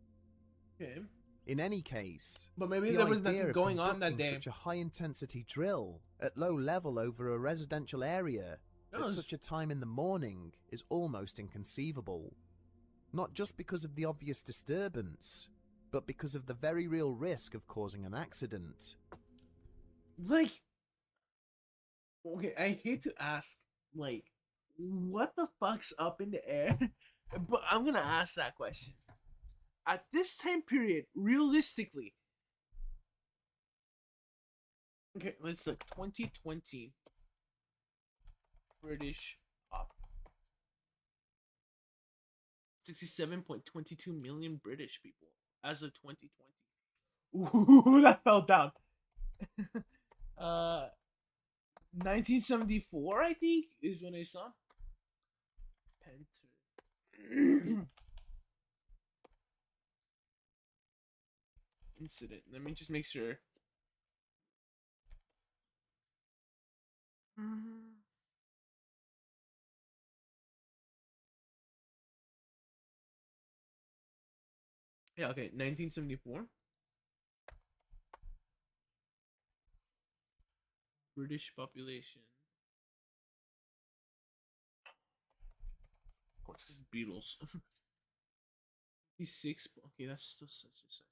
Okay. In any case, But maybe the there was idea nothing of going on that conducting day. such a high-intensity drill at low level over a residential area No, at it's- such a time in the morning is almost inconceivable. Not just because of the obvious disturbance, but because of the very real risk of causing an accident. Like, okay, I hate to ask, like, what the fuck's up in the air? But I'm gonna ask that question. At this time period, realistically, okay, let's look. 2020 British pop. 67.22 million British people as of 2020. Ooh, that fell down. 1974, I think, is when I saw Penter incident. Let me just make sure. Yeah, okay, 1974. British population. What's this Beatles? 56. Okay, that's still such a size.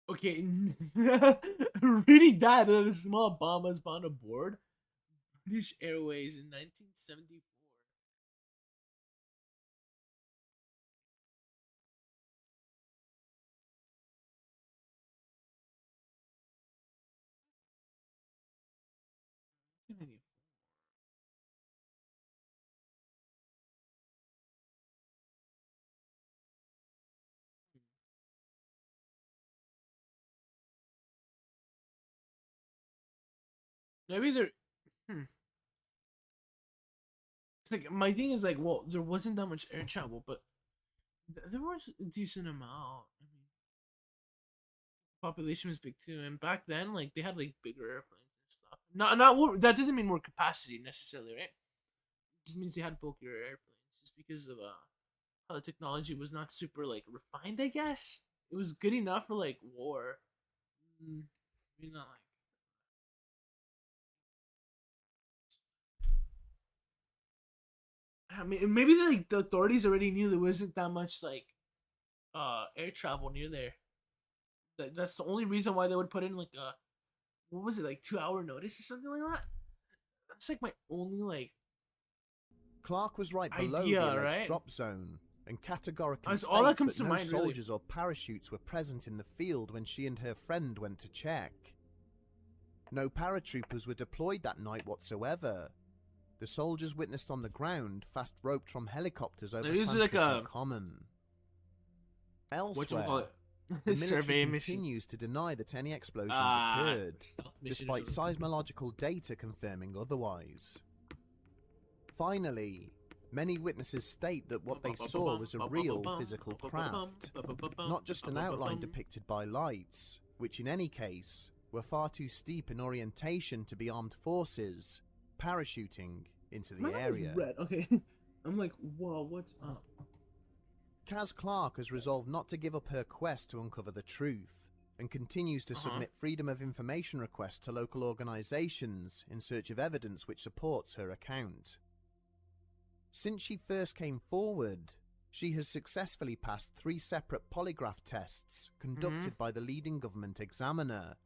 Okay, reading that a small bomb was found aboard British Airways in 1974. Maybe there. It's like my thing is like, well, there wasn't that much air travel, but there was a decent amount. I mean, population was big too, and back then, like they had like bigger airplanes and stuff. That doesn't mean more capacity necessarily, right? It just means they had bulkier airplanes, just because of how the technology was not super like refined. I guess it was good enough for like war. Maybe not like. I mean, maybe like the authorities already knew there wasn't that much like air travel near there. That's the only reason why they would put in like a what was it, like 2 hour notice or something like that. That's like my only like Clark was right below idea, the alleged right? drop zone and categorically That's states all that comes that to no mind, really. soldiers or parachutes were present in the field when she and her friend went to check. No paratroopers were deployed that night whatsoever. The soldiers witnessed on the ground fast roped from helicopters over This is like Plantrison a Common. whatchamacallit? The Survey military mission. continues to deny that any explosions occurred, Stealth mission despite or something. seismological data confirming otherwise. Finally, many witnesses state that what they saw was a real physical craft, not just an outline depicted by lights, which in any case were far too steep in orientation to be armed forces parachuting into the My eyes area. red. Okay, I'm like, whoa, what's up? Kaz Clark has resolved not to give up her quest to uncover the truth, and continues to submit Freedom of Information requests to local organisations in search of evidence which supports her account. Since she first came forward, she has successfully passed 3 separate polygraph tests conducted by the leading government examiner,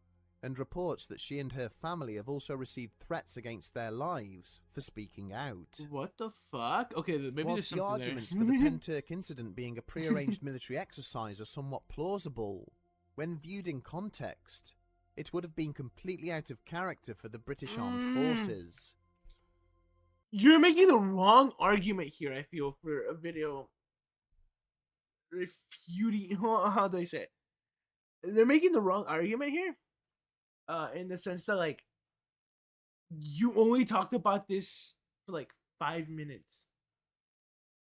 and reports that she and her family have also received threats against their lives for speaking out. What the fuck? Okay, maybe there's Whilst the something arguments there. for the Penturk incident being a prearranged military exercise are somewhat plausible, when viewed in context, it would have been completely out of character for the British Armed Forces. You're making the wrong argument here, I feel, for a video refuting. How do I say it? They're making the wrong argument here. In the sense that, like, you only talked about this for like 5 minutes.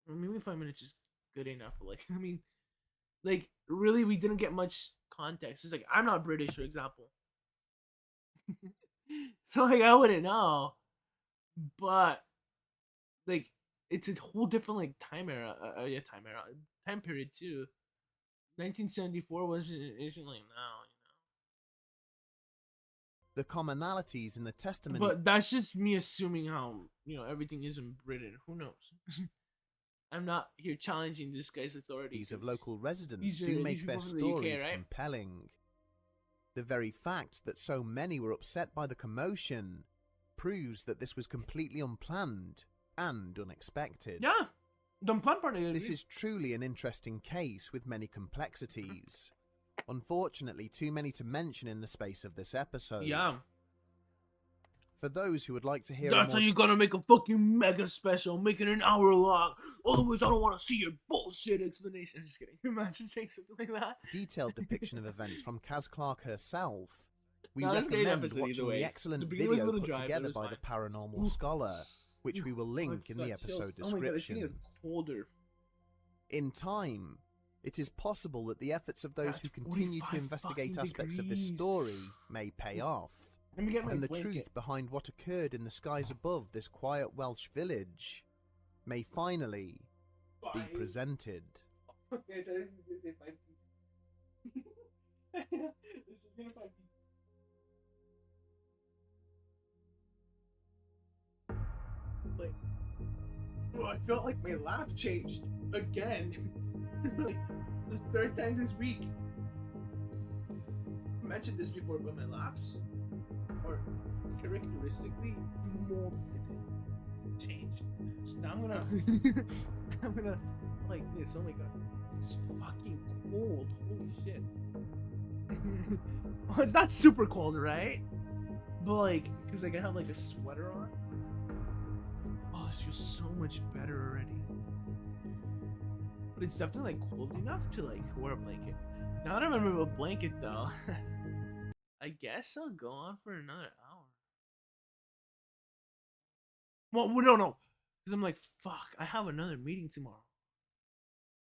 Well, maybe 5 minutes is good enough, but like, I mean, like, really, we didn't get much context. It's like, I'm not British, for example. So, like, I wouldn't know. But, like, it's a whole different, like, time period, too. 1974 isn't like now, The commonalities in the testimony But that's just me assuming how, everything is in Britain. Who knows? I'm not here challenging this guy's authority. of local residents these do are make their people from the UK, stories right? compelling. The very fact that so many were upset by the commotion proves that this was completely unplanned and unexpected. Yeah, the unplanned part. This is truly an interesting case with many complexities. Unfortunately, too many to mention in the space of this episode. Yeah. For those who would like to hear That's a how more you gotta make a fucking mega special, make it an hour long. Otherwise, I don't want to see your bullshit explanation. I'm just kidding. Imagine saying something like that. detailed depiction of events from Kaz Clark herself, we No, that's a great recommend episode either watching way. the excellent The beginning was a video little put dry, but it together was by fine. the Paranormal Oof. Scholar, which we will I link just in the got chills. episode Oh my god, it's description. getting colder. In time, it is possible that the efforts of those That's who continue to 45 investigate fucking aspects of this degrees. story may pay off, Let me get my and the blanket. truth behind what occurred in the skies above this quiet Welsh village may finally be presented. Okay, I thought he was gonna say 5 piece. This is gonna 5 piece. Like, oh, I felt like my laugh changed again. Like, the 3rd time this week. I mentioned this before, but my laughs are characteristically molded, changed. So now I'm gonna, I'm gonna like this. Oh my god, it's fucking cold. Holy shit. Well, it's not super cold, right? But like, cause like I have like a sweater on. Oh, this feels so much better already. But it's definitely like cold enough to like wear a blanket. Now that I remember a blanket though, I guess I'll go on for another hour. Well, no. Because I'm like, fuck, I have another meeting tomorrow.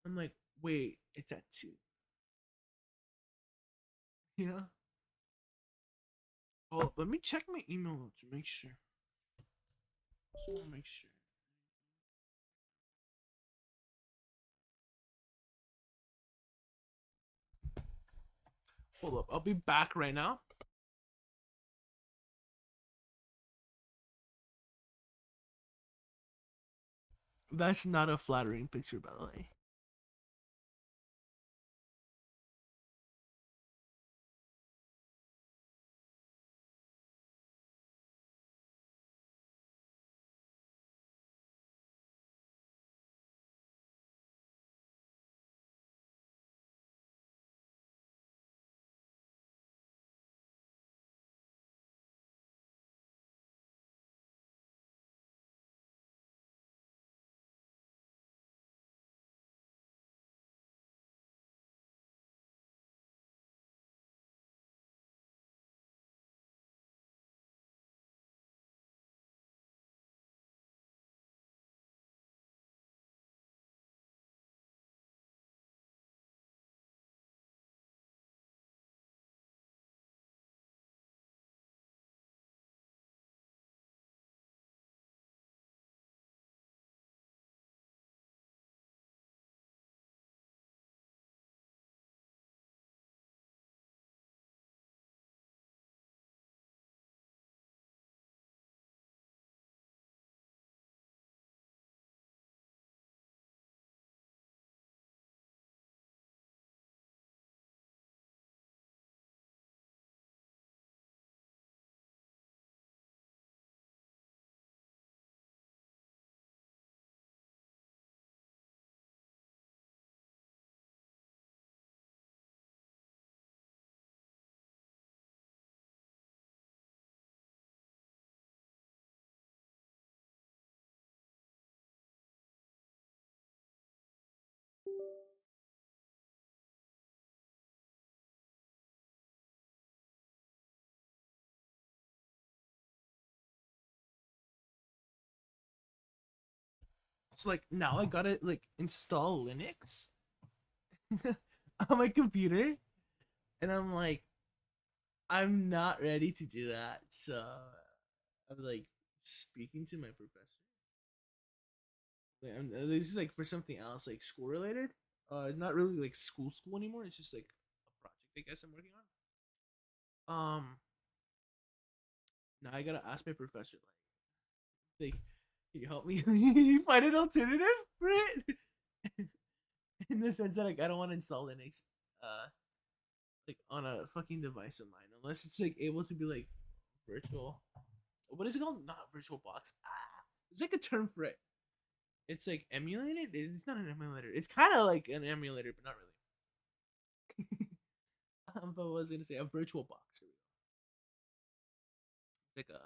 I'm like, wait, it's at 2. You know? Oh, let me check my email to make sure. Just want to make sure. Hold up, I'll be back right now. That's not a flattering picture, by the way. So like now I gotta like install Linux on my computer, and I'm like, I'm not ready to do that. So I'm like speaking to my professor. Like, this is like for something else, like school related. It's not really like school anymore. It's just like a project I guess I'm working on. Now I gotta ask my professor like can you help me find an alternative for it? In the sense that like I don't want to install Linux, like on a fucking device of mine unless it's like able to be like virtual. What is it called? Not virtual box. There's like a term for it. It's like emulated. It's not an emulator. It's kind of like an emulator, but not really. But what was I gonna say? A virtual box. Like a.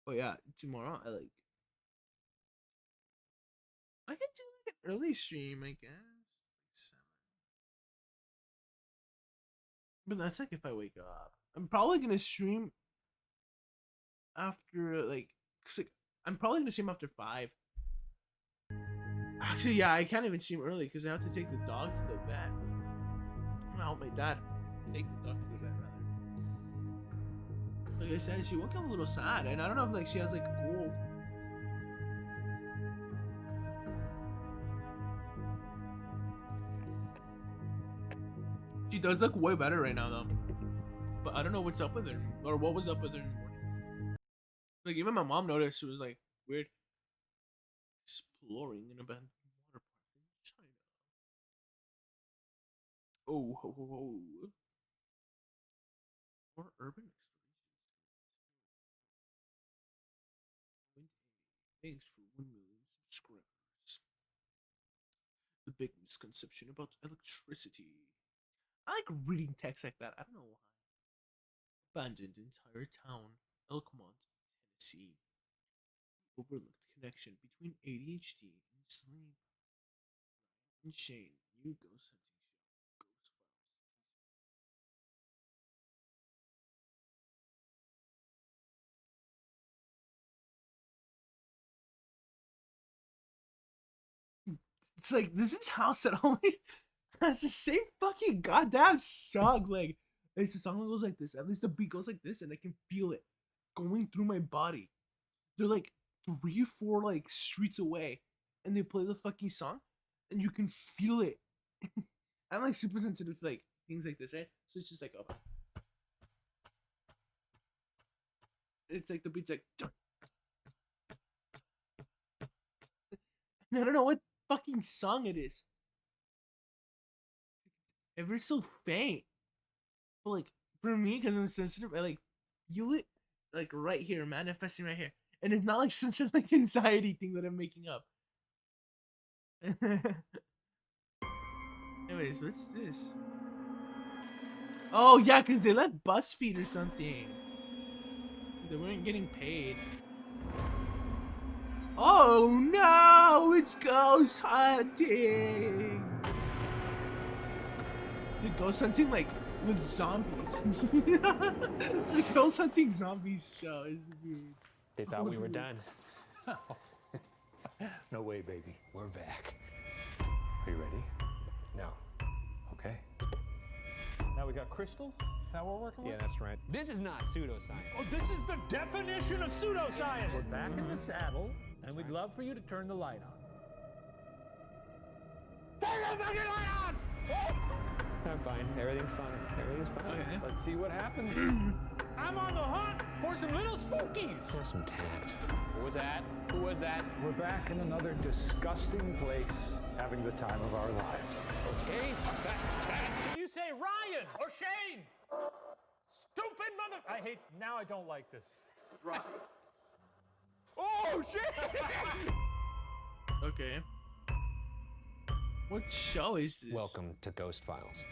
Oh yeah, tomorrow I could do like an early stream, I guess. But that's like if I wake up. I'm probably gonna stream after like, 'cause, like I'm probably gonna stream after 5. Actually, yeah, I can't even stream early because I have to take the dog to the vet. I'm gonna help my dad take the dog to the vet rather. Like I said, she woke up a little sad, and I don't know if like she has like a cold. She does look way better right now though, but I don't know what's up with her or what was up with her in the morning. Like even my mom noticed she was like weird exploring an abandoned water park in China. Oh, ho, ho, ho. More urban explorations. Thanks for 1 million subscribers. The big misconception about electricity. I like reading text like that. I don't know why. Abandoned entire town, Elkmont, Tennessee. Overlooked connection between ADHD and sleep. And Shane, new ghost hunting show. Ghost Files. It's like this is house that always has the same fucking goddamn song. Like it's the song that goes like this. At least the beat goes like this, and I can feel it going through my body. They're like 3 or 4 like streets away, and they play the fucking song, and you can feel it. I'm like super sensitive to like things like this, right? So it's just like, oh, it's like the beat's like, and I don't know what fucking song it is. Ever so faint, but like for me, because I'm sensitive, I like feel it like right here, manifesting right here, and it's not like such a like anxiety thing that I'm making up. Anyways, what's this? Oh yeah, because they let BuzzFeed or something. They weren't getting paid. Oh no, it's ghost hunting. The ghost hunting like with zombies. The ghost hunting zombies show is weird. They thought we were done. No way, baby. We're back. Are you ready? No. Okay. Now we got crystals? Is that what we're working with? Yeah, that's right. This is not pseudoscience. Oh, this is the definition of pseudoscience! We're back in the saddle, and we'd love for you to turn the light on. Turn the fucking light on! I'm fine. Everything's fine. Everything's fine. Okay. Let's see what happens. I'm on the hunt for some little spookies! For some tact. Who was that? Who was that? We're back in another disgusting place, having the time of our lives. Okay. Can you say Ryan or Shane? Stupid mother... now I don't like this. Right. Oh, shit! Okay. What show is this? Welcome to Ghost Files.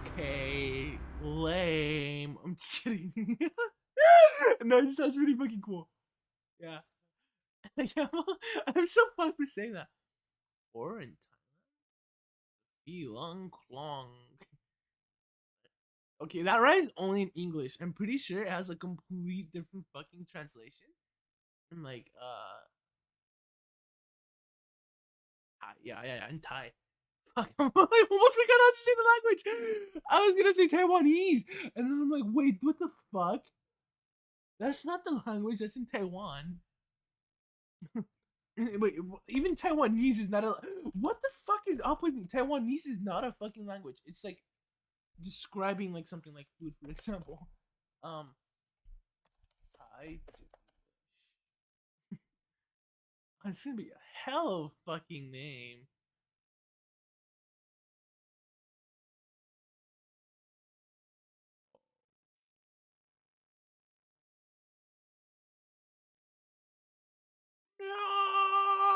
Okay, lame. I'm just kidding. No, it sounds really fucking cool. Yeah. Yeah, I'm so fun for saying that. Or in Thailand. Long Klong. Okay, that rhymes only in English. I'm pretty sure it has a complete different fucking translation. And like, yeah, in Thai. Fuck, I almost forgot how to say the language. I was gonna say Taiwanese, and then I'm like, wait, what the fuck? That's not the language that's in Taiwan. Wait, even Taiwanese is not a. What the fuck is up with me? Taiwanese is not a fucking language. It's like describing like something like food, for example. Thai. It's gonna be a hell of a fucking name.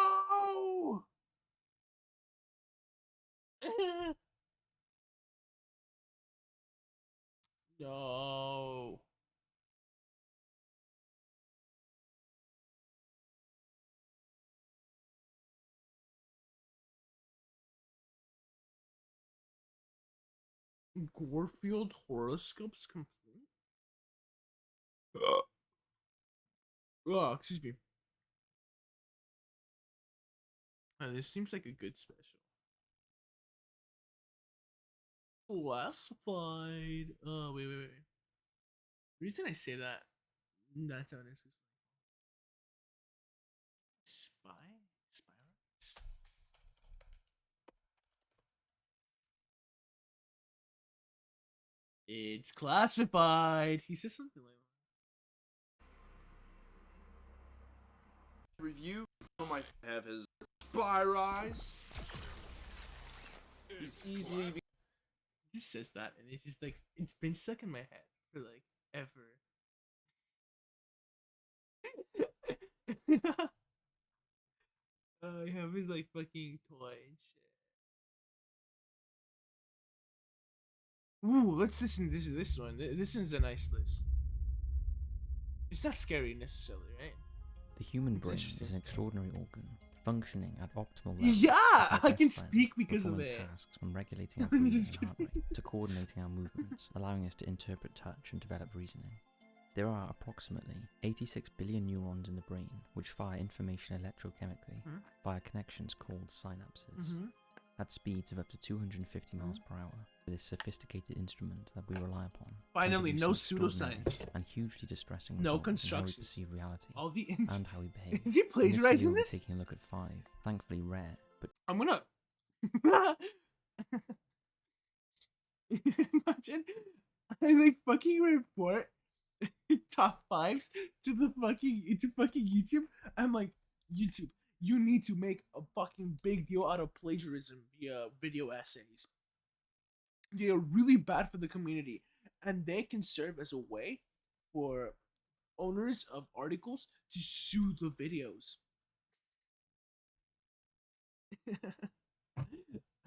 No. No. Gorefield horoscopes complete. Oh, excuse me. This seems like a good special. Classified. Oh, wait. The reason I say that, that's on is spy? Spy? It's classified. He says something like Review for my have his spy rise. He's easily he just says that, and it's just like it's been stuck in my head for like ever. I have his like fucking toy and shit. Ooh, let's listen. This one. This one's a nice list. It's not scary necessarily, right? The human It's brain interesting. is an extraordinary organ, functioning at optimal levels. Yeah, It's our I best can friend, speak because of performing it. tasks from regulating our I'm breathing just and heart rate to coordinating our movements, allowing us to interpret touch and develop reasoning. There are approximately 86 billion neurons in the brain, which fire information electrochemically via connections called synapses, at speeds of up to 250 miles per hour. This sophisticated instrument that we rely upon. Finally, can no produce some pseudoscience. extraordinary and hugely distressing No results in how we constructions. perceive reality All the and how we behave. Is he In this plagiarizing video, we'll be this? taking a look at 5, thankfully rare, but I'm gonna imagine I like fucking report top fives to fucking YouTube. I'm like, YouTube, you need to make a fucking big deal out of plagiarism via video essays. They are really bad for the community, and they can serve as a way for owners of articles to sue the videos.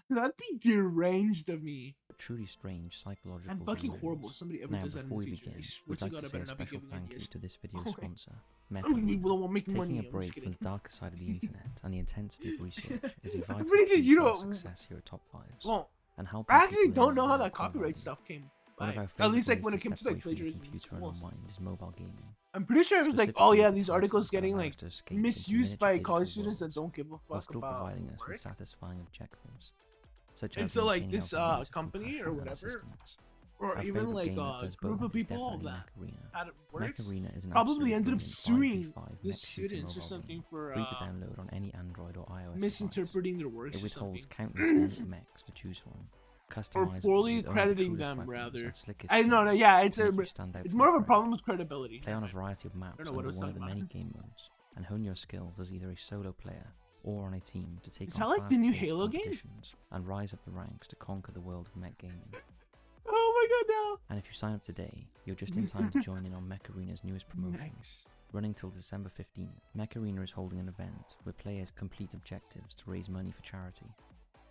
That'd be deranged of me. truly strange psychological And fucking delusions. horrible. If somebody ever Now, does that in before the we future, begin, I swear we'd to like God, to I say better a not be special giving thank you ideas. to this video's Oh, sponsor, I don't mean we Metroid. won't make money. Taking a I'm just break kidding. from the darker side of the internet and the intensity of research is a vital pretty sure key you to our don't- success here at Top 5s. Well, and helping I actually people don't learn know how and that uncover copyright value. stuff came. One of by. our At favorite least like ways when to it comes step to like away from the plagiarism in computer and schools. unwind is mobile gaming. I'm pretty sure it was like, Specifically oh yeah, the these titles articles that getting allow like us to escape into misused by miniature college digital students that worlds don't give a while fuck still about providing us with work. satisfying objectives, such And as so like maintaining this our values of company or compassion and whatever, assistance. or Our even favorite like game that a does group both of is people definitely that Mech Arena. had it Mech works, Arena is an probably absolute ended up brilliant suing 5v5 the mech shooting students or mobile something game, for free to download on any Android or iOS misinterpreting their works device. It or something. withholds countless unique mechs to choose from, Or customizable poorly with only the crediting coolest them, weapons rather. and slickest I know, no, skins yeah, to make you stand out it's from more your of a friends. problem with credibility. Play on a variety of maps know what I under was one of the talking many about. game modes, and hone your skills as either a solo player or on a team to take Is on that like the new fast-paced Halo game? competitions and rise up the ranks to conquer the world of mech gaming. Oh my god, no! And if you sign up today, you're just in time to join in on Mech Arena's newest promotion. Nice. Running till December 15th, Mech Arena is holding an event where players complete objectives to raise money for charity.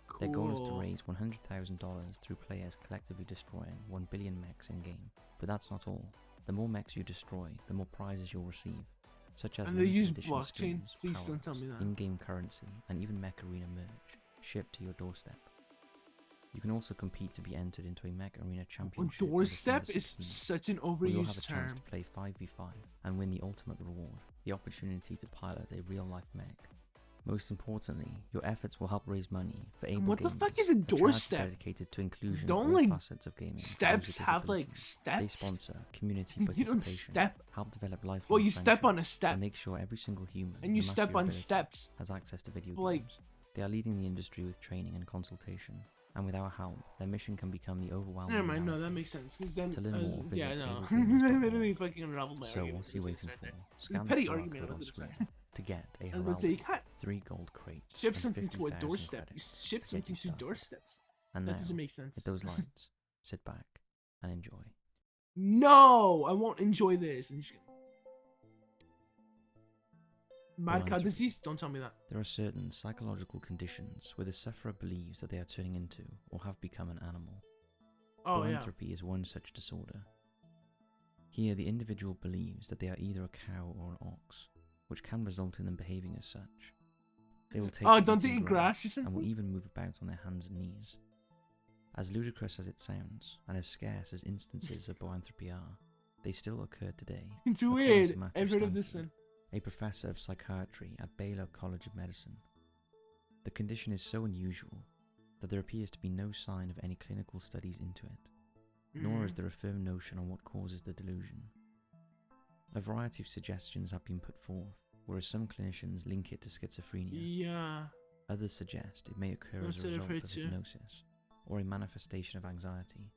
Cool. Their goal is to raise $100,000 through players collectively destroying 1 billion mechs in-game. But that's not all. The more mechs you destroy, the more prizes you'll receive, such as And they limited use edition blockchain. skins, Please don't tell power-ups, me that. in-game currency, and even Mech Arena merch shipped to your doorstep. You can also compete to be entered into a mech arena Oh, championship. with a doorstep team of is 16, such an where you'll have a overused chance term. to play 5v5 and win the ultimate reward, the opportunity to pilot a real-life mech. Most importantly, your efforts will help raise money for Able what the Gamers, fuck is a charity doorstep? dedicated to inclusion Don't, of all like, facets of gaming. for those Steps with have like disabilities. They steps. sponsor community You participation, don't step. help develop lifelong Well, you step on a friendships, step, and make sure every single human, and you no matter step your on ability, steps. has access to video Like- games. They are leading the industry with training and consultation, and with our help, their mission can become the overwhelming Never mind, no, that reality. makes sense. Because then, To learn more, yeah, visit no, ablegamers.org. I literally fucking unraveled my So argument. what's he I was waiting gonna for? start there. Scan the petty QR argument I code was on gonna screen start. to get a I was about to say, you Heraldic, can't 3 gold crates, ship and something to a 50,000 doorstep. You credits ship to get something you to started. doorsteps. And That now, doesn't make sense. hit those lights, sit back, and enjoy. No, I won't enjoy this. I'm just kidding. Mad cow Philanthropy. disease? Don't tell me that. There are certain psychological conditions where the sufferer believes that they are turning into or have become an animal. Oh yeah. Philanthropy is one such disorder. Here, the individual believes that they are either a cow or an ox, which can result in them behaving as such. They will take Oh, to don't they eating eat grass or and will something? even move about on their hands and knees. As ludicrous as it sounds, and as scarce as instances of boanthropy are, they still occur today. It's according weird. to Matthew I've heard of this Stanford, one. a professor of psychiatry at Baylor College of Medicine. The condition is so unusual that there appears to be no sign of any clinical studies into it, nor is Mhm. there a firm notion on what causes the delusion. A variety of suggestions have been put forth, whereas some clinicians link it to schizophrenia. Yeah. Others suggest it may occur That's as a what I've result heard of too. hypnosis, or a manifestation of anxiety.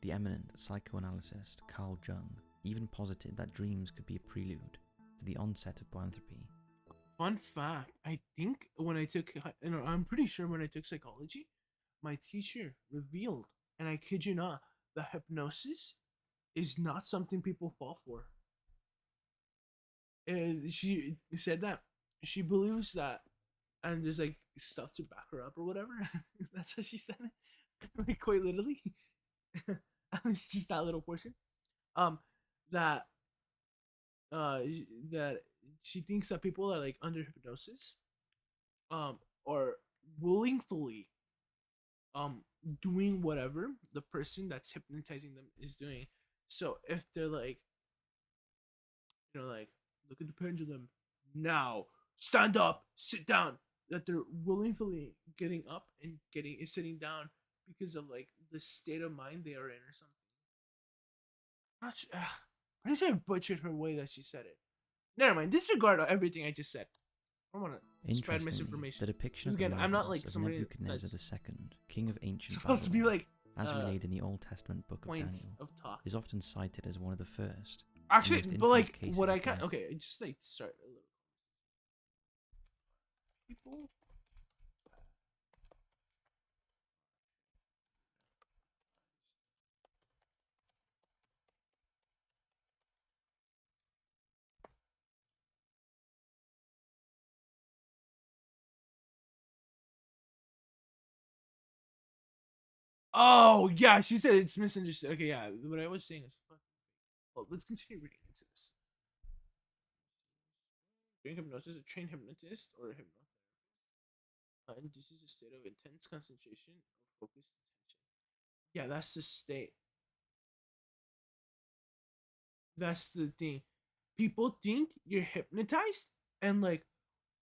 The eminent psychoanalyst Carl Jung even posited that dreams could be a prelude to the onset of boanthropy. Fun fact: I think when I took, I'm pretty sure when I took psychology, my teacher revealed, and I kid you not, that hypnosis is not something people fall for. She said that she believes that, and there's like stuff to back her up or whatever. That's how she said it, like quite literally. It's just that little portion. That uh that she thinks that people are like under hypnosis, or willingly doing whatever the person that's hypnotizing them is doing. So if they're like, like, look at the pendulum now, stand up, sit down, that they're willingly getting up and sitting down because of like the state of mind they are in or something. Not sure. Pretty sure I butchered her way that she said it. Never mind. Disregard everything I just said. I don't want to spread Interestingly, misinformation. the depiction Because of the again, I'm not writings like of somebody Nebuchadnezzar that's II, king of ancient supposed to be Babylon, like as relayed in the Old Testament book of points Daniel, of talk. is often cited as one of the first. Actually, most but like infamous cases what of I can boanthropy. okay, just like start a little. People. Oh yeah, she said it's misunderstood. Okay, yeah, what I was saying is fuck. Well, let's continue reading into this. During hypnosis, a trained hypnotist or a hypnotherapist induces a state of intense concentration or focused attention. Yeah, that's the state. That's the thing. People think you're hypnotized and like,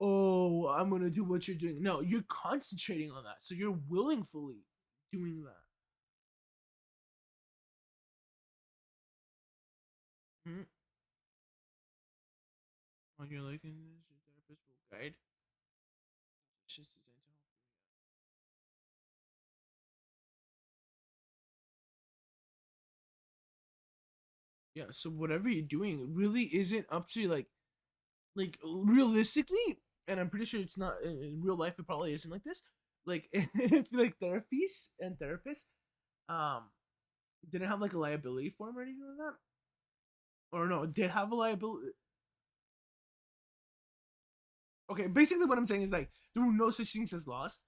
oh, I'm gonna do what you're doing. No, you're concentrating on that, so you're willingly doing that. Hmm? When you're like, your therapist will guide. It's just designed to help you. Yeah, so whatever you're doing really isn't up to you, like realistically, and I'm pretty sure it's not in real life. It probably isn't like this. Like if like therapies and therapists, um, didn't have like a liability form or anything like that, or no, did have a liability. Okay, basically what I'm saying is like there were no such things as laws.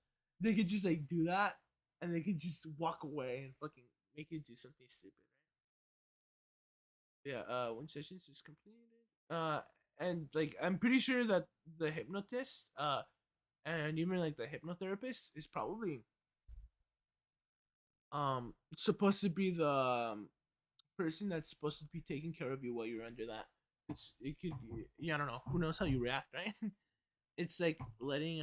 They could just like do that, and they could just walk away and fucking make you do something stupid, right? Yeah. One session's just completed. And like I'm pretty sure that the hypnotist, and even like the hypnotherapist is probably It's supposed to be the person that's supposed to be taking care of you while you're under that. It could, yeah, I don't know. Who knows how you react, right? It's like letting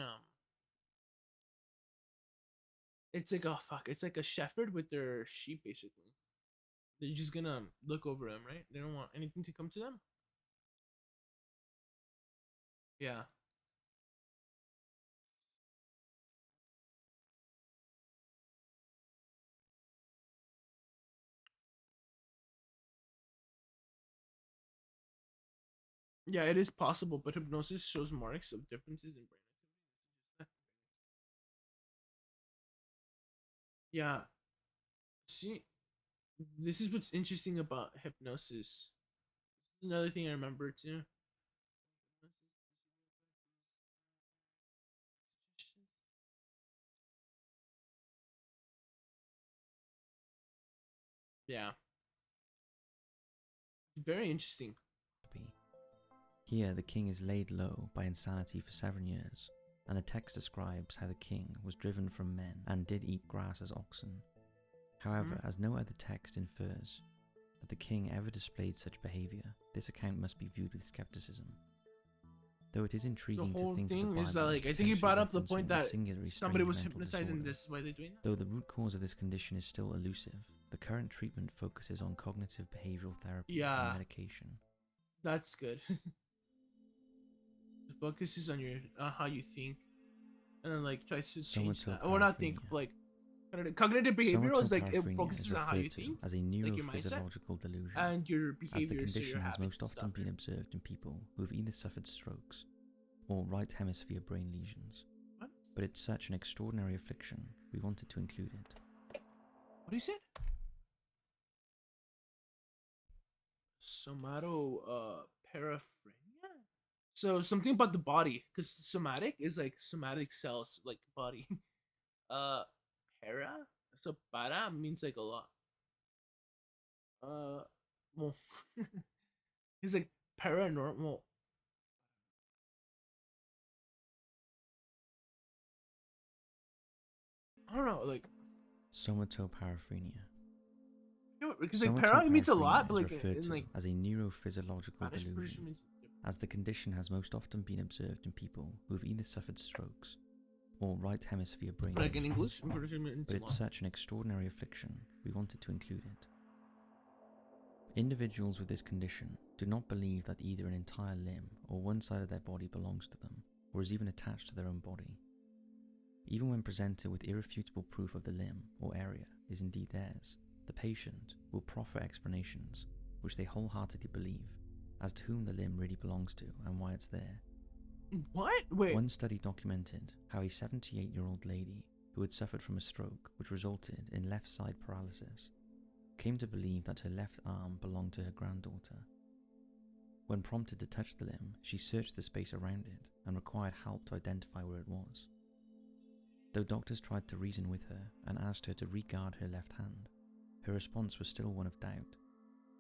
it's like, oh fuck, it's like a shepherd with their sheep basically. They're just gonna look over them, right? They don't want anything to come to them. Yeah. Yeah, it is possible, but hypnosis shows marks of differences in brain activity. Yeah. See, this is what's interesting about hypnosis. Another thing I remember too. Yeah. Very interesting. Here, the king is laid low by insanity for 7 years, and the text describes how the king was driven from men and did eat grass as oxen. However, as no other text infers that the king ever displayed such behavior, this account must be viewed with skepticism. Though it is The intriguing to whole think of the thing Bible is that, like, as I think you potentially brought up the referencing point a that singularly somebody strange was mental hypnotized and disorder. this is why they're doing that. Though the root cause of this condition is still elusive, the current treatment focuses on cognitive behavioral therapy Yeah. and medication. That's good. The focus is on your how you think, and then like tries to change that, or not think, Somatoparaphrenia. like cognitive behavioral is like it Somatoparaphrenia focuses is on how you referred to think, as a like your mindset neurophysiological delusion, and your as the behaviors, so condition your has habits most and stuff. often been observed in people who have either suffered strokes or right hemisphere brain lesions. What? But it's such an extraordinary affliction, we wanted to include it. What do you say? Paraphrenia. So something about the body, because somatic is like somatic cells, like body. uh, para. So para means like a lot. Well, it's like paranormal. I don't know, like Somatoparaphrenia. because like para means a lot, but is like referred in to like as a neurophysiological Spanish delusion, version means as the condition has most often been observed in people who have either suffered strokes or right hemisphere brain like in lesions. English. I'm pretty sure it means But a it's lot. such an extraordinary affliction, we wanted to include it. Individuals with this condition do not believe that either an entire limb or one side of their body belongs to them, or is even attached to their own body. Even when presented with irrefutable proof of the limb or area is indeed theirs, the patient will proffer explanations which they wholeheartedly believe as to whom the limb really belongs to and why it's there. What? Wait. One study documented how a 78-year-old lady who had suffered from a stroke which resulted in left side paralysis came to believe that her left arm belonged to her granddaughter. When prompted to touch the limb, she searched the space around it and required help to identify where it was. Though doctors tried to reason with her and asked her to regard her left hand, her response was still one of doubt,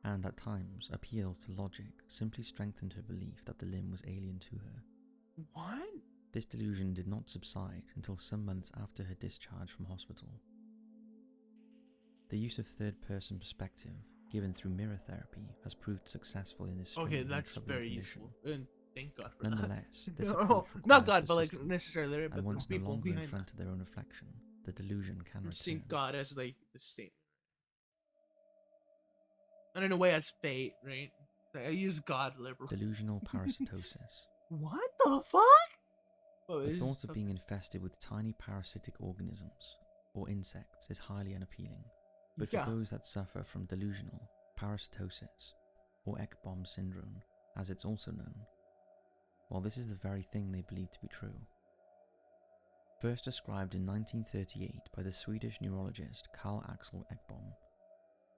and at times appeals to logic simply strengthened her belief that the limb was alien to her. What? This delusion did not subside until some months after her discharge from hospital. The use of third-person perspective, given through mirror therapy, has proved successful in this strange Okay, and that's troubling very condition. useful, and thank God for Nonetheless, that. this No, approach not requires God, but like persistence, necessarily, but and the once no people longer in behind front that. of their own reflection, the delusion can We're return. seeing God as like the statement, and in a way as fate, right? Like, I use God liberally. Delusional parasitosis. What the fuck? Oh, The it's thought just of being infested with tiny parasitic organisms or insects is highly unappealing, but for Yeah. those that suffer from delusional parasitosis or Ekbom syndrome, as it's also known, well, this is the very thing they believe to be true. First described in 1938 by the Swedish neurologist Carl Axel Ekbom,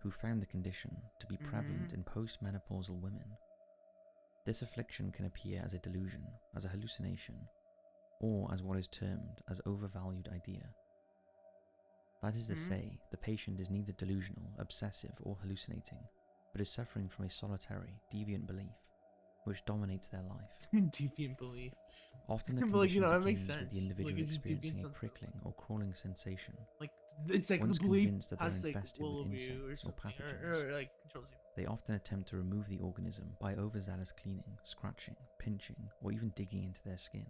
who found the condition to be prevalent in postmenopausal women. This affliction can appear as a delusion, as a hallucination, or as what is termed as overvalued idea. That is to say, the patient is neither delusional, obsessive, or hallucinating, but is suffering from a solitary, deviant belief, which dominates their life. deviant belief. Often the But, condition like, it makes begins with the sense. individual Like, it's just deviant experiencing a sense. prickling or crawling sensation, Like it's like Once the belief convinced that they're has like infested will with of you or insects or something, pathogens, or like controls you. they often attempt to remove the organism by overzealous cleaning, scratching, pinching, or even digging into their skin.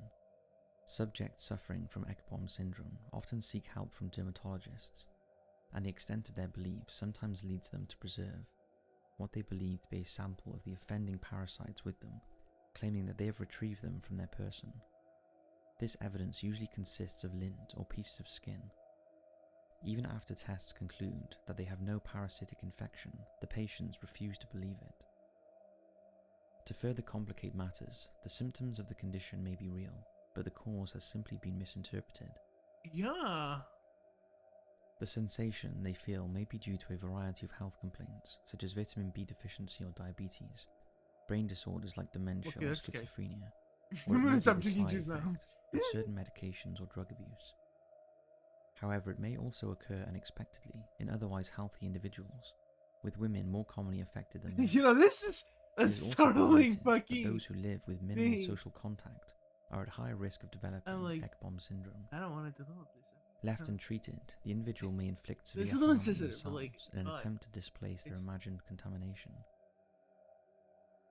Subjects suffering from Ekbom syndrome often seek help from dermatologists, and the extent of their belief sometimes leads them to preserve what they believe to be a sample of the offending parasites with them, claiming that they have retrieved them from their person. This evidence usually consists of lint or pieces of skin. Even after tests conclude that they have no parasitic infection, the patients refuse to believe it. To further complicate matters, the symptoms of the condition may be real, but the cause has simply been misinterpreted. Yeah. The sensation they feel may be due to a variety of health complaints, such as vitamin B deficiency or diabetes, brain disorders like dementia Okay, or that's scary. schizophrenia, I'm or it may gonna be stop the drinking side juice now. effect of certain medications or drug abuse. However, it may also occur unexpectedly in otherwise healthy individuals, with women more commonly affected than men. You know, this is It a has also been startling noted that fucking those who live with minimal thing. social contact are at higher risk of developing I'm like, Ekbom syndrome. I don't want to develop this. Left untreated, the individual may inflict severe It's a harm little on sensitive, but themselves like, in an God. attempt to displace their It's- imagined contamination.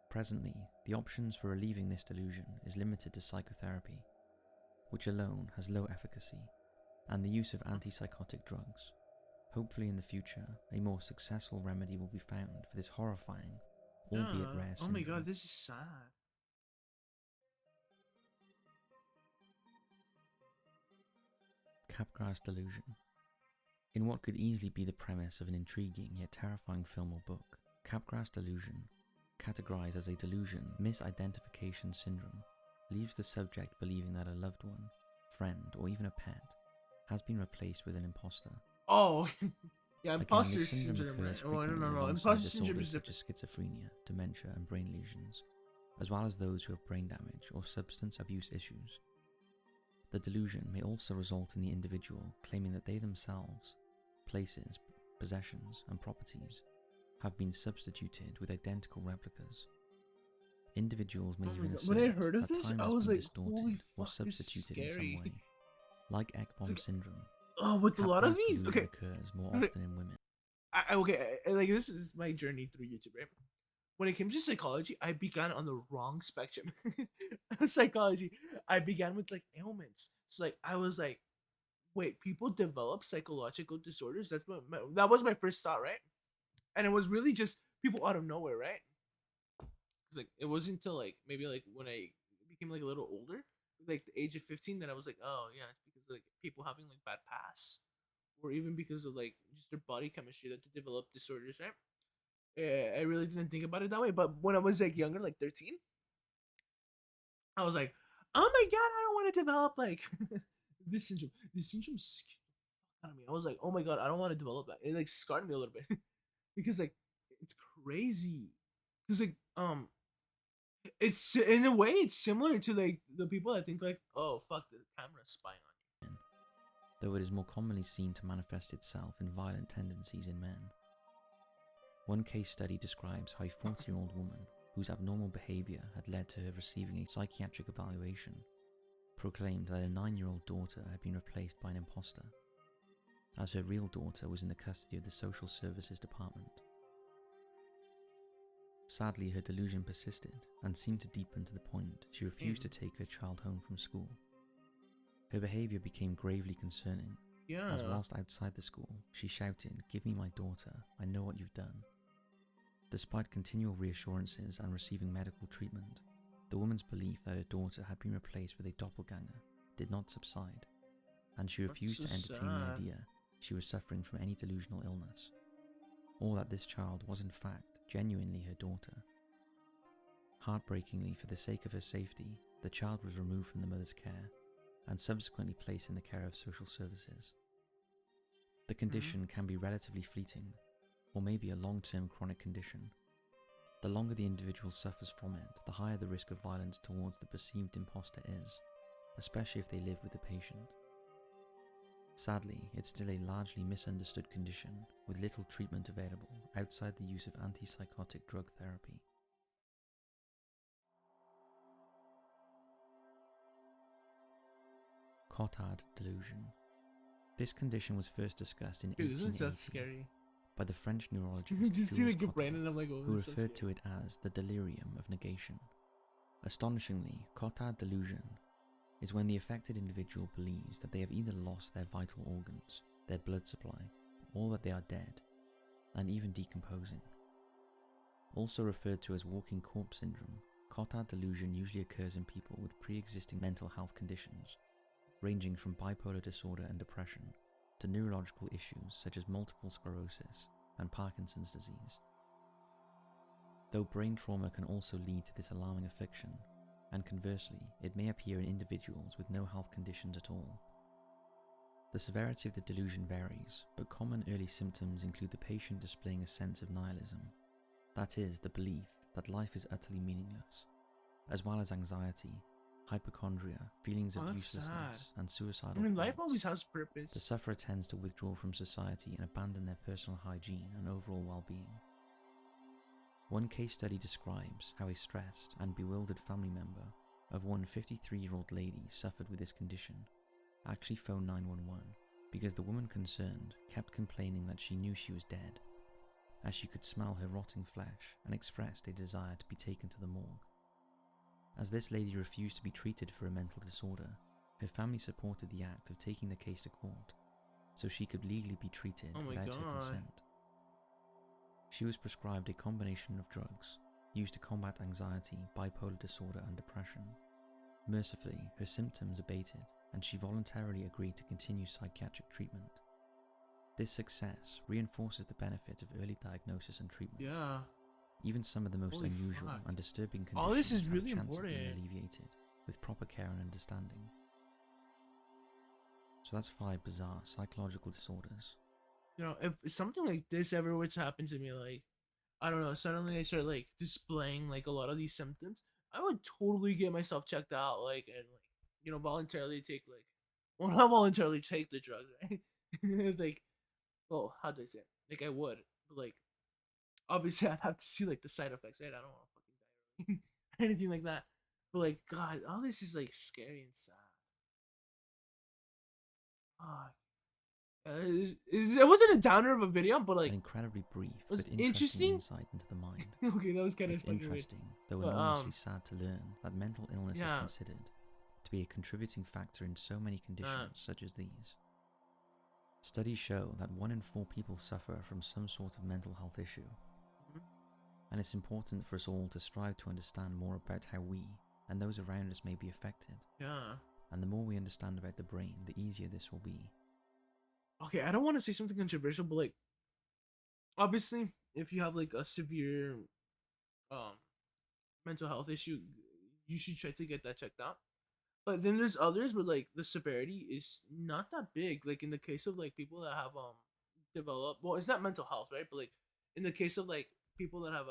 Presently, the options for relieving this delusion is limited to psychotherapy, which alone has low efficacy, and the use of antipsychotic drugs. Hopefully in the future, a more successful remedy will be found for this horrifying, albeit Yeah. rare Oh my syndrome. god, this is sad. Capgras delusion. In what could easily be the premise of an intriguing yet terrifying film or book, Capgras delusion, categorized as a delusion misidentification syndrome, leaves the subject believing that a loved one, friend, or even a pet has been replaced with an imposter. Oh, yeah, Again, imposter this syndrome syndrome, right? occurs Oh, frequently no. alongside Imposter syndrome disorders is such different. as schizophrenia, dementia, and brain lesions, as well as those who have brain damage or substance abuse issues. The delusion may also result in the individual claiming that they themselves, places, possessions, and properties have been substituted with identical replicas. Individuals may Oh my even God. assert When I heard of that this, time I has was been like, holy distorted or fuck, this is substituted in some scary. way. Like Ekbom like- syndrome, Oh, with a lot of Capgras these, delusion okay. occurs more Okay. often in women. Like this is my journey through YouTube, right? When it came to psychology, I began on the wrong spectrum of psychology. I began with like ailments. It's like I was like, wait, people develop psychological disorders. That was my first thought, right? And it was really just people out of nowhere, right? It's like it wasn't until like maybe like when I became like a little older, like the age of 15, that I was like, oh yeah, it's because like people having like bad past, or even because of like just their body chemistry that they develop disorders, right? I really didn't think about it that way. But when I was like younger, like 13, I was like, oh my god, I don't want to develop like this syndrome. This syndrome scared the fuck out of me. I was like, oh my god, I don't want to develop that. It like scarred me a little bit because like it's crazy. Because like it's in a way it's similar to like the people that think like, oh fuck, the camera's spying on you. Though it is more commonly seen to manifest itself in violent tendencies in men. One case study describes how a 40-year-old woman, whose abnormal behaviour had led to her receiving a psychiatric evaluation, proclaimed that a 9-year-old daughter had been replaced by an imposter, as her real daughter was in the custody of the social services department. Sadly, her delusion persisted and seemed to deepen to the point she refused to take her child home from school. Her behaviour became gravely concerning, Yeah. as whilst outside the school, she shouted, "Give me my daughter, I know what you've done." Despite continual reassurances and receiving medical treatment, the woman's belief that her daughter had been replaced with a doppelganger did not subside, and she refused so to entertain the sad. idea she was suffering from any delusional illness, or that this child was in fact genuinely her daughter. Heartbreakingly, for the sake of her safety, the child was removed from the mother's care and subsequently placed in the care of social services. The condition can be relatively fleeting, or maybe a long-term chronic condition. The longer the individual suffers from it, the higher the risk of violence towards the perceived imposter is, especially if they live with the patient. Sadly, it's still a largely misunderstood condition with little treatment available outside the use of antipsychotic drug therapy. Cotard delusion. This condition was first discussed in Dude, this one 1880 sounds scary. by the French neurologist Just see Jules like your brain, Cotard, and I'm like, oh, who this sounds referred scary. to it as the delirium of negation. Astonishingly, Cotard delusion is when the affected individual believes that they have either lost their vital organs, their blood supply, or that they are dead, and even decomposing. Also referred to as walking corpse syndrome, Cotard delusion usually occurs in people with pre-existing mental health conditions, ranging from bipolar disorder and depression to neurological issues such as multiple sclerosis and Parkinson's disease. Though brain trauma can also lead to this alarming affliction, and conversely, it may appear in individuals with no health conditions at all. The severity of the delusion varies, but common early symptoms include the patient displaying a sense of nihilism, that is, the belief that life is utterly meaningless, as well as anxiety, hypochondria, feelings of that's uselessness, sad. and suicidal I mean, life thoughts. always has purpose. The sufferer tends to withdraw from society and abandon their personal hygiene and overall well-being. One case study describes how a stressed and bewildered family member of one 53-year-old lady suffered with this condition actually phoned 911 because the woman concerned kept complaining that she knew she was dead, as she could smell her rotting flesh, and expressed a desire to be taken to the morgue. As this lady refused to be treated for a mental disorder, her family supported the act of taking the case to court so she could legally be treated Oh my without her God. consent. She was prescribed a combination of drugs used to combat anxiety, bipolar disorder, and depression. Mercifully, her symptoms abated, and she voluntarily agreed to continue psychiatric treatment. This success reinforces the benefit of early diagnosis and treatment. Yeah. Even some of the most Holy unusual fuck. and disturbing conditions All this is have really a chance of being important. alleviated with proper care and understanding. So that's 5 bizarre psychological disorders. You know, if something like this ever were to happen to me, like, I don't know, suddenly I start like displaying like a lot of these symptoms, I would totally get myself checked out, like, and like, you know, voluntarily take like, well, not voluntarily take the drugs, right? Like, well, how do I say it? Like, I would, but like, obviously, I'd have to see like the side effects, right? I don't want to fucking die early or anything like that. But like, God, all this is like scary and sad. Ah, it wasn't a downer of a video, but like, An incredibly brief was but interesting interesting. insight into the mind. Okay, that was kind of It's fucking weird. interesting, though But, enormously sad to learn that mental illness is yeah. considered to be a contributing factor in so many conditions such as these. Studies show that 1 in 4 people suffer from some sort of mental health issue. Mhm. And it's important for us all to strive to understand more about how we and those around us may be affected. Yeah. And the more we understand about the brain, the easier this will be. Okay, I don't want to say something controversial, but like, obviously, if you have like a severe um mental health issue, you should try to get that checked out. But then there's others where like the severity is not that big. Like in the case of like people that have developed, well, it's not mental health, right? But like in the case of like people that have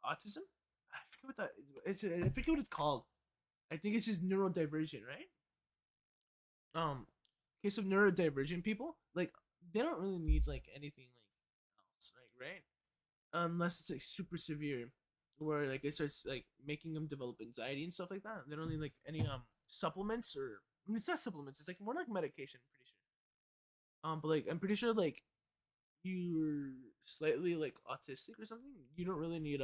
autism, I forget what that is. I forget what it's called. I think it's just neurodivergent, right? Case of neurodivergent people, like they don't really need like anything like else, like, right? Unless it's like super severe, where like it starts like making them develop anxiety and stuff like that. They don't need like any supplements, or I mean, it's not supplements. It's like more like medication. I'm pretty sure. But like I'm pretty sure like you're slightly like autistic or something. You don't really need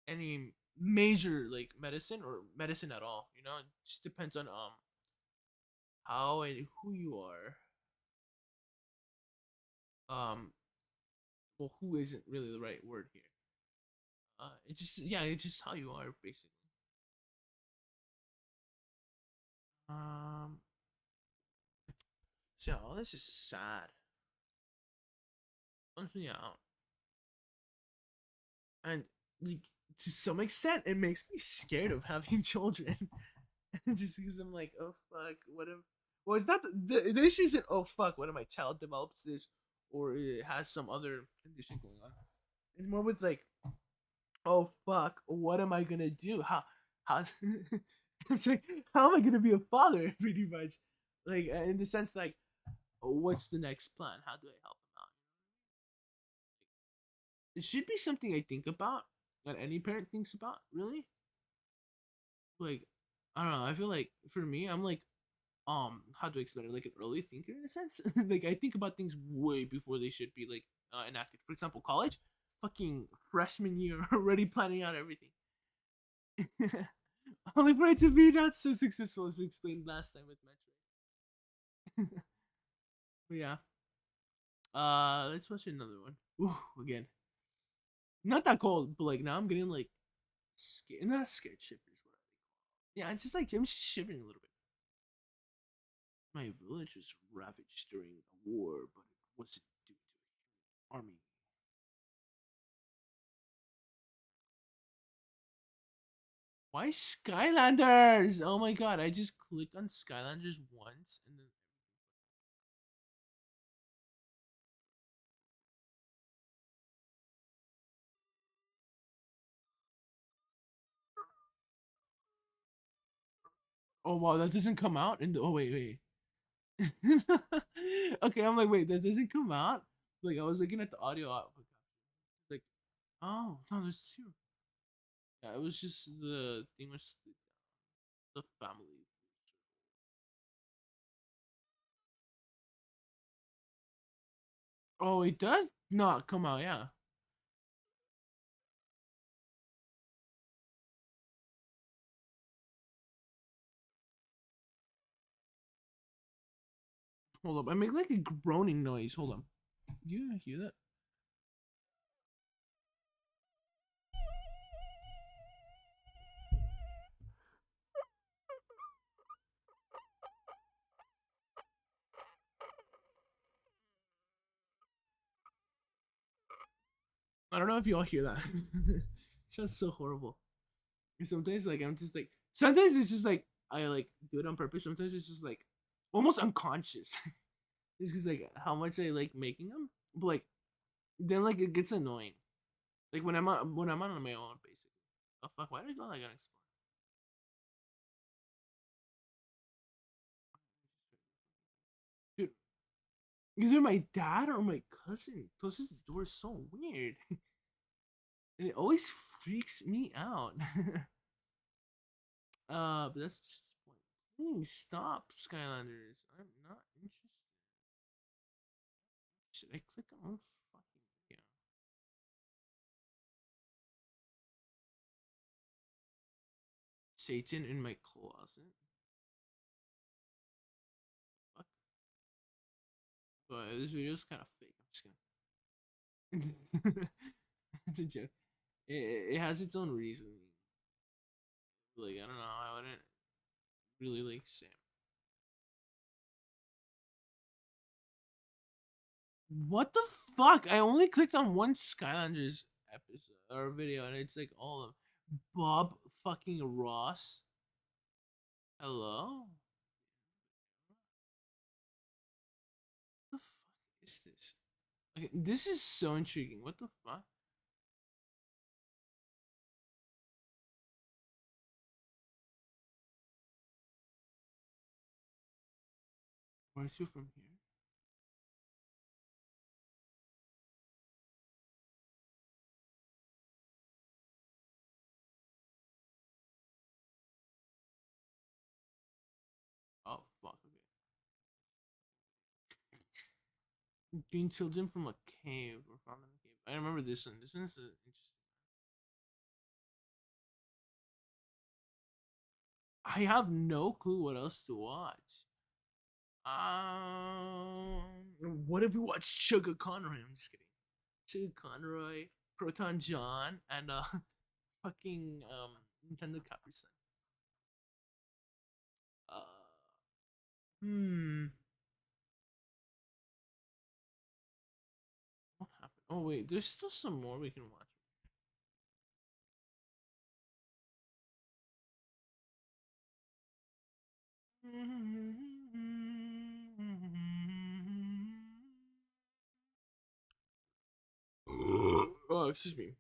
any major like medicine or medicine at all. You know, it just depends on how and who you are. Well, who isn't really the right word here. It just, yeah, it's just how you are basically. Um, so yeah, all this is sad. Honestly, yeah, and like to some extent, it makes me scared of having children. Just because I'm like, oh fuck, what if? Well, it's not the issue isn't oh fuck, what if my child develops this or it has some other condition going on. It's more with like, oh fuck, what am I gonna do? How it's like, how am I gonna be a father? Pretty much, like in the sense like, what's the next plan? How do I help him out? It should be something I think about, that any parent thinks about. Really, like I don't know. I feel like for me, I'm like how do I explain it? Like an early thinker in a sense. Like I think about things way before they should be like enacted. For example, college, fucking freshman year, already planning out everything. Only for it to be not so successful as we explained last time with Metroid. But yeah. Let's watch another one. Ooh, again. Not that cold, but like now I'm getting like scared. Not scared, shivers. What are they called? Yeah, it's just like I'm just shivering a little bit. My village was ravaged during a war, but it wasn't due to an army. Why Skylanders? Oh my god, I just clicked on Skylanders once and then. Oh wow, that doesn't come out in the. Oh wait. Okay, I'm like, wait, that doesn't come out? Like, I was looking at the audio output. Like, oh, no, there's two. Yeah, it was just the thing was the family. Oh, it does not come out, yeah. Hold up, I make like a groaning noise. Hold on. Do you hear that? I don't know if y'all hear that. It sounds so horrible. Sometimes, like, I'm just like, sometimes it's just like, I like do it on purpose. Sometimes it's just like almost unconscious. It's because like how much I like making them. But like, then like it gets annoying. Like when I'm on my own, basically. Oh fuck! Why did I go like unexplored? Dude, either my dad or my cousin closes the door so weird, and it always freaks me out. But that's just the point. Please stop, Skylanders. I'm not interested. Should I click on fucking yeah? Satan in my closet. Fuck. But this video is kind of fake. I'm just gonna. It's a joke. It has its own reasoning. Like I don't know. I wouldn't really like Sam. What the fuck? I only clicked on one Skylanders episode or video, and it's like all of Bob fucking Ross. Hello. What the fuck is this? Okay, this is so intriguing. What the fuck? Where's you from here? Oh fuck. Okay. Green children from a cave or found in a cave. I remember this one. This one's interesting. I have no clue what else to watch. What if we watch Sugar Conroy? I'm just kidding. Sugar Conroy, Proton John, and fucking Nintendo Capri Sun. Uh, hmm. What happened? Oh wait, there's still some more we can watch. Oh, excuse me.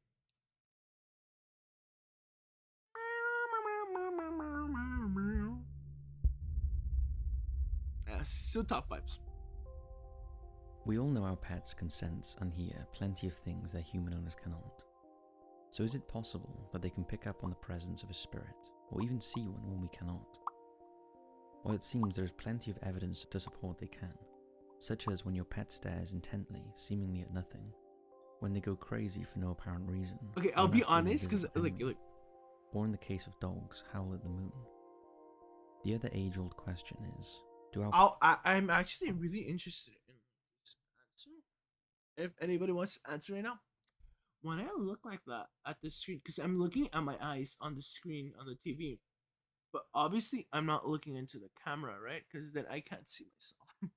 Still top fives. We all know our pets can sense and hear plenty of things their human owners cannot. So is it possible that they can pick up on the presence of a spirit, or even see one when we cannot? Well, it seems there is plenty of evidence to support they can, such as when your pet stares intently, seemingly at nothing, when they go crazy for no apparent reason. Okay, I'll when be after an honest, because invisible like, enemy, or in the case of dogs, howl at the moon. The other age-old question is, do our I'm actually really interested in this answer. If anybody wants to answer right now, when I look like that at the screen, because I'm looking at my eyes on the screen on the TV, but obviously I'm not looking into the camera, right? Because then I can't see myself.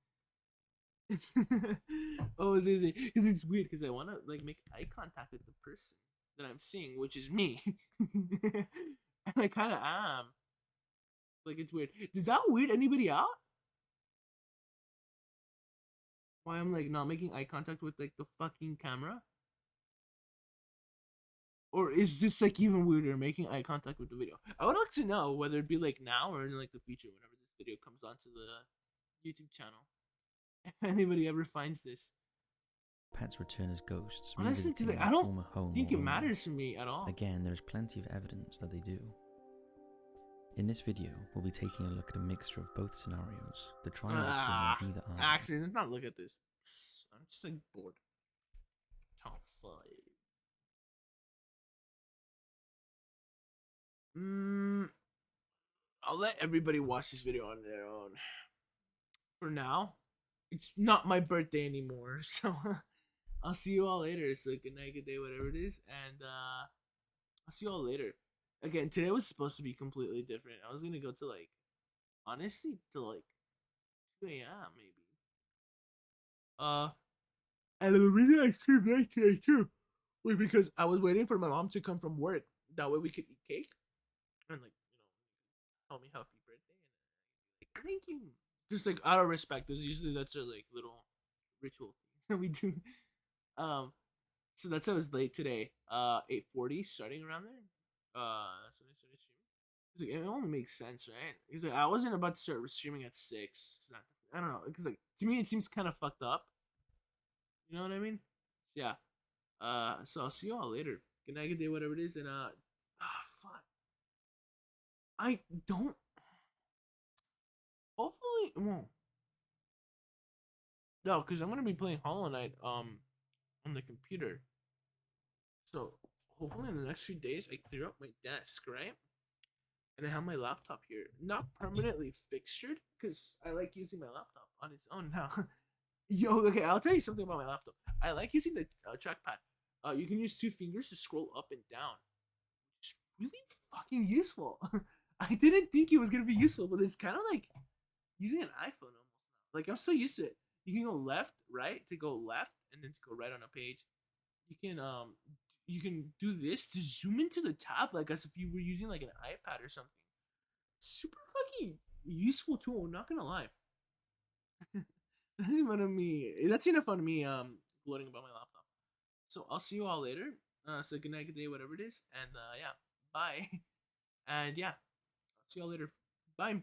Oh, it's easy because it's weird because I want to like make eye contact with the person that I'm seeing, which is me, and I kind of am. Like it's weird. Does that weird anybody out? Why I'm like not making eye contact with like the fucking camera? Or is this like even weirder, making eye contact with the video? I would like to know whether it be like now or in like the future, whenever this video comes onto the YouTube channel. If anybody ever finds this. pets return as ghosts, Honestly, revisiting like, their I don't former home think or it owner. matters for me at all. Again, there is plenty of evidence that they do. In this video, we'll be taking a look at a mixture of both scenarios to try and determine either either. Actually, let's not look at this. I'm just like bored. Top 5. I'll let everybody watch this video on their own. For now, it's not my birthday anymore, so I'll see you all later. So good night, good day, whatever it is, and I'll see you all later. Again, today was supposed to be completely different. I was gonna go to like, honestly, to like 2 a.m. maybe. And the reason I streamed late today too was because I was waiting for my mom to come from work. That way we could eat cake and like tell me happy birthday and like thank you. Just like out of respect, because usually that's our like little ritual thing that we do. Um, so that's why I was late today. 8:40 starting around there. So I started streaming. It's like, it only makes sense, right? Because like, I wasn't about to start streaming at 6. It's not. I don't know. Because like to me it seems kind of fucked up. You know what I mean? So, yeah. So I'll see you all later. Good night, good day, whatever it is, and fuck. I don't. Hopefully, well, no, because I'm gonna be playing Hollow Knight on the computer. So hopefully in the next few days I clear up my desk, right? And I have my laptop here, not permanently fixtured, because I like using my laptop on its own now. Yo, okay, I'll tell you something about my laptop. I like using the trackpad. You can use 2 fingers to scroll up and down. It's really fucking useful. I didn't think it was gonna be useful, but it's kind of like using an iPhone almost now. Like I'm so used to it. You can go left, right to go left, and then to go right on a page. You can do this to zoom into the tab like as if you were using like an iPad or something. Super fucking useful tool. Not gonna lie. That's fun of me. That's enough fun of me gloating about my laptop. So I'll see you all later. So good night, good day, whatever it is, and yeah, bye. And yeah, I'll see you all later. Bye.